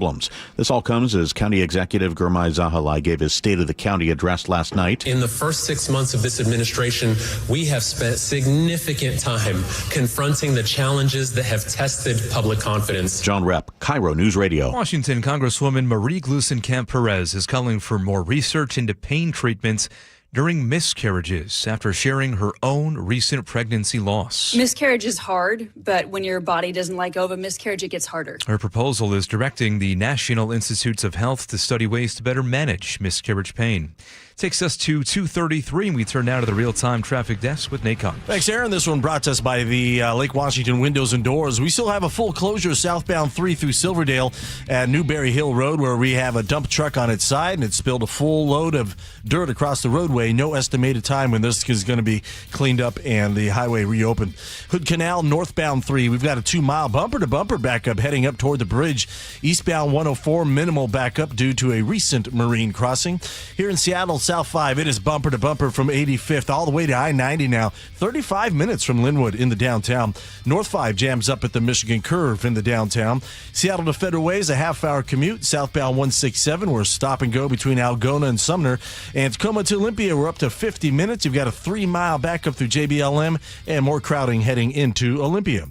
This all comes as County Executive Gurmai Zahalai gave his State of the County address last night. In the first 6 months of this administration, we have spent significant time confronting the challenges that have tested public confidence. John Repp, KIRO News Radio. Washington Congresswoman Marie Gluesenkamp-Perez is calling for more research into pain treatments during miscarriages after sharing her own recent pregnancy loss. Miscarriage is hard, but when your body doesn't let go of a miscarriage, it gets harder. Her proposal is directing the National Institutes of Health to study ways to better manage miscarriage pain. Takes us to 2:33, and we turn now to the real-time traffic desk with Nate Connors. Thanks, Aaron. This one brought to us by the Lake Washington Windows and Doors. We still have a full closure southbound 3 through Silverdale at Newberry Hill Road, where we have a dump truck on its side, and it spilled a full load of dirt across the roadway. No estimated time when this is going to be cleaned up and the highway reopened. Hood Canal northbound 3, we've got a 2-mile bumper-to-bumper backup heading up toward the bridge. Eastbound 104, minimal backup due to a recent marine crossing. Here in Seattle, South 5, it is bumper to bumper from 85th all the way to I-90 now. 35 minutes from Linwood in the downtown. North 5 jams up at the Michigan Curve in the downtown. Seattle to Federal Way is a half-hour commute. Southbound 167, we're stop and go between Algona and Sumner. And Tacoma to Olympia, we're up to 50 minutes. You've got a 3-mile backup through JBLM and more crowding heading into Olympia.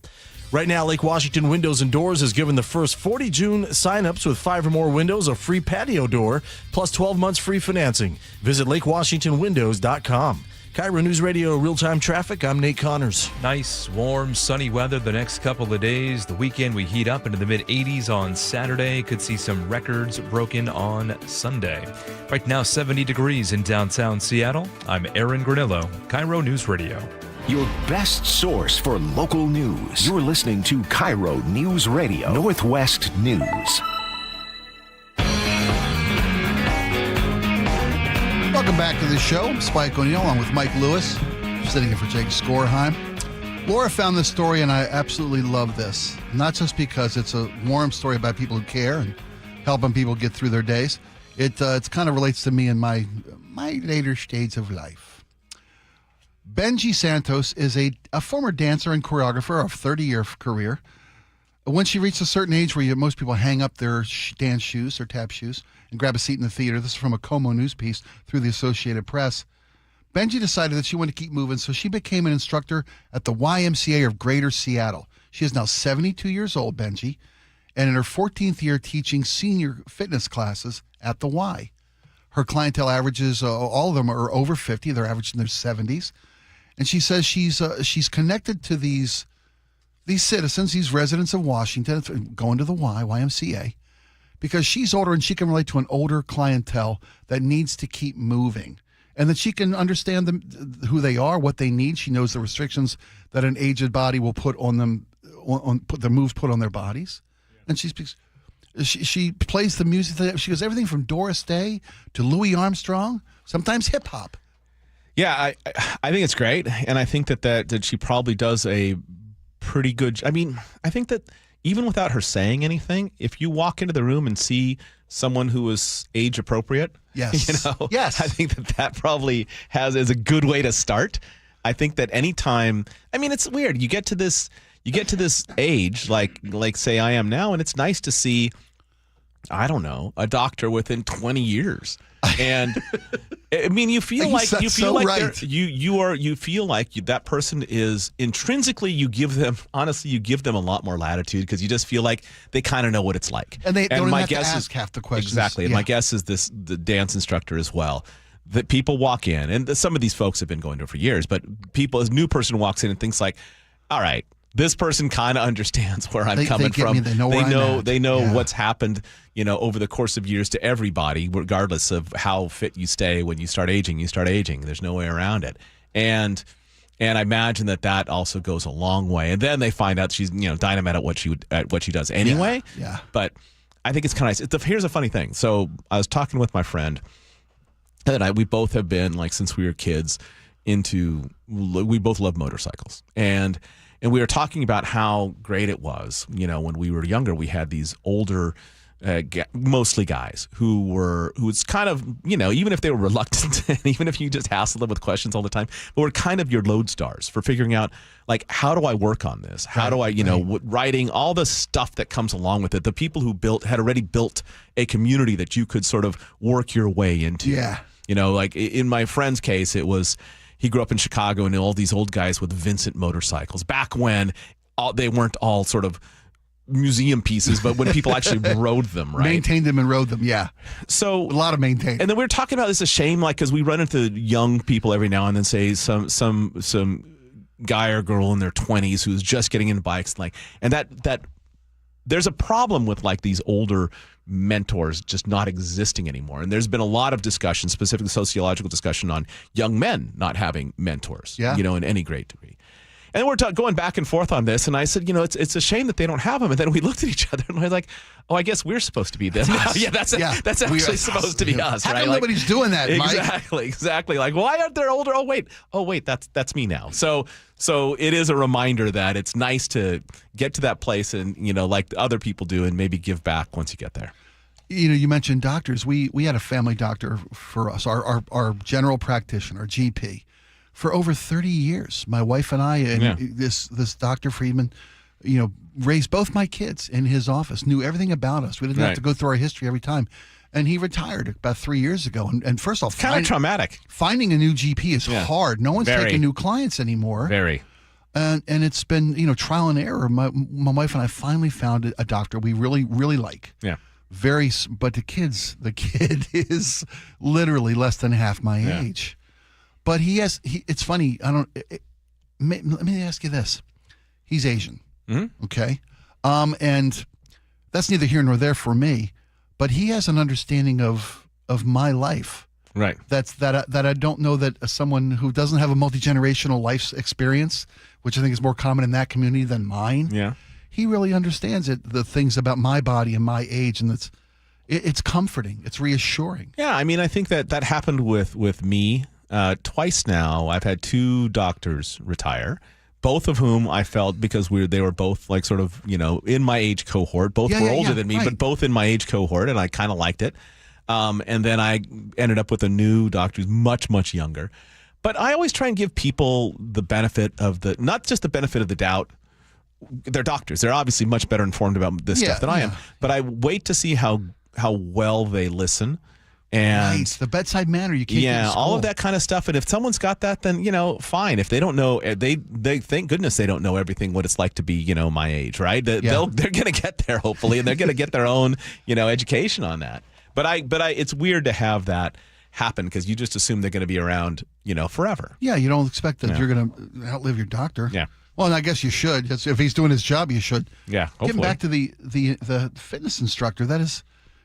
Right now, Lake Washington Windows and Doors has given the first 40 June signups with 5 or more windows a free patio door, plus 12 months free financing. Visit lakewashingtonwindows.com. KIRO News Radio real-time traffic. I'm Nate Connors. Nice, warm, sunny weather the next couple of days. The weekend we heat up into the mid-80s on Saturday. Could see some records broken on Sunday. Right now, 70 degrees in downtown Seattle. I'm Aaron Granillo, KIRO News Radio. Your best source for local news. You're listening to KIRO News Radio, Northwest News. Welcome back to the show. Spike O'Neill along with Mike Lewis, sitting in for Jake Skorheim. Laura found this story, and I absolutely love this. Not just because it's a warm story about people who care and helping people get through their days. It kind of relates to me in my later stage of life. Benji Santos is a former dancer and choreographer of 30-year career. When she reached a certain age where most people hang up their dance shoes or tap shoes and grab a seat in the theater, this is from a Como News piece through the Associated Press, Benji decided that she wanted to keep moving, so she became an instructor at the YMCA of Greater Seattle. She is now 72 years old, Benji, and in her 14th year teaching senior fitness classes at the Y. Her clientele averages, all of them are over 50. They're averaging their 70s. And she says she's connected to these citizens, these residents of Washington, going to the YMCA, because she's older and she can relate to an older clientele that needs to keep moving, and that she can understand them, who they are, what they need. She knows the restrictions that an aged body will put on them, put the moves put on their bodies, and she speaks. She plays the music. She goes everything from Doris Day to Louis Armstrong, sometimes hip hop. Yeah, I think it's great, and I think that she probably does a pretty good. I mean, I think that even without her saying anything, if you walk into the room and see someone who is age appropriate, yes, yes, I think that probably is a good way to start. I think that anytime, I mean, it's weird. You get to this age, like say I am now, and it's nice to see I don't know, a doctor within 20 years. And I mean, you feel like that person is intrinsically, you give them a lot more latitude because you just feel like they kind of know what it's like. And they don't have to ask half the questions. Exactly. And my guess is the dance instructor as well, that people walk in, and some of these folks have been going to it for years, but a new person walks in and thinks like, all right, this person kind of understands where I'm coming from. They know what's happened, over the course of years to everybody, regardless of how fit you stay. When you start aging, There's no way around it. And I imagine that also goes a long way. And then they find out she's, dynamite at what she does anyway. Yeah. But I think it's kind of nice. Here's a funny thing. So I was talking with my friend, and we both have been, like, since we were kids, we both love motorcycles. And we were talking about how great it was, when we were younger. We had these older, mostly guys who's kind of, even if they were reluctant, and even if you just hassled them with questions all the time, but were kind of your lodestars for figuring out, like, how do I work on this? How do I, writing, all the stuff that comes along with it. The people who had already built a community that you could sort of work your way into. Yeah. Like in my friend's case, it was, he grew up in Chicago and knew all these old guys with Vincent motorcycles back when they weren't all sort of museum pieces, but when people actually rode them, right? Maintained them and rode them, yeah. So a lot of maintaining. And then we were talking about this, a shame, like, because we run into young people every now and then, say some guy or girl in their 20s who's just getting into bikes, and that there's a problem with, like, these older mentors just not existing anymore. And there's been a lot of discussion, specifically sociological discussion, on young men not having mentors, in any great degree. And we're going back and forth on this, and I said, it's a shame that they don't have them. And then we looked at each other and we're like, oh, I guess we're supposed to be them. That's actually supposed to be us, How right? come nobody's doing that, Mike? Exactly. Like, why aren't they older? Oh wait, that's me now. So it is a reminder that it's nice to get to that place and, like other people do, and maybe give back once you get there. You mentioned doctors. We had a family doctor for us, our general practitioner, GP, for over 30 years. My wife and I, and this Dr. Friedman, raised both my kids in his office, knew everything about us. We didn't have to go through our history every time. And he retired about 3 years ago. And first off, kind of traumatic. Finding a new GP is hard. No one's taking new clients anymore. Very. And it's been, trial and error. My wife and I finally found a doctor we really, really like. Yeah. But the kid is literally less than half my age. But it's funny. Let me ask you this. He's Asian. Mm-hmm. Okay. And that's neither here nor there for me, but he has an understanding of my life. Right. That I don't know that someone who doesn't have a multi-generational life experience, which I think is more common in that community than mine. Yeah. He really understands the things about my body and my age, and it's comforting. It's reassuring. Yeah, I mean, I think that happened with me twice now. I've had two doctors retire, both of whom I felt, because they were both, like, sort of, in my age cohort. Both were older than me, but both in my age cohort, and I kind of liked it. And then I ended up with a new doctor who's much, much younger. But I always try and give people the benefit of not just the benefit of the doubt. They're doctors. They're obviously much better informed about this stuff than I am. But I wait to see how well they listen. And the bedside manner you can't get in school. All of that kind of stuff. And if someone's got that, then, fine. If they don't know, they thank goodness they don't know everything what it's like to be, my age, right? They're going to get there, hopefully, and they're going to get their own, education on that. But it's weird to have that happen, because you just assume they're going to be around, forever. Yeah, you don't expect that you're going to outlive your doctor. Yeah. Well, and I guess you should. If he's doing his job, you should. Yeah, hopefully. Getting back to the fitness instructor,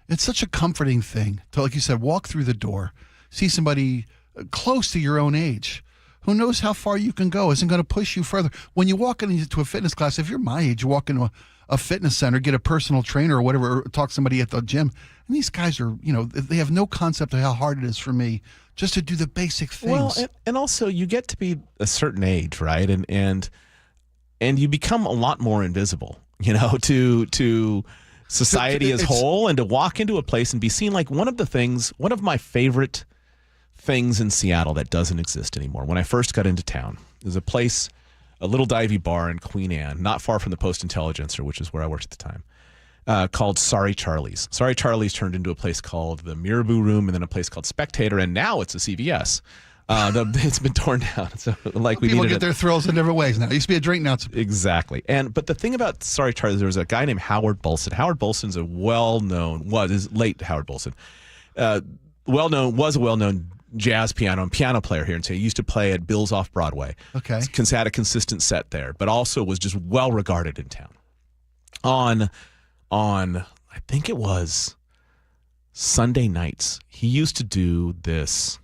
it's such a comforting thing to, like you said, walk through the door, see somebody close to your own age, who knows how far you can go, isn't going to push you further. When you walk into a fitness class, if you're my age, you walk into a fitness center, get a personal trainer or whatever, or talk to somebody at the gym, and these guys are, they have no concept of how hard it is for me just to do the basic things. Well, and also you get to be a certain age, right? And you become a lot more invisible, to society as whole, and to walk into a place and be seen. Like, one of my favorite things in Seattle that doesn't exist anymore. When I first got into town, there's a place, a little divey bar in Queen Anne, not far from the Post-Intelligencer, which is where I worked at the time. called Sorry Charlie's. Sorry Charlie's turned into a place called the Miraboo Room, and then a place called Spectator, and now it's a CVS. It's been torn down. So people get their thrills in different ways now. It used to be a drink, now it's exactly. But the thing about Sorry Charlie's, there was a guy named Howard Bolson. Howard Bolson's late Howard Bolson. Was a well-known jazz piano player here, and so he used to play at Bill's off Broadway. Okay, had a consistent set there, but also was just well regarded in town. On I think it was Sunday nights, he used to do this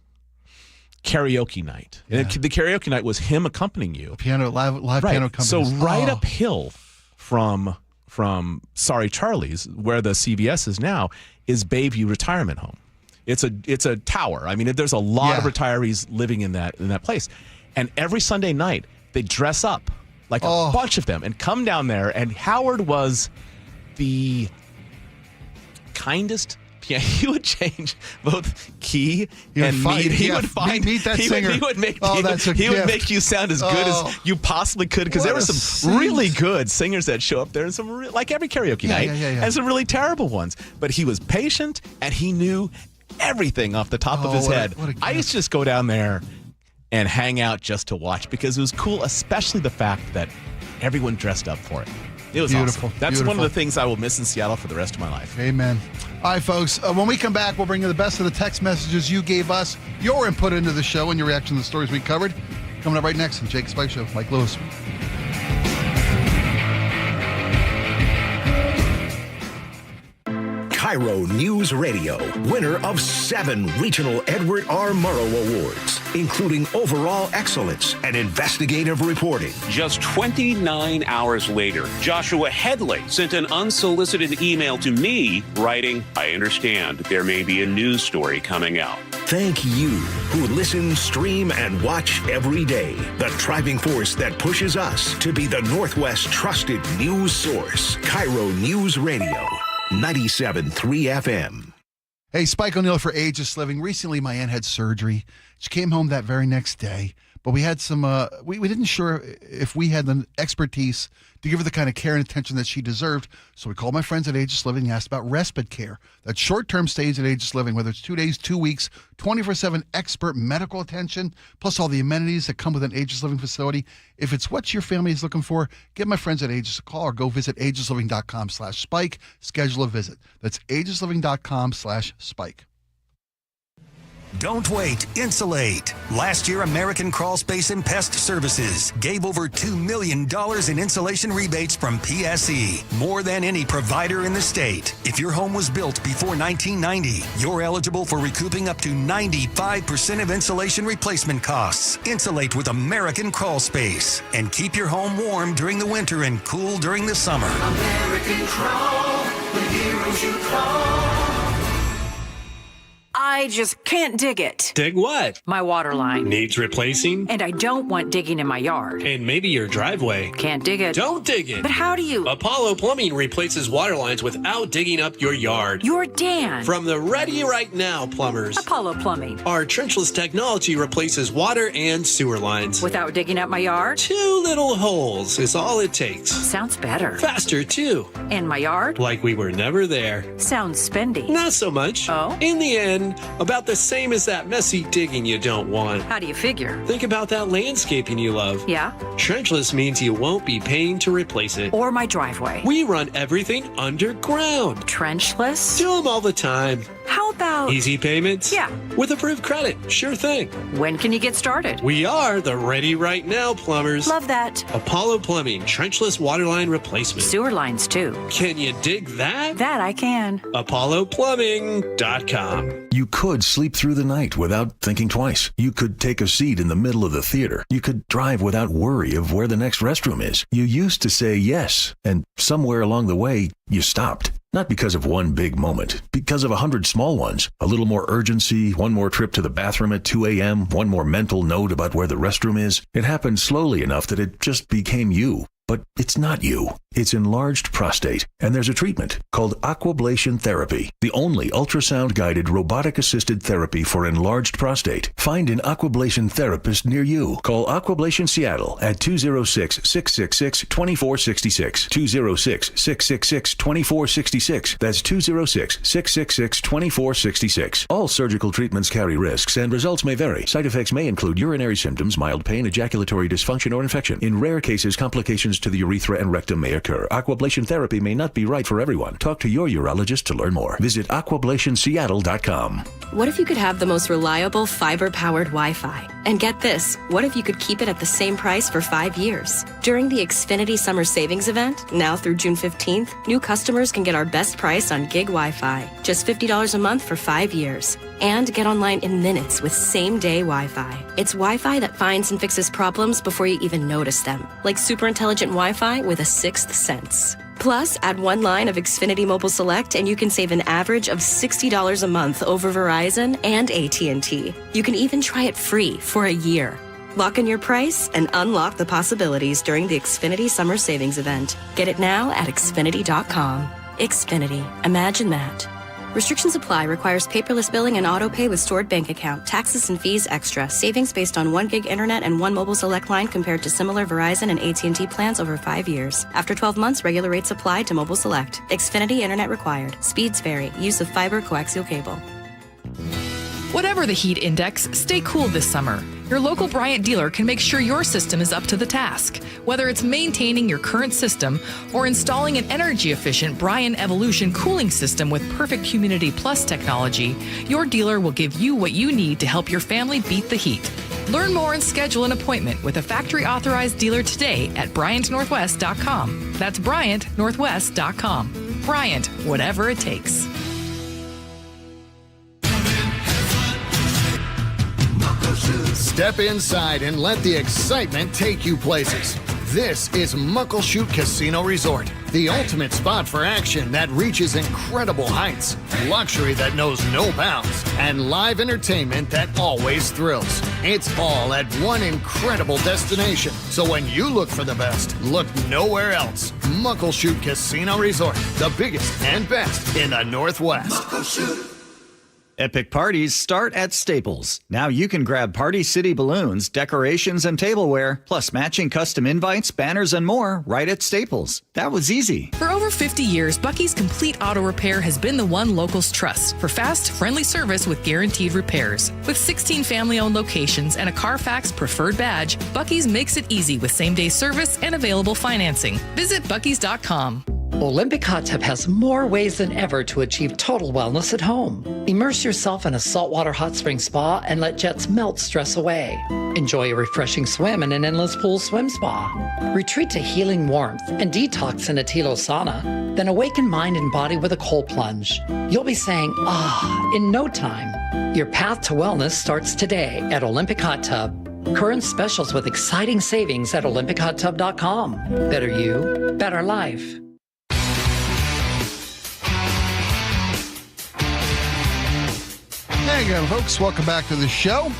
karaoke night. Yeah. And the karaoke night was him accompanying you. Live piano company. So uphill from Sorry Charlie's, where the CVS is now, is Bayview Retirement Home. It's a tower. I mean, there's a lot of retirees living in that place. And every Sunday night, they dress up like a bunch of them and come down there. And Howard was the kindest. Yeah, he would change both key and meat. He would find meet that singer. He would make make you sound as good as you possibly could, because there were some really good singers that show up there, and some like every karaoke night, and some really terrible ones. But he was patient, and he knew everything off the top of his head. I used to just go down there and hang out just to watch, because it was cool, especially the fact that everyone dressed up for it. It was beautiful. Awesome. That's one of the things I will miss in Seattle for the rest of my life. Amen. All right, folks. When we come back, we'll bring you the best of the text messages you gave us, your input into the show, and your reaction to the stories we covered. Coming up right next on Jake Spike Show. Mike Lewis. KIRO News Radio, winner of 7 regional Edward R. Murrow Awards, including overall excellence and investigative reporting. Just 29 hours later, Joshua Headley sent an unsolicited email to me writing, "I understand there may be a news story coming out." Thank you who listen, stream, and watch every day. The driving force that pushes us to be the Northwest trusted news source. KIRO News Radio. 97.3 FM. Hey, Spike O'Neill for Aegis Living. Recently, my aunt had surgery. She came home that very next day, but we had some, we didn't sure if we had the expertise to give her the kind of care and attention that she deserved. So we called my friends at Aegis Living and asked about respite care. That's short-term stays at Aegis Living, whether it's 2 days, 2 weeks, 24/7 expert medical attention, plus all the amenities that come with an Aegis Living facility. If it's what your family is looking for, give my friends at Aegis a call or go visit aegisliving.com/spike. Schedule a visit. That's aegisliving.com/spike. Don't wait, insulate. Last year, American Crawl Space and Pest Services gave over $2 million in insulation rebates from PSE, more than any provider in the state. If your home was built before 1990, you're eligible for recouping up to 95% of insulation replacement costs. Insulate with American Crawl Space and keep your home warm during the winter and cool during the summer. American Crawl, the heroes you call. I just can't dig it. Dig what? My water line. Needs replacing? And I don't want digging in my yard. And maybe your driveway. Can't dig it. Don't dig it. But how do you? Apollo Plumbing replaces water lines without digging up your yard. You're Dan. From the Ready Right Now plumbers. Apollo Plumbing. Our trenchless technology replaces water and sewer lines. Without digging up my yard? 2 little holes is all it takes. Sounds better. Faster, too. And my yard? Like we were never there. Sounds spendy. Not so much. Oh? In the end, about the same as that messy digging you don't want. How do you figure? Think about that landscaping you love. Yeah? Trenchless means you won't be paying to replace it. Or my driveway. We run everything underground. Trenchless? Do them all the time. How about... Easy payments? Yeah. With approved credit. Sure thing. When can you get started? We are the Ready Right Now plumbers. Love that. Apollo Plumbing, trenchless waterline replacement. Sewer lines, too. Can you dig that? That I can. ApolloPlumbing.com. You could sleep through the night without thinking twice. You could take a seat in the middle of the theater. You could drive without worry of where the next restroom is. You used to say yes, and somewhere along the way, you stopped. Not because of one big moment, because of 100 small ones. A little more urgency, one more trip to the bathroom at 2 a.m., one more mental note about where the restroom is. It happened slowly enough that it just became you. But it's not you. It's enlarged prostate, and there's a treatment called aquablation therapy, the only ultrasound-guided robotic-assisted therapy for enlarged prostate. Find an aquablation therapist near you. Call Aquablation Seattle at 206-666-2466. 206-666-2466. That's 206-666-2466. All surgical treatments carry risks, and results may vary. Side effects may include urinary symptoms, mild pain, ejaculatory dysfunction, or infection. In rare cases, complications to the urethra and rectum may occur. Aquablation therapy may not be right for everyone. Talk to your urologist to learn more. Visit aquablationseattle.com. What if you could have the most reliable fiber-powered Wi-Fi? And get this, what if you could keep it at the same price for 5 years? During the Xfinity Summer Savings Event, now through June 15th, new customers can get our best price on gig Wi-Fi, just $50 a month for 5 years. And get online in minutes with same-day Wi-Fi. It's Wi-Fi that finds and fixes problems before you even notice them, like super intelligent Wi-Fi with a sixth sense. Plus, add one line of Xfinity Mobile Select and you can save an average of $60 a month over Verizon and AT&T. You can even try it free for a year. Lock in your price and unlock the possibilities during the Xfinity Summer Savings Event. Get it now at Xfinity.com. Xfinity. Imagine that. Restrictions apply. Requires paperless billing and auto pay with stored bank account. Taxes and fees extra. Savings based on 1 gig internet and 1 mobile select line compared to similar Verizon and AT&T plans over 5 years. After 12 months, regular rates apply to mobile select. Xfinity internet required. Speeds vary. Use of fiber coaxial cable. Whatever the heat index, stay cool this summer. Your local Bryant dealer can make sure your system is up to the task. Whether it's maintaining your current system or installing an energy-efficient Bryant Evolution cooling system with perfect Humidity Plus technology, your dealer will give you what you need to help your family beat the heat. Learn more and schedule an appointment with a factory-authorized dealer today at BryantNorthwest.com. That's BryantNorthwest.com. Bryant, whatever it takes. Step inside and let the excitement take you places. This is Muckleshoot Casino Resort, the ultimate spot for action that reaches incredible heights, luxury that knows no bounds, and live entertainment that always thrills. It's all at one incredible destination. So when you look for the best, look nowhere else. Muckleshoot Casino Resort, the biggest and best in the Northwest. Muckleshoot. Epic parties start at Staples. Now you can grab Party City balloons, decorations, and tableware, plus matching custom invites, banners, and more right at Staples. That was easy. For over 50 years, Bucky's Complete Auto Repair has been the one locals trust for fast, friendly service with guaranteed repairs. With 16 family-owned locations and a Carfax preferred badge, Bucky's makes it easy with same-day service and available financing. Visit Bucky's.com. Olympic Hot Tub has more ways than ever to achieve total wellness at home. Immerse yourself in a saltwater hot spring spa and let jets melt stress away. Enjoy a refreshing swim in an endless pool swim spa. Retreat to healing warmth and detox in a Tilo sauna. Then awaken mind and body with a cold plunge. You'll be saying, ah, in no time. Your path to wellness starts today at Olympic Hot Tub. Current specials with exciting savings at OlympicHotTub.com. Better you, better life. There you go, folks. Welcome back to the show.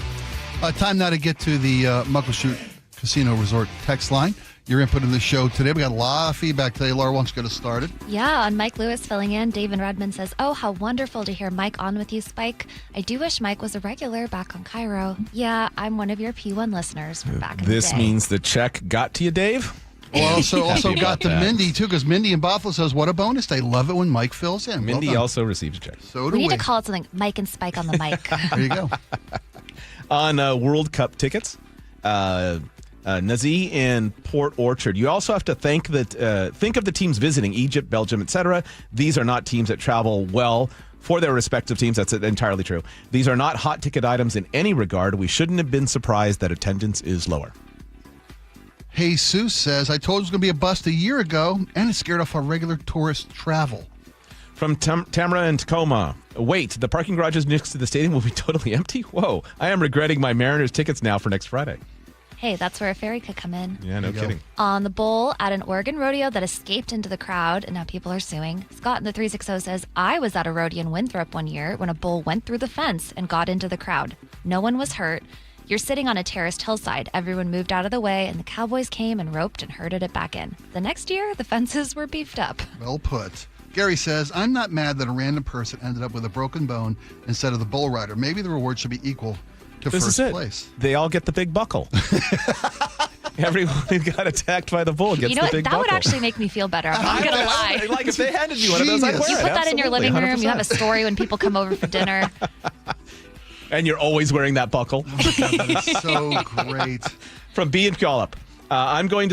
Time now to get to the Muckleshoot Casino Resort text line. Your input in the show today. We got a lot of feedback today. Laura, why don't you get us started? Yeah, on Mike Lewis filling in, Dave in Redmond says, oh, how wonderful to hear Mike on with you, Spike. I do wish Mike was a regular back on KIRO. Yeah, I'm one of your P1 listeners from back in the day. This means the check got to you, Dave? Well, also got to Mindy, too, because Mindy in Buffalo says, what a bonus. They love it when Mike fills in. Mindy also receives a check. So do we need to call it something Mike and Spike on the mic. There you go. On World Cup tickets, Nazi in Port Orchard. You also have to think of the teams visiting Egypt, Belgium, etc. These are not teams that travel well for their respective teams. That's entirely true. These are not hot ticket items in any regard. We shouldn't have been surprised that attendance is lower. Jesus says, I told you it was going to be a bust a year ago, and it scared off our regular tourist travel. From Tamara and Tacoma. Wait, the parking garages next to the stadium will be totally empty? Whoa, I am regretting my Mariners tickets now for next Friday. Hey, that's where a ferry could come in. Yeah, no kidding. On the bull at an Oregon rodeo that escaped into the crowd, and now people are suing. Scott in the 360 says, I was at a rodeo in Winthrop one year when a bull went through the fence and got into the crowd. No one was hurt. You're sitting on a terraced hillside. Everyone moved out of the way, and the cowboys came and roped and herded it back in. The next year, the fences were beefed up. Well put. Gary says, I'm not mad that a random person ended up with a broken bone instead of the bull rider. Maybe the reward should be equal to This first is it. place. They all get the big buckle. Everyone who got attacked by the bull gets You know the what? big That buckle. would actually make me feel better. I'm not going to lie. Like if they handed me one of those, I'd wear You it. put that in your Absolutely, living room. You have a 100%. story when people come over for dinner. And you're always wearing that buckle. Oh my God, that is so great. From B and Puyallup. I'm going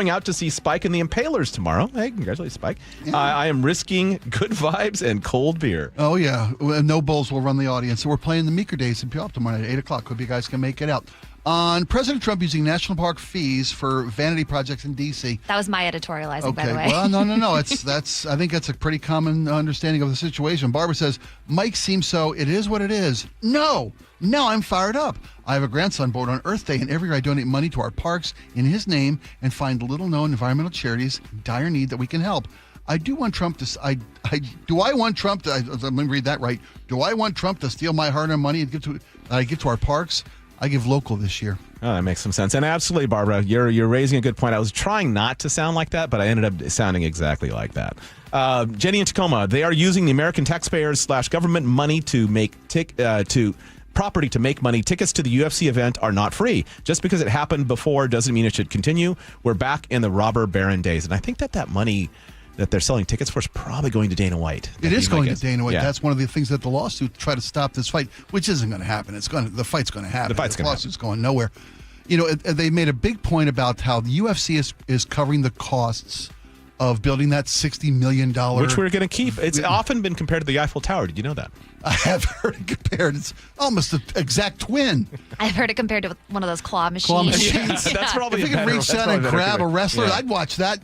out to see Spike and the Impalers tomorrow. Hey, congratulations, Spike. Yeah. I am risking good vibes and cold beer. Oh, yeah. No Bulls will run the audience. So we're playing the Meeker Days in Puyallup tomorrow night at 8 o'clock. Hope you guys can make it out. On President Trump using national park fees for vanity projects in D.C. That was my editorializing, by the way. Well, no. I think that's a pretty common understanding of the situation. Barbara says, Mike seems so, it is what it is. No, I'm fired up. I have a grandson born on Earth Day, and every year I donate money to our parks in his name and find little-known environmental charities in dire need that we can help. I do want Trump to. Let me read that right. Do I want Trump to steal my hard-earned money and give to our parks? I give local this year. Oh, that makes some sense. And absolutely, Barbara, you're raising a good point. I was trying not to sound like that, but I ended up sounding exactly like that. Jenny in Tacoma, they are using the American taxpayers / government money to make property to make money. Tickets to the UFC event are not free. Just because it happened before doesn't mean it should continue. We're back in the robber baron days. And I think that money that they're selling tickets for is probably going to Dana White. It is going to Dana White. Yeah. That's one of the things that the lawsuit try to stop this fight, which isn't going to happen. The fight's going to happen. The lawsuit's going nowhere. You know, they made a big point about how the UFC is covering the costs of building that $60 million. Which we're going to keep. It's often been compared to the Eiffel Tower. Did you know that? I have heard it compared. It's almost the exact twin. I've heard it compared to one of those claw machines. Claw machines. Yeah, that's probably if you could reach down and grab a wrestler, yeah. I'd watch that.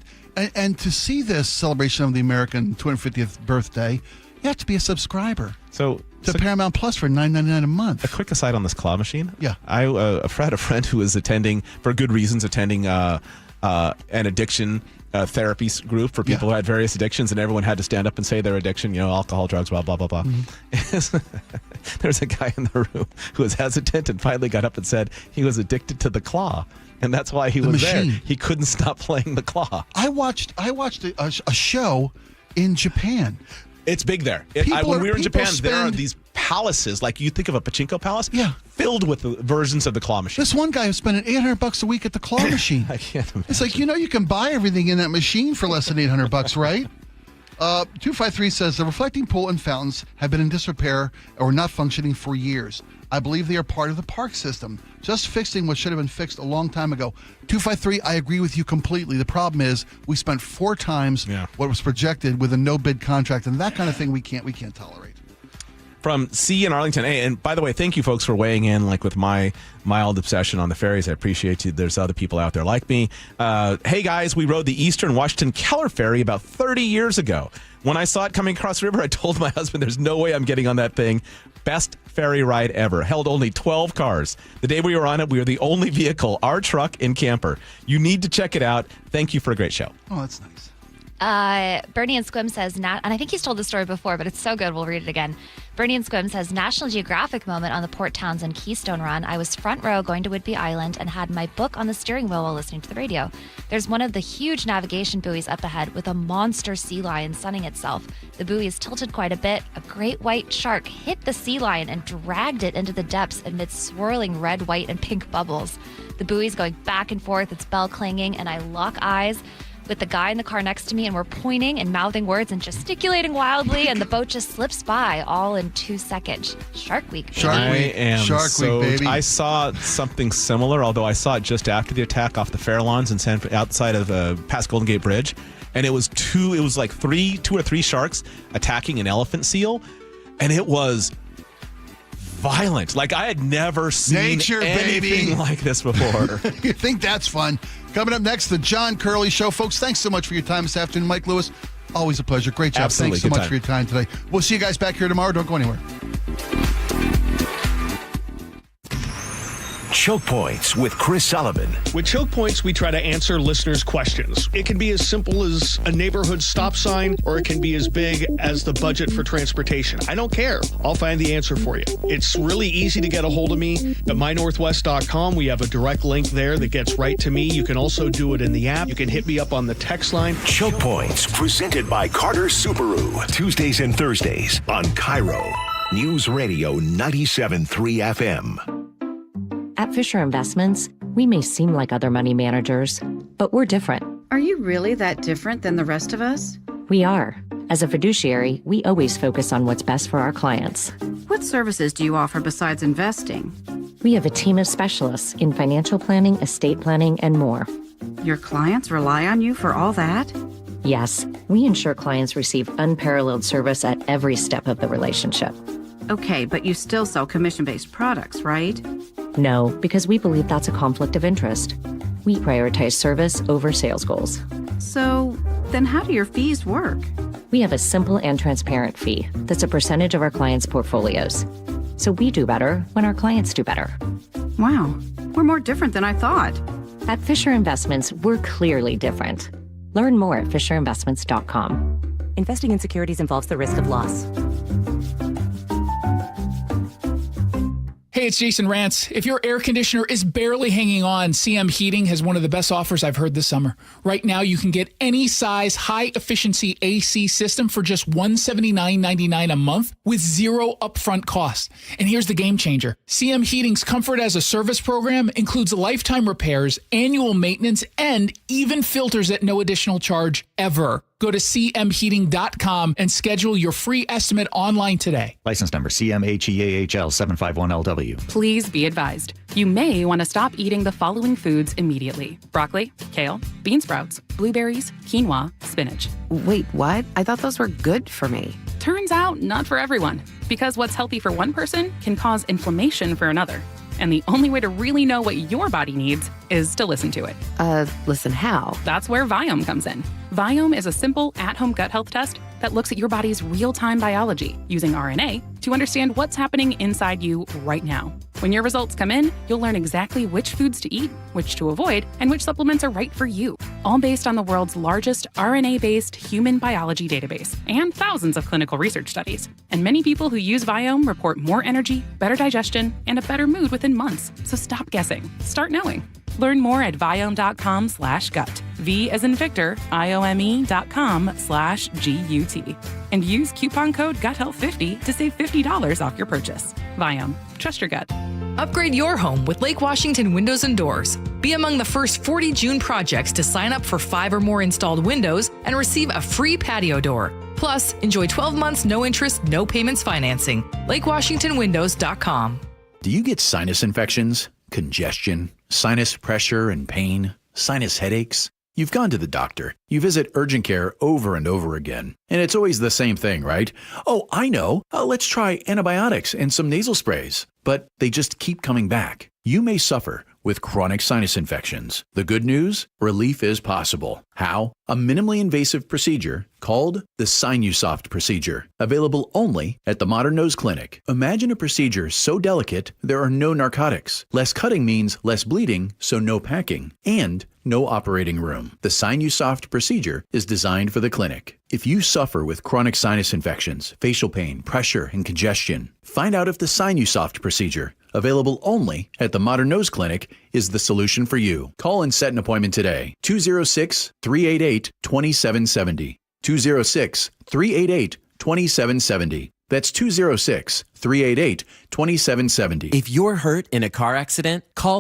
And to see this celebration of the American 250th birthday, you have to be a subscriber. So Paramount Plus for $9.99 a month. A quick aside on this claw machine. Yeah. I had a friend who was attending, for good reasons, an addiction therapy group for people who had various addictions, and everyone had to stand up and say their addiction, alcohol, drugs, blah, blah, blah, blah. Mm-hmm. There's a guy in the room who was hesitant and finally got up and said he was addicted to the claw. And that's why he was there. He couldn't stop playing the claw. I watched a show in Japan. It's big there. When we were in Japan, there are these palaces, like you think of a pachinko palace, filled with the versions of the claw machine. This one guy was spending $800 a week at the claw machine. I can't imagine. It's like, you can buy everything in that machine for less than $800, right? 253 says the reflecting pool and fountains have been in disrepair or not functioning for years. I believe they are part of the park system. Just fixing what should have been fixed a long time ago. 253, I agree with you completely. The problem is we spent 4 times what was projected with a no-bid contract, and that kind of thing we can't tolerate. From C in Arlington. Hey, and by the way, thank you folks for weighing in with my mild obsession on the ferries. I appreciate you. There's other people out there like me. Hey guys, we rode the Eastern Washington Keller Ferry about 30 years ago. When I saw it coming across the river, I told my husband there's no way I'm getting on that thing. Best ferry ride ever. Held only 12 cars. The day we were on it, we were the only vehicle, our truck and camper. You need to check it out. Thank you for a great show. Oh, that's nice. Bernie and Squim says, and I think he's told the story before, but it's so good, we'll read it again. Bernie and Squim says, National Geographic moment on the Port Townsend Keystone Run. I was front row going to Whidbey Island and had my book on the steering wheel while listening to the radio. There's one of the huge navigation buoys up ahead with a monster sea lion sunning itself. The buoy is tilted quite a bit. A great white shark hit the sea lion and dragged it into the depths amid swirling red, white, and pink bubbles. The buoy's going back and forth, its bell clanging, and I lock eyes with the guy in the car next to me, and we're pointing and mouthing words and gesticulating wildly, and the boat just slips by all in 2 seconds. Shark Week, baby. Shark Week, baby. I saw something similar, although I saw it just after the attack off the Fairlawns outside of past Golden Gate Bridge, and it was two or three sharks attacking an elephant seal, and it was violent. Like I had never seen anything like this before. You think that's fun? Coming up next, the John Curley Show. Folks, thanks so much for your time this afternoon. Mike Lewis, always a pleasure. Great job. Absolutely. Thanks so much for your time today. We'll see you guys back here tomorrow. Don't go anywhere. Choke Points with Chris Sullivan. With Choke Points, we try to answer listeners' questions. It can be as simple as a neighborhood stop sign, or it can be as big as the budget for transportation. I don't care. I'll find the answer for you. It's really easy to get a hold of me at mynorthwest.com. We have a direct link there that gets right to me. You can also do it in the app. You can hit me up on the text line. Choke Points, presented by Carter Subaru. Tuesdays and Thursdays on KIRO News Radio 97.3 FM. At Fisher Investments, we may seem like other money managers, but we're different. Are you really that different than the rest of us? We are. As a fiduciary, we always focus on what's best for our clients. What services do you offer besides investing? We have a team of specialists in financial planning, estate planning, and more. Your clients rely on you for all that? Yes, we ensure clients receive unparalleled service at every step of the relationship. Okay, but you still sell commission-based products, right? No, because we believe that's a conflict of interest. We prioritize service over sales goals. So, then how do your fees work? We have a simple and transparent fee that's a percentage of our clients' portfolios. So we do better when our clients do better. Wow, we're more different than I thought. At Fisher Investments, we're clearly different. Learn more at fisherinvestments.com. Investing in securities involves the risk of loss. Hey, it's Jason Rantz. If your air conditioner is barely hanging on, CM Heating has one of the best offers I've heard this summer. Right now, you can get any size high-efficiency AC system for just $179.99 a month with zero upfront cost. And here's the game changer. CM Heating's Comfort as a Service program includes lifetime repairs, annual maintenance, and even filters at no additional charge ever. Go to cmheating.com and schedule your free estimate online today. License number CMHEAHL 751LW. Please be advised. You may want to stop eating the following foods immediately: broccoli, kale, bean sprouts, blueberries, quinoa, spinach. Wait, what? I thought those were good for me. Turns out, not for everyone. Because what's healthy for one person can cause inflammation for another. And the only way to really know what your body needs is to listen to it. Listen how? That's where Viome comes in. Viome is a simple at-home gut health test that looks at your body's real-time biology using RNA to understand what's happening inside you right now. When your results come in, you'll learn exactly which foods to eat, which to avoid, and which supplements are right for you. All based on the world's largest RNA-based human biology database and thousands of clinical research studies. And many people who use Viome report more energy, better digestion, and a better mood within months. So stop guessing. Start knowing. Learn more at Viome.com/gut. V as in Victor, IOME.com/GUT. And use coupon code GUTHEALTH50 to save $50 off your purchase. Viome. Trust your gut. Upgrade your home with Lake Washington Windows and Doors. Be among the first 40 June projects to sign up for 5 or more installed windows and receive a free patio door. Plus, enjoy 12 months no interest, no payments financing. LakeWashingtonWindows.com. Do you get sinus infections, congestion, sinus pressure and pain, sinus headaches? You've gone to the doctor. You visit urgent care over and over again. And it's always the same thing, right? Oh, I know. Let's try antibiotics and some nasal sprays. But they just keep coming back. You may suffer with chronic sinus infections. The good news? Relief is possible. How? A minimally invasive procedure called the Sinusoft procedure, available only at the Modern Nose Clinic. Imagine a procedure so delicate there are no narcotics. Less cutting means less bleeding, so no packing, and no operating room. The Sinusoft procedure is designed for the clinic. If you suffer with chronic sinus infections, facial pain, pressure, and congestion, find out if the Sinusoft procedure, available only at the Modern Nose Clinic, is the solution for you. Call and set an appointment today. 206-388-2770. 206-388-2770. That's 206-388-2770. If you're hurt in a car accident, call